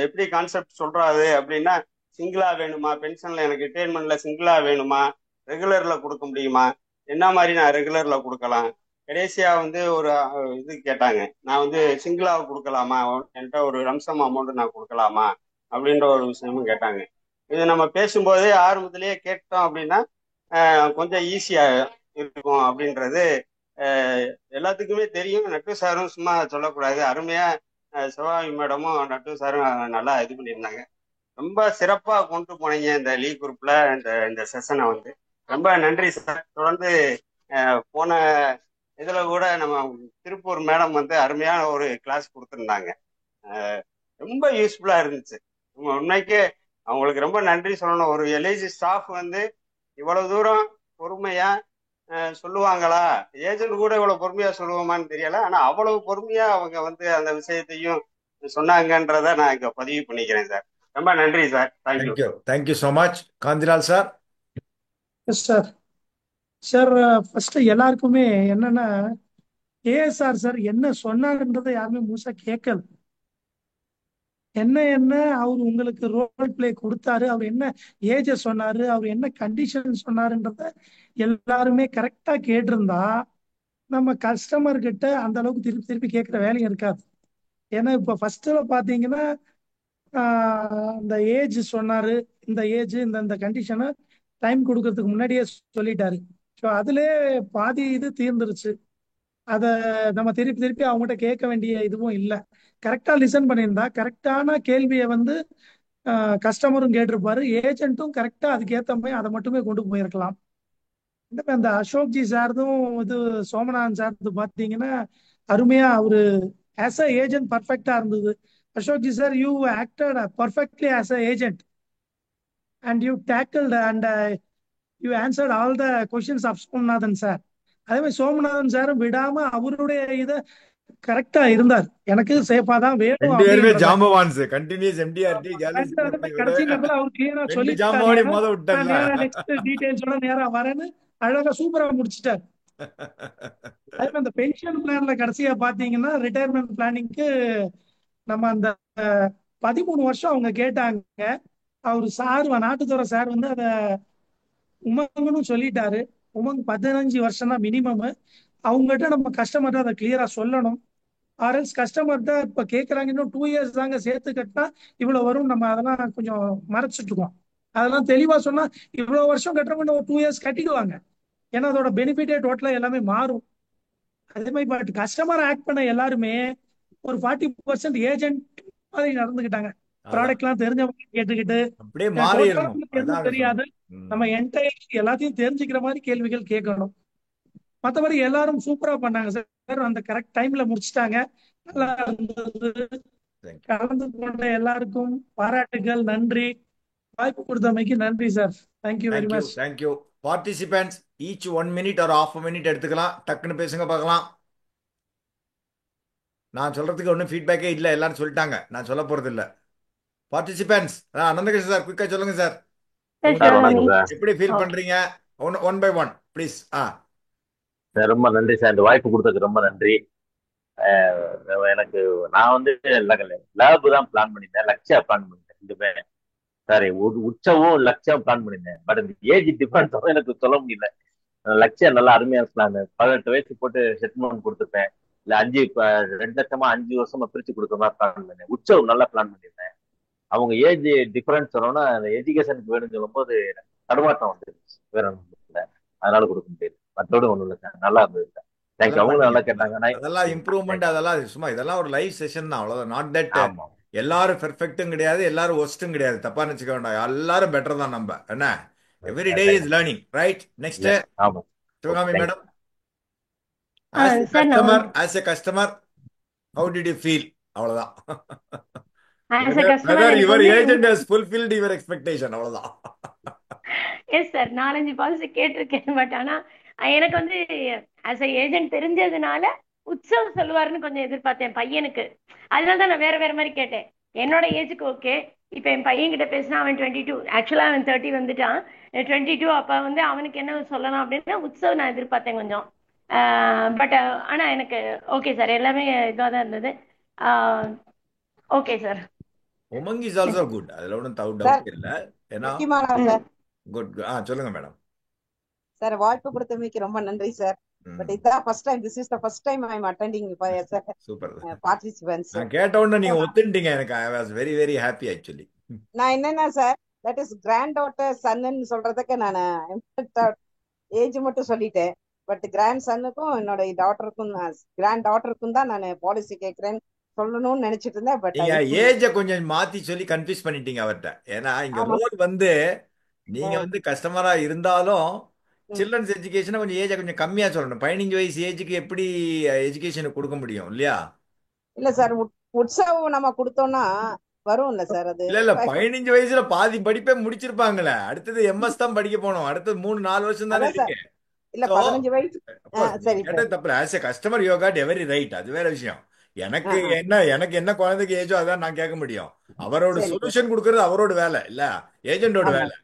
எப்படி கான்செப்ட் சொல்றாரு அப்படின்னா, சிங்கிளா வேணுமா, பென்ஷன்ல எனக்கு ரிட்டைர்மெண்ட்ல சிங்கிளா வேணுமா, ரெகுலர்ல கொடுக்க முடியுமா, என்ன மாதிரி நான் ரெகுலர்ல கொடுக்கலாம். கடைசியா வந்து ஒரு இது கேட்டாங்க, நான் வந்து சிங்கிளா கொடுக்கலாமா, என்கிட்ட ஒரு ரம்சம் அமௌண்ட் நான் கொடுக்கலாமா அப்படின்ற ஒரு விஷயமும் கேட்டாங்க. இது நம்ம பேசும்போதே ஆரம்பத்திலேயே கேட்டோம் அப்படின்னா கொஞ்சம் ஈஸியா இருக்கும் அப்படின்றது எல்லாத்துக்குமே தெரியும். நட்டு சாரும் சும்மா சொல்லக்கூடாது, அருமையா சிவாமி மேடமும் நட்டு சாரும் நல்லா இது பண்ணியிருந்தாங்க. ரொம்ப சிறப்பா கொண்டு போனீங்க இந்த லீ குரூப்ல இந்த செஷனை வந்து. ரொம்ப நன்றி சார். தொடர்ந்து போன இதுல கூட நம்ம திருப்பூர் மேடம் வந்து அருமையான ஒரு கிளாஸ் கொடுத்துருந்தாங்க, ரொம்ப யூஸ்ஃபுல்லா இருந்துச்சு. உண்மைக்கே அவங்களுக்கு ரொம்ப நன்றி சொல்லணும். ஒரு எல்ஐசி ஸ்டாஃப் வந்து இவ்வளவு தூரம் பொறுமையா சொல்லுவாங்களா, ஏஜென்ட் கூட இவ்வளவு பொறுமையா சொல்லுவோமான்னு தெரியல, ஆனா அவ்வளவு பொறுமையா அவங்க வந்து அந்த விஷயத்தையும் சொன்னாங்கன்றத நான் இங்க பதிவு பண்ணிக்கிறேன் சார். ரொம்ப நன்றி sir. Thank you. Thank you so much. Kantilal sir. Sir sir first எல்லாருக்குமே என்னன்னா, ஏஎஸ்ஆர் சார் என்ன சொன்னாருன்றதை யாருமே முழுசா கேட்கல. என்ன அவர் உங்களுக்கு ரோல் பிளே கொடுத்தாரு, அவர் என்ன ஏஜ சொன்னாரு, அவர் என்ன கண்டிஷன் சொன்னாருன்றத எல்லாருமே கரெக்டா கேட்டிருந்தா நம்ம கஸ்டமர் கிட்ட அந்த அளவுக்கு திருப்பி திருப்பி கேட்குற வேலையும் இருக்காது. ஏன்னா இப்போ ஃபர்ஸ்ட்ல பார்த்தீங்கன்னா இந்த ஏஜ் சொன்னாரு, இந்த ஏஜ் இந்த கண்டிஷனை டைம் கொடுக்கறதுக்கு முன்னாடியே சொல்லிட்டாரு. ஸோ அதுலேயே பாதி இது தீர்ந்துருச்சு. அதை நம்ம திருப்பி திருப்பி அவங்ககிட்ட கேட்க வேண்டிய இதுவும் இல்லை. கரெக்டாக லிசன் பண்ணியிருந்தா கரெக்டான கேள்வியை வந்து கஸ்டமரும் கேட்டிருப்பாரு, ஏஜென்ட்டும் கரெக்டாக அதுக்கேற்ற மாதிரி அதை மட்டுமே கொண்டு போயிருக்கலாம். அந்த அசோக்ஜி சார்தும் இது சோமநாதன் சார்து பார்த்தீங்கன்னா அருமையா அவரு ஆஸ் அ ஏஜென்ட் பர்ஃபெக்டா இருந்தது. Ashokji sir, you acted perfectly as a agent and you tackled and you answered all the questions of Somanathan sir. அதே மாதிரி சோமநாதன் சாரும் விடாம அவருடைய இதை கரெக்டா இருந்தார். எனக்கு சேஃபா தான் வேணும் ரெண்டு பேருமே அப்படின்றத ஜாம்பவான்ஸ், கண்டினியூஸ் எம்டிஆர்டி கேலக்ஸி கடைசி நேரத்துல அவர் கிளியரா ரெண்டு சொல்லிட்டாரு. ஜாம்பவானி மோத விட்டாங்க. நேரா நெக்ஸ்ட் டீடைல்ஸோட நேரா வரேன்னு அழகா சூப்பரா முடிச்சிட்டாரு. அதே மாதிரி அந்த பென்ஷன் பிளான்ல கடைசியா பாத்தீங்கன்னா ரிட்டையர்மெண்ட் பிளானிங்க்கு நம்ம அந்த 13 வருஷம் அவங்க கேட்டாங்க. அவரு சார் நாட்டுத்துறை சார் வந்து அதை உமங்கன்னு சொல்லிட்டாரு. உமங் 15 வருஷம் தான் மினிமம். அவங்ககிட்ட நம்ம கஸ்டமர்கிட்ட அதை கிளியரா சொல்லணும். ஆர்எல்ஸ் கஸ்டமர்கிட்ட இப்ப கேட்கறாங்க இன்னும் 2 இயர்ஸ் தாங்க சேர்த்து கட்டினா இவ்வளவு வரும், நம்ம அதெல்லாம் கொஞ்சம் மறைச்சிட்டு இருக்கோம். அதெல்லாம் தெளிவா சொன்னா இவ்வளவு வருஷம் கட்டுறவங்க இன்னும் 2 இயர்ஸ் கட்டிடுவாங்க. ஏன்னா அதோட பெனிஃபிட்டே டோட்டலா எல்லாமே மாறும். அதே மாதிரி பட் கஸ்டமர் ஆக்ட் பண்ண எல்லாருமே ஒரு 40% ஏஜென்ட் மாதிரி நடந்துக்கிட்டாங்க. ப்ராடக்ட் எல்லாம் தெரிஞ்சவங்க கேட்டுக்கிட்டு அப்படியே மாறிடணும். எதுவும் தெரியாது, நம்ம என்டையர் எல்லாத்தையும் தெரிஞ்சுக்கிற மாதிரி கேள்விகள் கேட்கணும். மற்றபடி எல்லாரும் சூப்பரா பண்ணாங்க சார். அந்த கரெக்ட் டைம்ல முடிச்சிட்டாங்க. நல்லா இருந்தது. கலந்து கொண்ட எல்லாருக்கும் பாராட்டுகள், நன்றி. வாய்ப்பு கொடுத்தமைக்கு நன்றி sir. Thank you very much. Thank you. Participants each 1 minute or half a minute எடுத்துக்கலாம். டக்குன்னு பேசுங்க பார்க்கலாம். நான் சொல்றதுக்கு ஒன்றும் ஃபீட்பேக்கே இல்லை, எல்லாரும் சொல்லிட்டாங்க, நான் சொல்ல போறது இல்லை. பார்ட்டிசிபென்ட்ஸ் அனந்தகிருஷ்ணன் சார் குயிக்கா சொல்லுங்க சார். எப்படி ஃபீல் பண்றீங்க? One by one please. ரொம்ப நன்றி சார், இந்த வாய்ப்பு கொடுத்ததுக்கு ரொம்ப நன்றி. எனக்கு நான் வந்து லேப் தான் பிளான் பண்ணியிருந்தேன், லக்ஷயா பிளான் பண்ணிட்டேன் ரெண்டுமே. சாரி, உற்சவும் லக்ஷயம் பிளான் பண்ணியிருந்தேன். பட் இந்த ஏஜ் டிஃபரன்ஸ் எனக்கு சொல்ல முடியல. லக்ஷயா நல்லா அருமையான பிளான். 18 வயசு போட்டு செட்டில்மெண்ட் கொடுத்துருப்பேன். இல்லை 2 லட்சமா 5 வருஷமா பிரிச்சு கொடுக்குற மாதிரி பிளான் பண்ணேன். உற்சவம் நல்லா பிளான் பண்ணியிருந்தேன். அவங்க ஏஜ் டிஃபரன்ஸ் சொன்னோன்னா அந்த எஜுகேஷனுக்கு வேணும்னு சொல்லும்போது தடுமாட்டம் வந்துருச்சு, வேற ஒன்றும் இல்லை, அதனால கொடுக்க முடியாது. மற்றோட ஒன்றும் இல்லை சார், நல்லா இருந்தது சார். தேங்க்யூ. அவங்களும் நல்லா கேட்டாங்க. அதெல்லாம் இம்ப்ரூவ்மெண்ட், அதெல்லாம் சும்மா இதெல்லாம் ஒரு லைவ் செஷன் தான், அவ்வளவுதான். நாட் தட் எல்லாரும் பெர்ஃபெக்ட்டும் கிடையாது, எல்லாரும் ஒஸ்ட்டும் கிடையாது, தப்பா நினைச்சுக்க வேண்டாம். எல்லாரும் பெட்டர் தான். நம்ம என்ன every day is learning, right? Next Sivakami madam, as a customer how did you feel? அவ்வளவுதான். whether your agent has fulfilled your expectation, அவ்வளவுதான். எஸ் சார், 4-5 பாலிசி கேட்டிருக்கேன். பட் ஆனா எனக்கு வந்து ஆஸ் அ ஏஜென்ட் தெரிஞ்சதுனால உற்சவம் சொல்லுவாருன்னு கொஞ்சம் எதிர்பார்த்தேன் பையனுக்கு. அதனால தான் நான் வேற வேற மாதிரி கேட்டேன். என்னோட ஏஜுக்கு ஓகே. இப்போ என் பையன் கிட்ட பேசினா அவன் 22, ஆக்சுவலா அவன் 30 வந்துட்டான். 22 அப்ப வந்து அவனுக்கு என்ன சொல்லலாம் அப்படின்னா உற்சவம் நான் எதிர்பார்த்தேன் கொஞ்சம். பட் ஆனா எனக்கு ஓகே சார், எல்லாமே இதாக தான் இருந்தது. Okay sir. Umang is also good, அதுல ஒன்றும் டவுட் இல்லை. ஏன்னா குட். சொல்லுங்க மேடம். சார், வாய்ப்பு கொடுத்தமைக்கு ரொம்ப நன்றி சார். பட் இதான் first time, this is the first time I am attending sir. Super. Participants நான் கேட்ட உடனே நீங்க ஒத்துட்டீங்க, எனக்கு I was very very happy actually. நான் என்னன்னா sir, that is granddaughter சன்னு சொல்றதுக்கு நான் ஏஜ் மட்டும் சொல்லிட்டேன். பட் கிராண்ட் சன்னுக்கும் என்னோட டாட்டருக்கும், கிராண்ட் டாட்டருக்கும் தான் நான் பாலிசி கேட்கிறேன் சொல்லணும்னு நினைச்சிட்டு இருந்தேன். பட் ஏஜ கொஞ்சம் மாத்தி சொல்லி கன்ஃபியூஸ் பண்ணிட்டீங்க அவர்கிட்ட. ஏன்னா இங்க ரோல் வந்து நீங்க வந்து கஸ்டமரா இருந்தாலும் சில்ட்ரன்ஸ் எஜுகேஷனை கொஞ்சம் ஏஜ் கொஞ்சம் கம்மியா சொல்லணும். 15 வயசு ஏஜுக்கு எப்படி எஜுகேஷன் கொடுக்க முடியும் இல்லையா? இல்ல சார், உற்சவம் நம்ம கொடுத்தோம்னா வரும் இல்ல சார்? அது இல்ல 15 வயசுல பாதி படிப்பே முடிச்சிருப்பாங்களே, அடுத்தது எம்எஸ் தான் படிக்க போனோம், அடுத்தது 3-4 வருஷம் தானே இருக்கு. இல்ல 15 வயசு. சரி, தப்பு. As a customer you got every right, அது வேற விஷயம். எனக்கு என்ன குழந்தைக்கு ஏஜோ அதான் நான் கேட்க முடியும். அவரோட சொல்யூஷன் கொடுக்கறது அவரோட வேலை இல்ல, ஏஜென்டோட வேலை.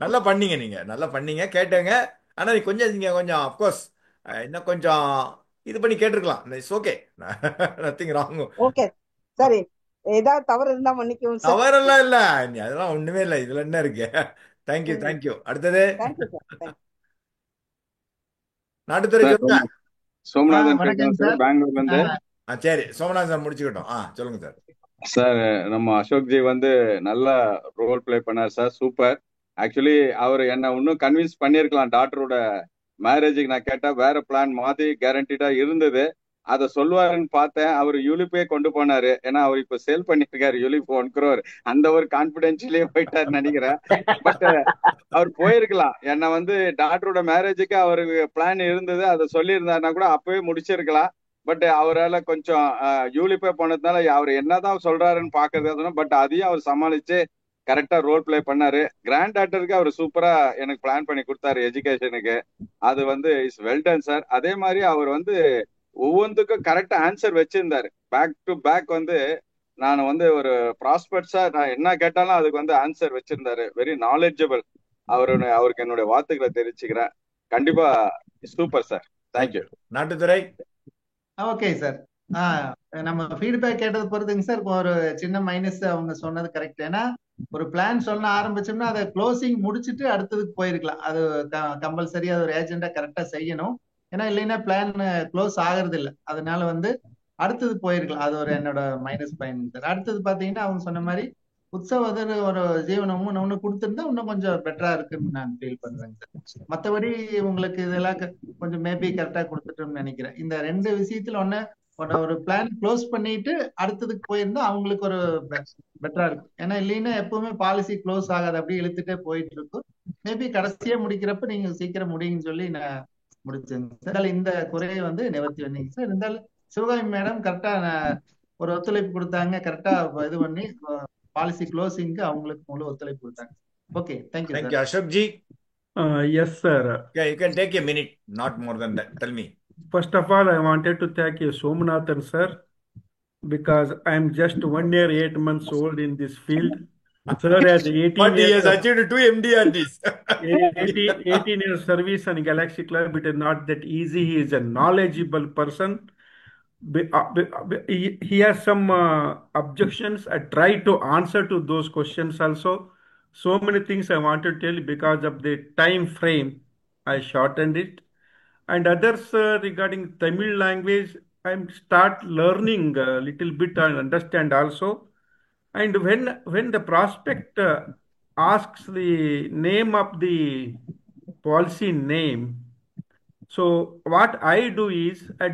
நல்லா பண்ணீங்க, நீங்க நல்லா பண்ணீங்க, கேட்டேங்க. ஆனா நீங்க கொஞ்சம் அப்கோர்ஸ் இன்னும் கொஞ்சம் இது பண்ணி கேட்டிருக்கலாம். It's okay, nothing wrong. Okay சரி, ஏதாவது தவறு இருந்தா மன்னிக்கவும் சார். தவறெல்லாம் இல்ல, அதெல்லாம் ஒண்ணுமே இல்லை, இதுல என்ன இருக்கு. தேங்க்யூ. அடுத்தது நாட்டுத்துறை சார் சொல்லுங்க. சோமநாதன் வணக்கம் பேசுறேன் சார், சார். பெங்களூர்ல இருந்து. சரி, சோமநாதன் சார் முடிச்சுக்கிட்டோம். சொல்லுங்க சார். சார் நம்ம அசோக்ஜி வந்து நல்லா ரோல் பிளே பண்ணார் சார், சூப்பர். ஆக்சுவலி அவர் என்ன இன்னும் கன்வின்ஸ் பண்ணியிருக்கலாம். டாக்டரோட மேரேஜுக்கு நான் கேட்டா வேற பிளான் மாதிரி கேரண்டீடா இருந்தது. அதை சொல்லுவாருன்னு பார்த்தேன். அவர் யூலிப்பே கொண்டு போனாரு. ஏன்னா அவர் இப்ப சேல் பண்ணிருக்காரு யூலிப் 1 crore. அந்த ஒரு கான்பிடென்ஷியலே போயிட்டாருன்னு நினைக்கிறேன். பட் அவர் போயிருக்கலாம். என்ன வந்து டாக்டரோட மேரேஜுக்கு அவருக்கு பிளான் இருந்தது, அதை சொல்லியிருந்தாருன்னா கூட அப்பவே முடிச்சிருக்கலாம். பட் அவரால் கொஞ்சம் யூலிப்பே போனதுனால அவர் என்னதான் சொல்றாருன்னு பாக்குறது. பட் அதையும் அவர் சமாளிச்சு கரெக்டா ரோல் பிளே பண்ணாரு. கிராண்ட் டாக்டருக்கு அவர் சூப்பரா எனக்கு பிளான் பண்ணி கொடுத்தாரு எஜுகேஷனுக்கு. அது வந்து இஸ் வெல்டன் சார். அதே மாதிரி அவர் வந்து ஒவ்வொன்றுக்கும் கரெக்டா ஆன்சர் வச்சிருந்தாரு. பேக் டு பேக் வந்து நான் வந்து ஒரு ப்ராஸ்பெக்ட்ஸா நான் என்ன கேட்டாலும் அதுக்கு வந்து ஆன்சர் வச்சிருந்தாரு. Very knowledgeable. அவருக்கு என்னுடைய வாழ்த்துக்களை தெரிவிச்சுக்கிறேன். கண்டிப்பா super sir. Thank you. Nattuthurai. Okay sir. நம்ம ஃபீட்பேக் கேட்டது பொறுத்துங்க சார். ஒரு சின்ன மைனஸ் அவங்க சொன்னது கரெக்ட். ஏன்னா ஒரு பிளான் சொல்ல ஆரம்பிச்சோம்னா அதை க்ளோசிங் முடிச்சுட்டு அடுத்ததுக்கு போயிருக்கலாம். அது கம்பல்சரி அது ஒரு ஏஜெண்டா கரெக்டா செய்யணும். ஏன்னா இல்லைன்னா பிளான் க்ளோஸ் ஆகுறது இல்லை. அதனால வந்து அடுத்தது போயிருக்கலாம். அது ஒரு என்னோட மைனஸ் பாயிண்ட் சார். அடுத்தது பாத்தீங்கன்னா அவங்க சொன்ன மாதிரி உற்சவதர் ஒரு ஜீவனமும் ஒண்ணு கொடுத்திருந்தா இன்னும் கொஞ்சம் பெட்டரா இருக்குன்னு நான் ஃபீல் பண்றேங்க சார். மற்றபடி உங்களுக்கு இதெல்லாம் கொஞ்சம் மேபி கரெக்டா கொடுத்துட்டோம்னு நினைக்கிறேன். இந்த 2 விஷயத்துல ஒரு பிளான் க்ளோஸ் பண்ணிட்டு அடுத்ததுக்கு போயிருந்தா அவங்களுக்கு ஒரு பெட்டரா இருக்கும். ஏன்னா இல்லைன்னா எப்பவுமே பாலிசி க்ளோஸ் ஆகாது, அப்படியே இழுத்துட்டே போயிட்டு இருக்கும். மேபி கடைசியா முடிக்கிறப்ப நீங்க சீக்கிரம் முடியுங்கன்னு சொல்லி நான் முடிச்சேங்க சார். இந்த குறையை வந்து நிவர்த்தி பண்ணீங்க சார். இருந்தாலும் சிவகாமி மேடம் கரெக்டா ஒரு ஒத்துழைப்பு கொடுத்தாங்க. கரெக்டா இது பண்ணி பாலிசி க்ளோசிங்க்கு அவங்களுக்கு முழு ஒத்துழைப்பு கொடுத்தாங்க. Okay, thank you sir. Thank you, Ashok ji. Yes, sir. Yeah, you can take a minute, not more than that. Tell me. First of all, I wanted to thank you, Somanathan, sir, because I'm just 1 year, 8 months old in this field. Sir has 18 But he years has of achieved 2 MDRDs. 18 years service on Galaxy Club. It is not that easy. He is a knowledgeable person. He has some objections. I try to answer to those questions also. So many things I want to tell because of the time frame. I shortened it. And others regarding Tamil language, I'm start learning a little bit and understand also. And when the prospect asks the name of the policy name, so what I do is I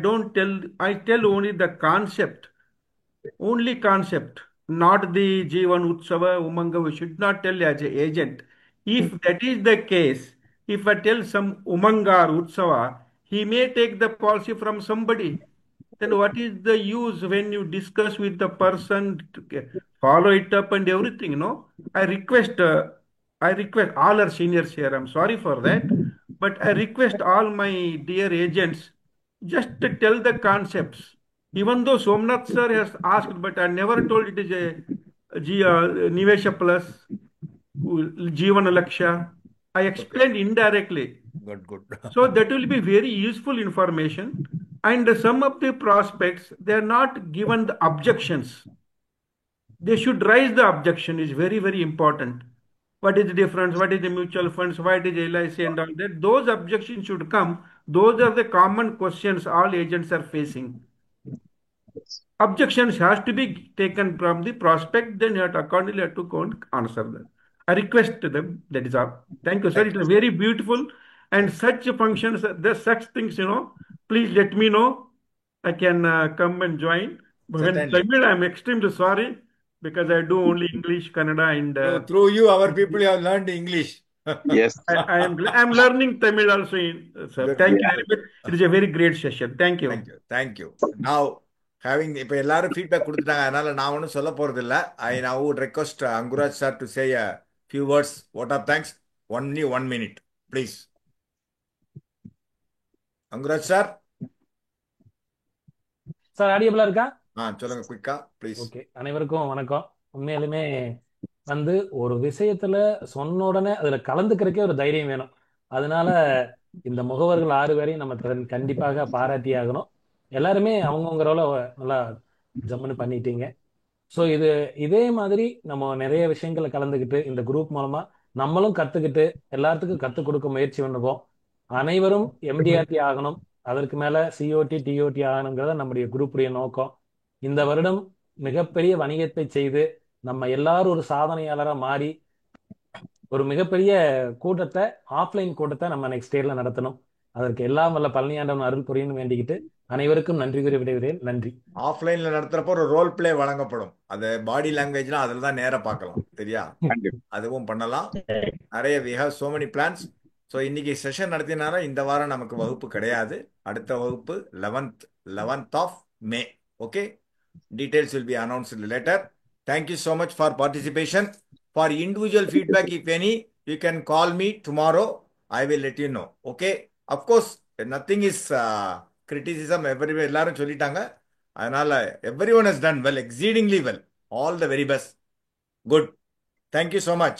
tell only the concept, not the Jivan Utsava Umanga. We should not tell as an agent. If that is the case, if I tell some Umanga or Utsava, he may take the policy from somebody. Then what is the use when you discuss with the person to follow it up and everything? No, I request all our seniors here. I'm sorry for that, but I request all my dear agents just to tell the concepts. Even though Somnath sir has asked, but I never told it is a Nivesha Plus, Jeevan Laksha. I explained indirectly. Good. So that will be very useful information. And some of the prospects, they are not given the objections. They should raise the objection. Is very, very important. What is the difference? What is the mutual funds? What is LIC and all that? Those objections should come. Those are the common questions all agents are facing. Objections has to be taken from the prospect. Then you have to accordingly have to go and answer them. I request them. That is all. Thank you, sir. It is very beautiful. And such functions, there's such things, please let me know. I can come and join. But when Tamil, I'm extremely sorry because I do only English, Kannada, and through you, our people have learned English. Yes. I'm learning Tamil also. Sir. Thank you very much. It is a very great session. Thank you. Thank you. Now, இப்போ எல்லாரும் feedback கொடுத்துட்டாங்க, அதனால நான் ஒன்றும் சொல்ல போறது இல்லை. I now would request Anguraj sir to say a few words. Vote of thanks. Only 1 minute, please. Anguraj sir. Sir ஆடியபிளா இருக்கா? சொல்லுங்க குயிக்கா ப்ளீஸ். ஓகே, அனைவருக்கும் வணக்கம். உண்மையாலுமே வந்து ஒரு விஷயத்துல சொன்ன உடனே அதுல கலந்துக்கிறதுக்கே ஒரு தைரியம் வேணும். அதனால இந்த முகவர்கள் 6 பேரையும் நம்ம கண்டிப்பாக பாராட்டி ஆகணும். எல்லாருமே அவங்கவுங்க ரோல நல்லா ஜம்முன்னு பண்ணிட்டீங்க. ஸோ இதே மாதிரி நம்ம நிறைய விஷயங்களை கலந்துக்கிட்டு இந்த குரூப் மூலமா நம்மளும் கத்துக்கிட்டு எல்லாத்துக்கும் கற்றுக் கொடுக்க முயற்சி பண்ணுவோம். அனைவரும் எம்டிஆர்டி ஆகணும், அதற்கு மேல சிஓடி டிஓடி ஆகணுங்கிறத நம்முடைய குரூப்புடைய நோக்கம். இந்த வருடம் மிகப்பெரிய வணிகத்தை செய்து நம்ம எல்லாரும் ஒரு சாதனையாளராக மாறி ஒரு மிகப்பெரிய கூட்டத்தை, ஆஃப்லைன் கூட்டத்தை நம்ம நெக்ஸ்ட் இயர்ல நடத்தணும். அதற்கு எல்லாம் வல்ல பழனியாண்டவன் அருள் புரியணும் வேண்டிக்கிட்டு அனைவருக்கும் நன்றி கூறி விடைகிறேன். நன்றி. ஆஃப்லைன்ல நடத்துறப்போ ஒரு ரோல் பிளே வழங்கப்படும். அது பாடி லாங்குவேஜ்லாம் அதில் தான் நேரா பார்க்கலாம். சரியா? அதுவும் பண்ணலாம். நிறைய we have so many plans. So இன்னைக்கு செஷன் நடத்தினால இந்த வாரம் நமக்கு வகுப்பு கிடையாது. அடுத்த வகுப்பு 11th of May. Okay? Details will be announced later. Thank you so much for participation. For individual feedback, if any, you can call me tomorrow. I will let you know. Okay? Of course, nothing is criticism. Everywhere, எல்லாரும் சொல்லிட்டாங்க. அதனால everyone has done well, exceedingly well. All the very best. Good. Thank you so much.